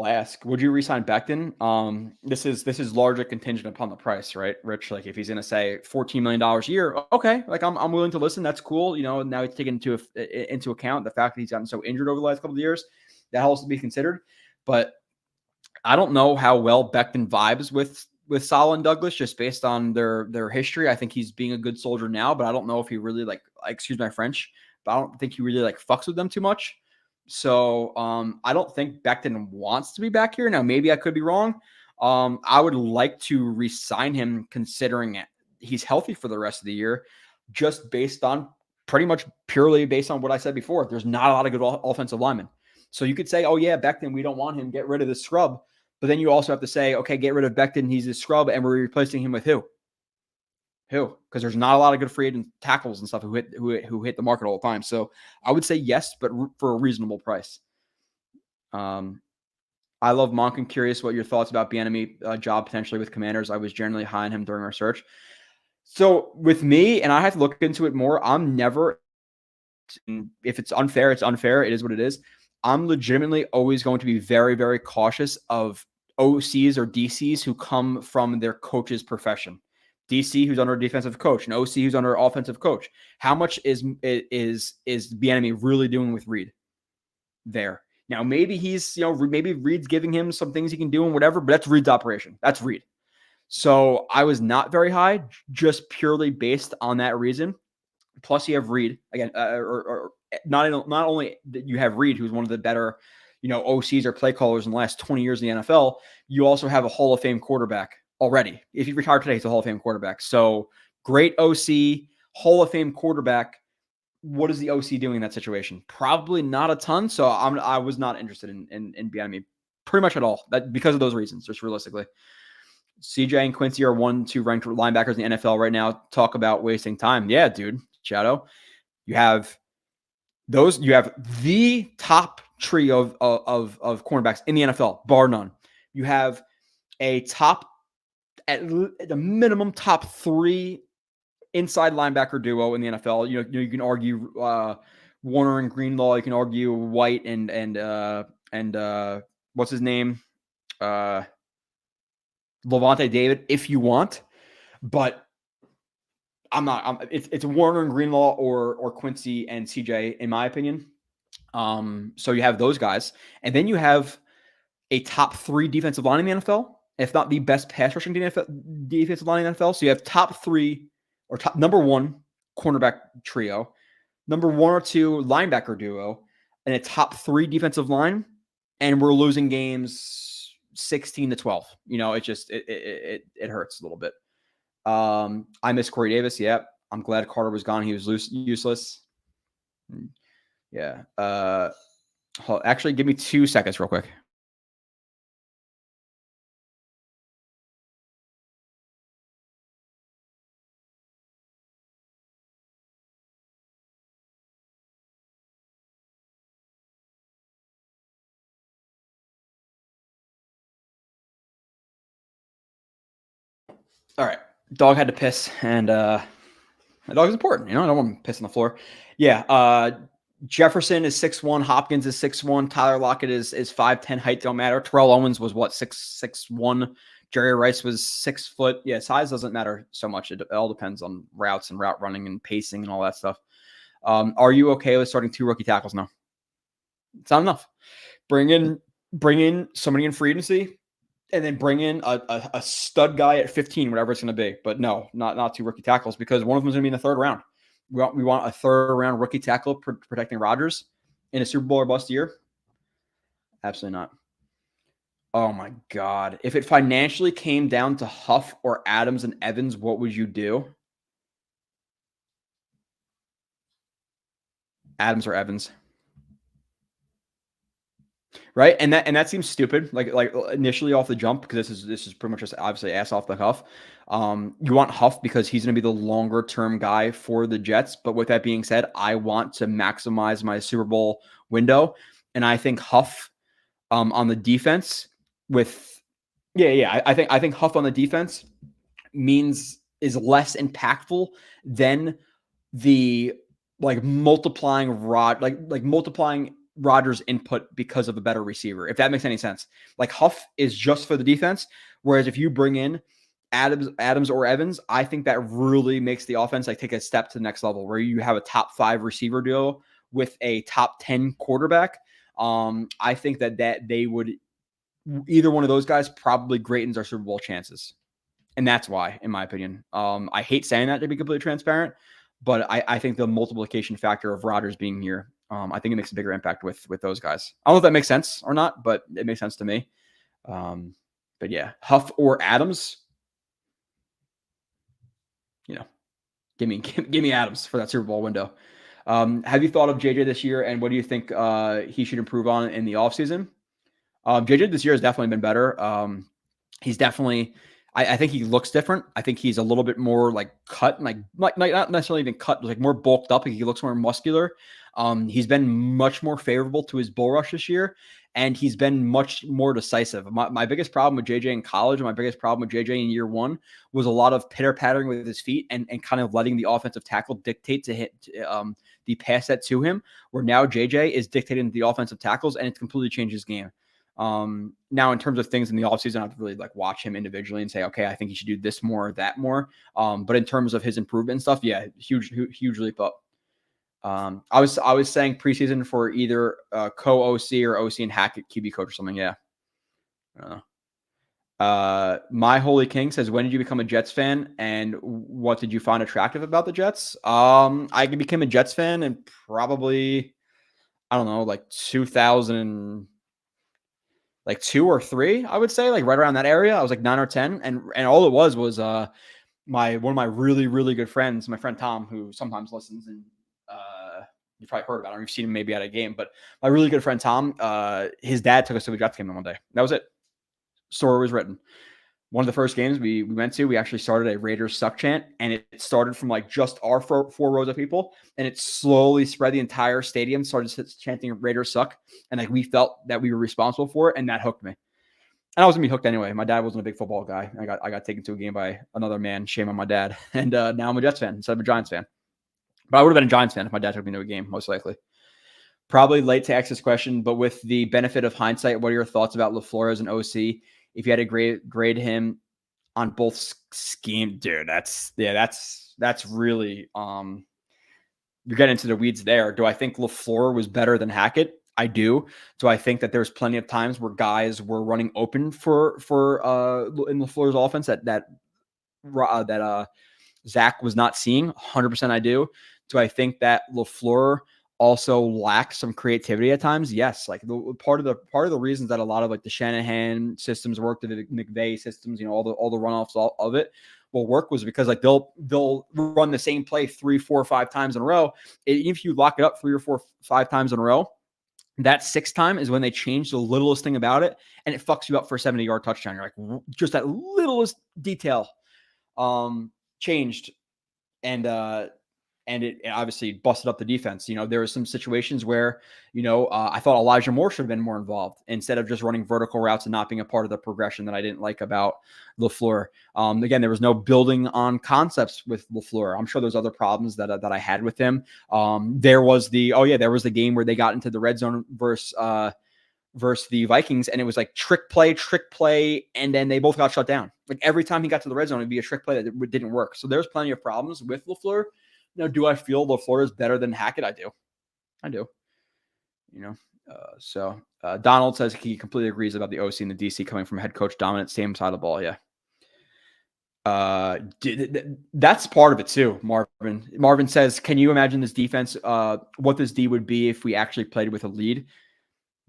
ask. Would you re-sign Becton? This is largely contingent upon the price, right, Rich? Like if he's going to say $14 million a year, okay, like I'm willing to listen. That's cool. Now he's taking into account the fact that he's gotten so injured over the last couple of years. That has to be considered. But I don't know how well Becton vibes with Saleh and Douglas just based on their history. I think he's being a good soldier now, but I don't know if he really excuse my French, but I don't think he really fucks with them too much. So I don't think Becton wants to be back here. Now, maybe I could be wrong. I would like to re-sign him considering he's healthy for the rest of the year, just based on purely based on what I said before. There's not a lot of good offensive linemen. So you could say, oh yeah, Becton, we don't want him. Get rid of the scrub. But then you also have to say, okay, get rid of Becton. He's a scrub, and we're replacing him with who? Who? Because there's not a lot of good free agent tackles and stuff who hit the market all the time. So I would say yes, but for a reasonable price. I love Monk. I'm curious what your thoughts about Bieniemy job potentially with Commanders. I was generally high on him during our search. So with me, and I have to look into it more, I'm never, if it's unfair, it's unfair. It is what it is. I'm legitimately always going to be very, very cautious of OCs or DCs who come from their coach's profession. DC who's under a defensive coach, and OC who's under an offensive coach. How much is Bieniemy really doing with Reed there? Now, maybe maybe Reed's giving him some things he can do and whatever, but that's Reed's operation. That's Reed. So I was not very high, just purely based on that reason. Plus, you have Reed again, or not only that you have Reed, who's one of the better, OCs or play callers in the last 20 years in the NFL. You also have a Hall of Fame quarterback already. If he retired today, he's a Hall of Fame quarterback. So great OC, Hall of Fame quarterback. What is the OC doing in that situation? Probably not a ton. So I was not interested in Bieniemy pretty much at all. That because of those reasons, just realistically. CJ and Quincy are 1-2 ranked linebackers in the NFL right now. Talk about wasting time. Yeah, dude. Shadow. You have the top trio of cornerbacks in the NFL, bar none. You have a top, at the minimum, top 3 inside linebacker duo in the NFL. You can argue Warner and Greenlaw. You can argue White and what's his name? Levante David, if you want, but it's Warner and Greenlaw or Quincy and CJ, in my opinion. So you have those guys, and then you have a top 3 defensive line in the NFL, if not the best pass rushing defensive line in the NFL. So you have top 3 or number 1 cornerback trio, number 1 or 2 linebacker duo, and a top 3 defensive line, and we're losing games 16-12. It just it hurts a little bit. I miss Corey Davis. Yep. I'm glad Carter was gone. He was useless. Yeah. Actually, give me 2 seconds real quick. All right. Dog had to piss, and my dog is important. I don't want him to piss on the floor. Yeah. Jefferson is 6'1", Hopkins is 6'1", Tyler Lockett is 5'10", height don't matter. Terrell Owens was what, 6'1", Jerry Rice was 6 foot. Yeah, size doesn't matter so much. It all depends on routes and route running and pacing and all that stuff. Are you okay with starting 2 rookie tackles? No, it's not enough. Bring in somebody in free agency, and then bring in a stud guy at 15, whatever it's going to be. But no, not 2 rookie tackles, because one of them is going to be in the 3rd round. We want a 3rd round rookie tackle protecting Rodgers in a Super Bowl or bust year? Absolutely not. Oh my God. If it financially came down to Huff or Adams and Evans, what would you do? Adams or Evans. Right? And that seems stupid, like initially off the jump, because this is pretty much just obviously ass off the cuff. You want Huff because he's going to be the longer term guy for the Jets. But with that being said, I want to maximize my Super Bowl window, and I think Huff on the defense with I think Huff on the defense is less impactful than the multiplying Rodgers' input because of a better receiver, if that makes any sense. Like, Huff is just for the defense, whereas if you bring in Adams or Evans, I think that really makes the offense take a step to the next level, where you have a top 5 receiver duo with a top 10 quarterback. I think that they would, either one of those guys probably greatens our Super Bowl chances. And that's why, in my opinion. I hate saying that, to be completely transparent, but I think the multiplication factor of Rodgers being here, I think it makes a bigger impact with those guys. I don't know if that makes sense or not, but it makes sense to me. But yeah, Huff or Adams, give me Adams for that Super Bowl window. Have you thought of JJ this year, and what do you think he should improve on in the offseason? JJ this year has definitely been better. He's definitely, I think he looks different. I think he's a little bit more cut, not necessarily even cut, more bulked up. He looks more muscular. He's been much more favorable to his bull rush this year, and he's been much more decisive. My biggest problem with JJ in college, and my biggest problem with JJ in year 1, was a lot of pitter pattering with his feet and kind of letting the offensive tackle dictate to hit the pass set to him. Where now JJ is dictating the offensive tackles, and it's completely changed his game. Now in terms of things in the offseason, I have to really watch him individually and say, okay, I think he should do this more or that more. But in terms of his improvement and stuff, yeah, huge leap up. I was saying preseason for either co-OC or OC and Hackett QB coach or something. Yeah. I don't know. My Holy King says, when did you become a Jets fan, and what did you find attractive about the Jets? I became a Jets fan in probably, I don't know, 2000, 2 or 3, I would say, right around that area. I was 9 or 10, and all it was one of my really, really good friends, my friend Tom, who sometimes listens, and you've probably heard about him. You've seen him maybe at a game, but my really good friend Tom, his dad took us to a Jets game one day. That was it. Story was written. One of the first games we went to, we actually started a Raiders suck chant, and it started from just our 4 rows of people, and it slowly spread the entire stadium, started chanting Raiders suck, and we felt that we were responsible for it, and that hooked me. And I was gonna be hooked anyway. My dad wasn't a big football guy. I got taken to a game by another man. Shame on my dad. And now I'm a Jets fan instead of a Giants fan. But I would have been a Giants fan if my dad took me to a game, most likely. Probably late to ask this question, but with the benefit of hindsight, what are your thoughts about LaFleur as an OC? If you had to grade him on both scheme, dude, that's really you're getting into the weeds there. Do I think LaFleur was better than Hackett? I do. Do I think that there's plenty of times where guys were running open for in LaFleur's offense that Zach was not seeing? 100% I do. Do I think that LaFleur also lacks some creativity at times? Yes. Part of the reasons that a lot of the Shanahan systems work, the McVay systems, all the runoffs of it, will work was because like they'll run the same play 3, 4, 5 times in a row. If you lock it up 3 or 4, 5 times in a row, that 6th time is when they change the littlest thing about it, and it fucks you up for a 70-yard touchdown. You're like, just that littlest detail changed, and it obviously busted up the defense. There were some situations where, I thought Elijah Moore should have been more involved instead of just running vertical routes and not being a part of the progression that I didn't like about LaFleur. Again, there was no building on concepts with LaFleur. I'm sure there's other problems that I had with him. There was the game where they got into the red zone versus the Vikings, and it was like trick play, and then they both got shut down. Like every time he got to the red zone, it'd be a trick play that didn't work. So there's plenty of problems with LaFleur. Do I feel LaFleur is better than Hackett? I do. Donald says he completely agrees about the OC and the DC coming from head coach dominant, same side of the ball. Yeah. That's part of it too. Marvin says, can you imagine this defense, what this D would be if we actually played with a lead?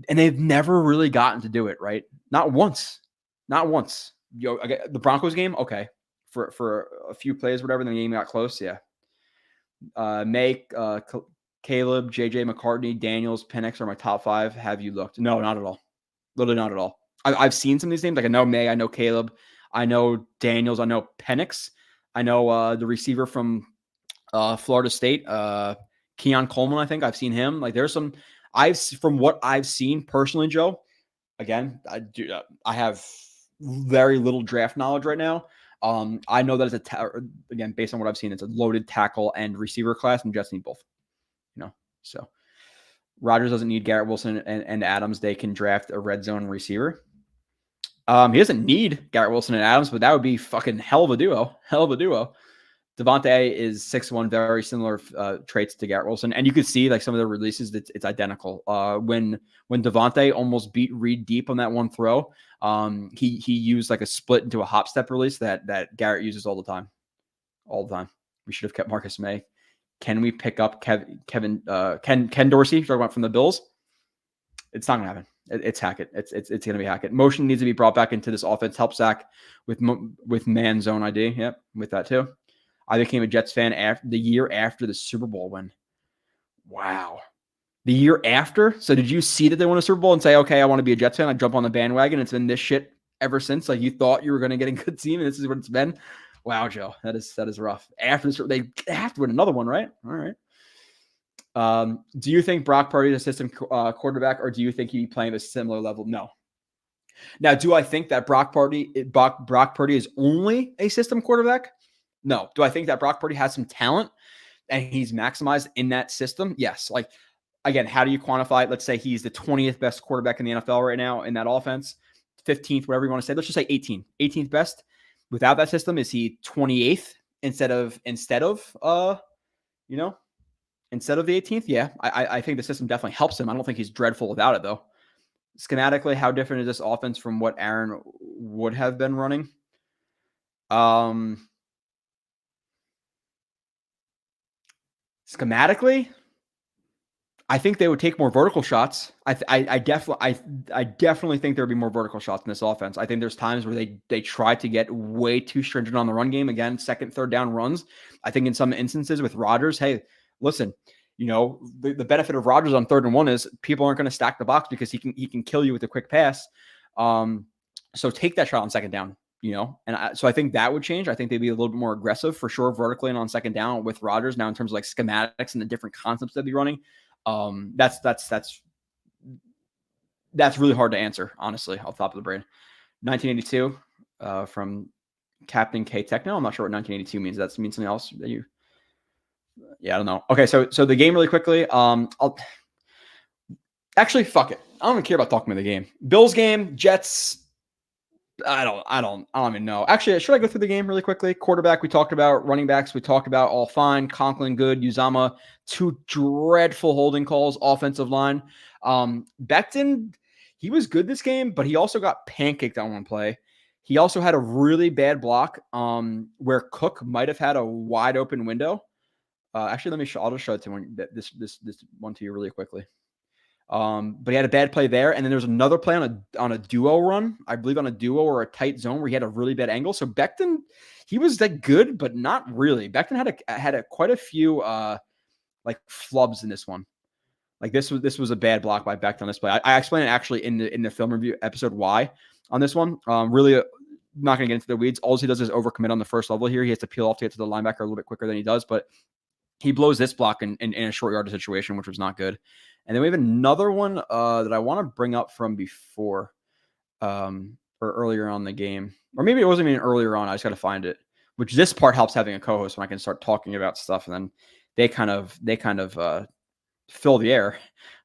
And they've never really gotten to do it, right? Not once. The Broncos game, okay. For a few plays, whatever, the game got close, yeah. Caleb, JJ McCartney, Daniels, Penix are my top 5. Have you looked? No, not at all. Literally not at all. I've seen some of these names. Like I know May, I know Caleb, I know Daniels, I know Penix, I know the receiver from Florida State, Keon Coleman. I think I've seen him. Like there's some. From what I've seen personally, Joe. Again, I have very little draft knowledge right now. I know that it's again, based on what I've seen, it's a loaded tackle and receiver class, and Jets need both. So Rodgers doesn't need Garrett Wilson and Adams. They can draft a red zone receiver. He doesn't need Garrett Wilson and Adams, but that would be fucking hell of a duo. Devontae is 6'1", very similar traits to Garrett Wilson. And you could see like some of the releases, it's identical. When Devontae almost beat Reed deep on that one throw, he used like a split into a hop step release that Garrett uses all the time. We should have kept Marcus May. Can we pick up Ken Dorsey, talking about from the Bills? It's not going to happen. It's Hackett. It's going to be Hackett. Motion needs to be brought back into this offense. Help Zach with man zone ID. Yep, with that too. I became a Jets fan after the year after the Super Bowl win. Wow. The year after? So did you see that they won a Super Bowl and say, okay, I want to be a Jets fan? I jump on the bandwagon. It's been this shit ever since. Like you thought you were going to get a good team, and this is what it's been. Wow, Joe. That is rough. After this, they have to win another one, right? All right. Do you think Brock Purdy is a system quarterback, or do you think he'd be playing at a similar level? No. Now, do I think that Brock Purdy is only a system quarterback? No. Do I think that Brock Purdy has some talent and he's maximized in that system? Yes. Like, again, how do you quantify it? Let's say he's the 20th best quarterback in the NFL right now in that offense, 15th, whatever you want to say. Let's just say 18th best. Without that system, is he 28th instead of the 18th? Yeah, I think the system definitely helps him. I don't think he's dreadful without it, though. Schematically, how different is this offense from what Aaron would have been running? Schematically, I think they would take more vertical shots. I definitely think there would be more vertical shots in this offense. I think there's times where they try to get way too stringent on the run game. Again, second, third down runs. I think in some instances with Rodgers, hey, listen, the benefit of Rodgers on 3rd and 1 is people aren't going to stack the box because he can kill you with a quick pass. So take that shot on 2nd down. So I think that would change. I think they'd be a little bit more aggressive for sure, vertically and on 2nd down with Rodgers. Now in terms of like schematics and the different concepts they'd be running. That's really hard to answer, honestly, off the top of the brain. 1982 from Captain K Techno. I'm not sure what 1982 means. That means something else that you. Yeah, I don't know. Okay, so the game really quickly. I'll actually fuck it. I don't even care about talking about the game. Bills game, Jets. I don't even know. Actually, should I go through the game really quickly? Quarterback, we talked about. Running backs, we talked about. All fine. Conklin, good. Uzama, 2 dreadful holding calls. Offensive line. Becton, he was good this game, but he also got pancaked on one play. He also had a really bad block where Cook might have had a wide open window. Actually, I'll just show it to this one to you really quickly. But he had a bad play there, and then there was another play on a duo run, I believe on a duo or a tight zone where he had a really bad angle. So Becton, he was that good, but not really. Becton had quite a few like flubs in this one. Like this was a bad block by Becton on this play. I explained it actually in the film review episode why on this one. Really not going to get into the weeds. All he does is overcommit on the first level here. He has to peel off to get to the linebacker a little bit quicker than he does, but he blows this block in a short yardage situation, which was not good. And then we have another one that I want to bring up from before or earlier on in the game. Or maybe it wasn't even earlier on. I just got to find it, which this part helps having a co-host when I can start talking about stuff. And then they kind of fill the air.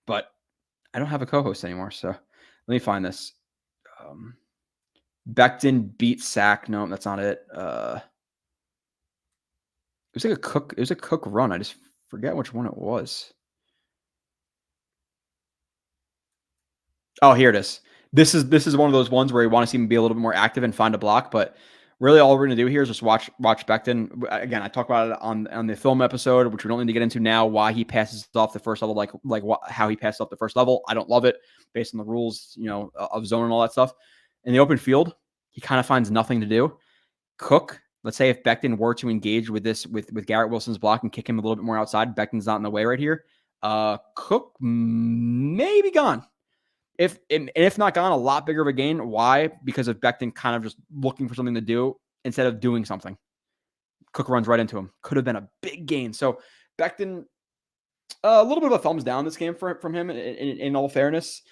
But I don't have a co-host anymore. So let me find this. Becton beat sack. No, that's not it. It was like a Cook run. I just forget which one it was. Oh, here it is. This is one of those ones where you want to see him be a little bit more active and find a block, but really all we're going to do here is just watch Becton. Again, I talked about it on the film episode, which we don't need to get into now, why he passes off the first level, how he passes off the first level. I don't love it based on the rules, of zone and all that stuff. In the open field, he kind of finds nothing to do. Cook, let's say if Becton were to engage with Garrett Wilson's block and kick him a little bit more outside, Becton's not in the way right here. Cook may be gone. If not gone, a lot bigger of a gain. Why? Because of Becton kind of just looking for something to do instead of doing something. Cook runs right into him. Could have been a big gain. So Becton, a little bit of a thumbs down this game from him in all fairness.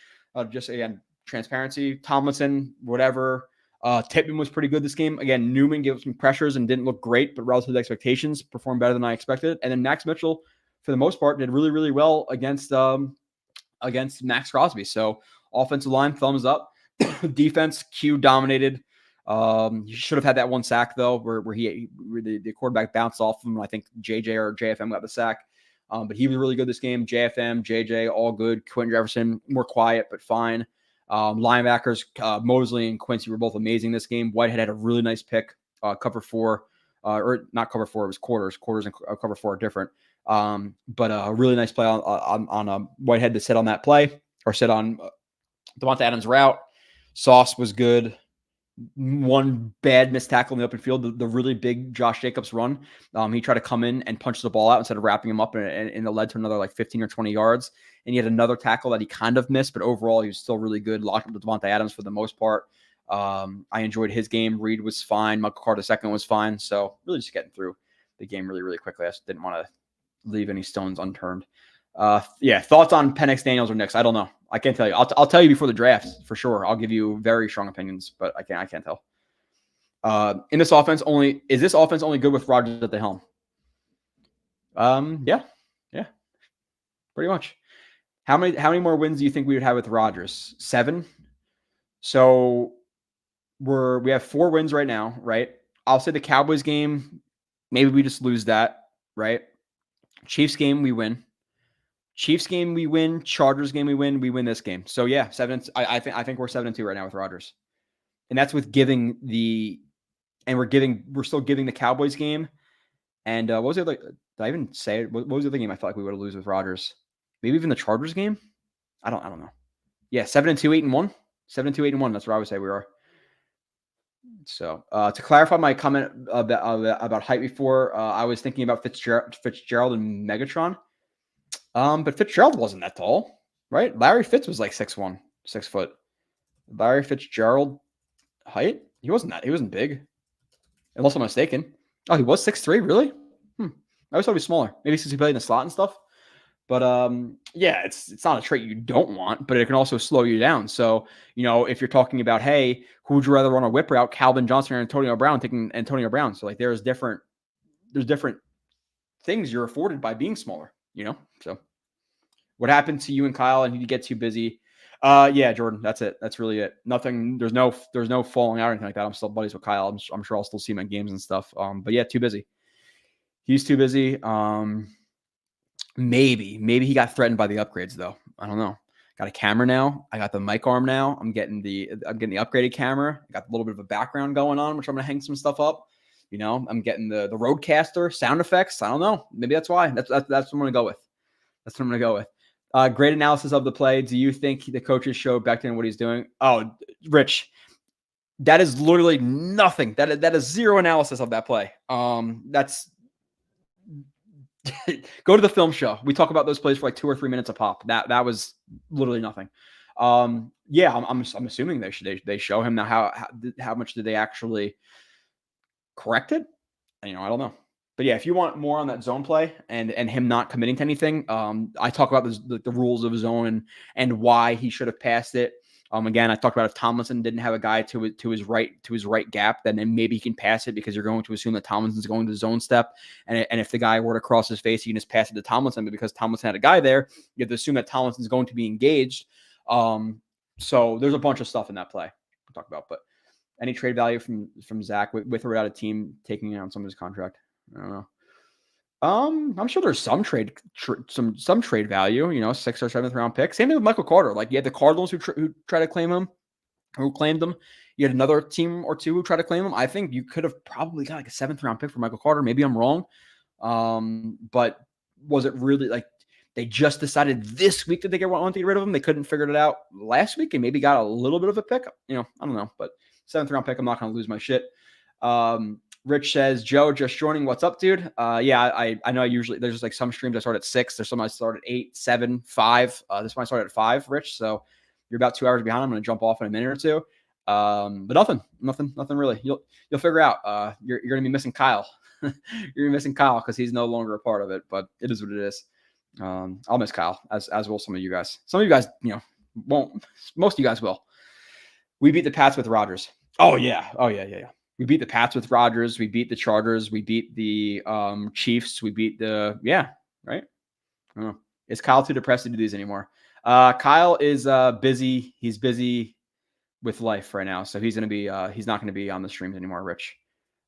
Just, again, transparency. Tomlinson, whatever. Tippmann was pretty good this game. Again, Newman gave some pressures and didn't look great, but relative to expectations, performed better than I expected. And then Max Mitchell, for the most part, did really, really well against Max Crosby. So offensive line, thumbs up. Defense, Q dominated. He should have had that one sack, though, where the quarterback bounced off him. I think JJ or JFM got the sack. But he was really good this game. JFM, JJ, all good. Quentin Jefferson, more quiet, but fine. Linebackers, Mosley and Quincy were both amazing this game. Whitehead had a really nice pick. Cover 4, or not cover 4, it was quarters. Quarters and cover 4 are different. But a really nice play on Whitehead to sit on that play, or sit on Devonta Adams' route. Sauce was good. One bad missed tackle in the open field, the really big Josh Jacobs run. He tried to come in and punch the ball out instead of wrapping him up, and it led to another 15 or 20 yards. And he had another tackle that he kind of missed, but overall he was still really good. Locked up with Devonta Adams for the most part. I enjoyed his game. Reed was fine. Michael Carter II was fine. So really just getting through the game really, really quickly. I just didn't want to leave any stones unturned. Thoughts on Penix, Daniels, or Nix? I don't know. I can't tell you. I'll tell you before the draft for sure. I'll give you very strong opinions, but I can't tell. In this offense, is this offense only good with Rodgers at the helm? Yeah, pretty much. How many more wins do you think we would have with Rodgers? 7. So we have 4 wins right now, right? I'll say the Cowboys game, maybe we just lose that, right? Chiefs game, we win. Chiefs game, we win. Chargers game, we win. We win this game. So yeah, 7. I think we're 7-2 right now with Rodgers, and that's with we're still giving the Cowboys game. And what was the other? Did I even say it? What was the other game I felt like we would lose with Rodgers? Maybe even the Chargers game. I don't know. Yeah, 7-2, 8-1. 7-2, 8-1. That's where I would say we are. So to clarify my comment about height before, I was thinking about Fitzgerald and Megatron. But Fitzgerald wasn't that tall, right? Larry Fitz was like 6'1", 6 foot. Larry Fitzgerald height? He wasn't big. Unless I'm mistaken. Oh, he was 6'3", really? I always thought he was smaller. Maybe since he played in the slot and stuff. But it's not a trait you don't want, but it can also slow you down. So, if you're talking about, hey, who would you rather run a whip route, Calvin Johnson or Antonio Brown, taking Antonio Brown. So there's different things you're afforded by being smaller, So what happened to you and Kyle, and he get too busy? Yeah, Jordan, that's it. That's really it. Nothing. There's no falling out or anything like that. I'm still buddies with Kyle. I'm sure I'll still see him at games and stuff. But yeah, too busy. He's too busy. Maybe he got threatened by the upgrades though. I don't know. Got a camera now. I got the mic arm now. I'm getting the upgraded camera. I got a little bit of a background going on, which I'm gonna hang some stuff up. I'm getting the Roadcaster sound effects. I don't know. Maybe that's why. That's what I'm gonna go with. That's what I'm gonna go with. Great analysis of the play. Do you think the coaches show Becton what he's doing? Oh, Rich, that is literally nothing. That is zero analysis of that play. That's go to the film show. We talk about those plays for like 2 or 3 minutes a pop. That was literally nothing. Yeah, I'm assuming they show him now. How much did they actually correct it? I don't know. But yeah, if you want more on that zone play and him not committing to anything, I talk about the rules of zone and why he should have passed it. Again, I talked about if Tomlinson didn't have a guy to his right gap, then maybe he can pass it because you're going to assume that Tomlinson's going to the zone step, and if the guy were to cross his face, you can just pass it to Tomlinson. But because Tomlinson had a guy there, you have to assume that Tomlinson's going to be engaged. So there's a bunch of stuff in that play to talk about. But any trade value from Zach with or without a team taking on some of his contract? I don't know. I'm sure there's some trade value, 6th or 7th round pick. Same thing with Michael Carter. Like you had the Cardinals who try to claim him, who claimed him. You had another team or two who tried to claim him. I think you could have probably got like a 7th round pick for Michael Carter. Maybe I'm wrong. But was it really like they just decided this week that they want to get rid of him? They couldn't figure it out last week and maybe got a little bit of a pick. I don't know, but 7th round pick, I'm not going to lose my shit. Rich says, Joe, just joining. What's up, dude? Yeah, I know there's just like some streams I start at 6. There's some I start at 8, 7, 5. This one I started at 5, Rich. So you're about 2 hours behind. I'm going to jump off in a minute or two. But nothing really. You'll figure out. You're going to be missing Kyle. You're going to be missing Kyle because he's no longer a part of it, but it is what it is. I'll miss Kyle as will some of you guys. Some of you guys, won't. Most of you guys will. We beat the Pats with Rodgers. Oh yeah. We beat the Pats with Rodgers. We beat the Chargers. We beat the Chiefs. We beat right? I don't know. Is Kyle too depressed to do these anymore? Kyle is busy. He's busy with life right now, so he's not going to be on the streams anymore. Rich,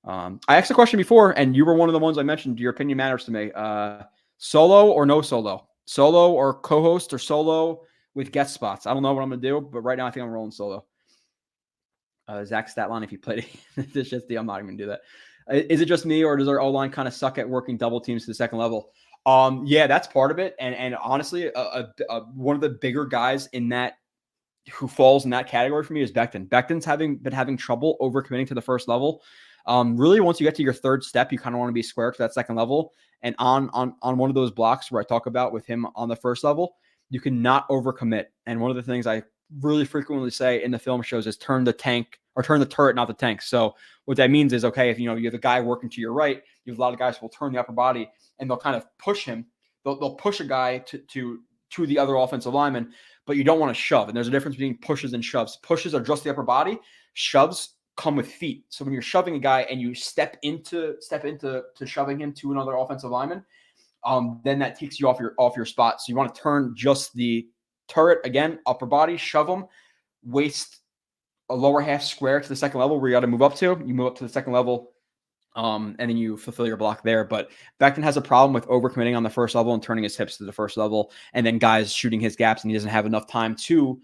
I asked a question before, and you were one of the ones I mentioned. Your opinion matters to me. Solo or no solo? Solo or co-host or solo with guest spots? I don't know what I'm going to do, but right now I think I'm rolling solo. Zach Statline, if you played it, it's just I'm not even going to do that. Is it just me, or does our O-line kind of suck at working double teams to the second level? Yeah, that's part of it. And honestly, one of the bigger guys in that who falls in that category for me is Becton. Becton's been having trouble overcommitting to the first level. Really, once you get to your third step, you kind of want to be square to that second level. And on one of those blocks where I talk about with him on the first level, you cannot overcommit. And one of the things I really frequently say in the film shows is turn the turret, not the tank. So what that means is, okay, if you have a guy working to your right, you have a lot of guys who will turn the upper body and they'll kind of push him. They'll push a guy to the other offensive lineman, but you don't want to shove. And there's a difference between pushes and shoves. Pushes are just the upper body. Shoves come with feet. So when you're shoving a guy and you step into shoving him to another offensive lineman, then that takes you off your spot. So you want to turn just the turret again, upper body, shove them, waste a lower half square to the second level where you got to move up to. You move up to the second level, and then you fulfill your block there. But Becton has a problem with overcommitting on the first level and turning his hips to the first level, and then guys shooting his gaps, and he doesn't have enough time to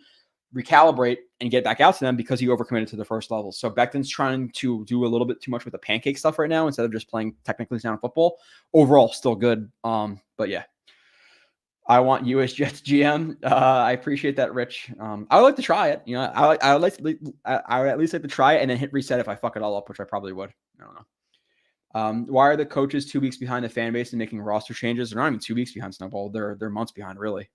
recalibrate and get back out to them because he overcommitted to the first level. So Becton's trying to do a little bit too much with the pancake stuff right now instead of just playing technically sound football. Overall, still good. But yeah. I want you as Jets GM. I appreciate that, Rich. I would like to try it. I would at least like to try it and then hit reset if I fuck it all up, which I probably would. I don't know. Why are the coaches 2 weeks behind the fan base and making roster changes? They're not even 2 weeks behind Snowball. They're months behind, really.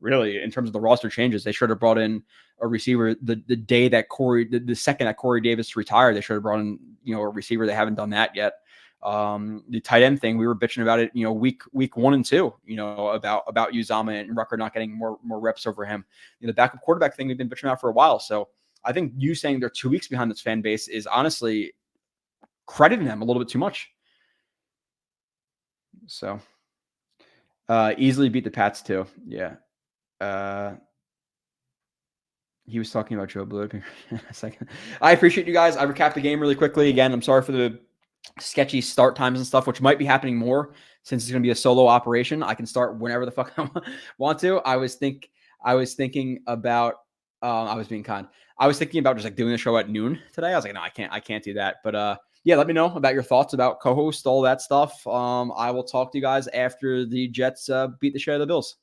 Really, in terms of the roster changes, they should have brought in a receiver the day that the second that Corey Davis retired. They should have brought in a receiver. They haven't done that yet. The tight end thing, we were bitching about it, week 1 and 2, about Uzama and Rucker not getting more reps over him. The backup quarterback thing we've been bitching about for a while. So I think you saying they're 2 weeks behind this fan base is honestly crediting them a little bit too much. So easily beat the Pats too. Yeah. He was talking about Joe Blue. A second. I appreciate you guys. I recapped the game really quickly. Again, I'm sorry for the sketchy start times and stuff, which might be happening more since it's going to be a solo operation. I can start whenever the fuck I want to. I was thinking about, I was being kind. I was thinking about just like doing the show at noon today. I was like, no, I can't do that. But yeah, let me know about your thoughts about co-host, all that stuff. I will talk to you guys after the Jets beat the shit out of the Bills.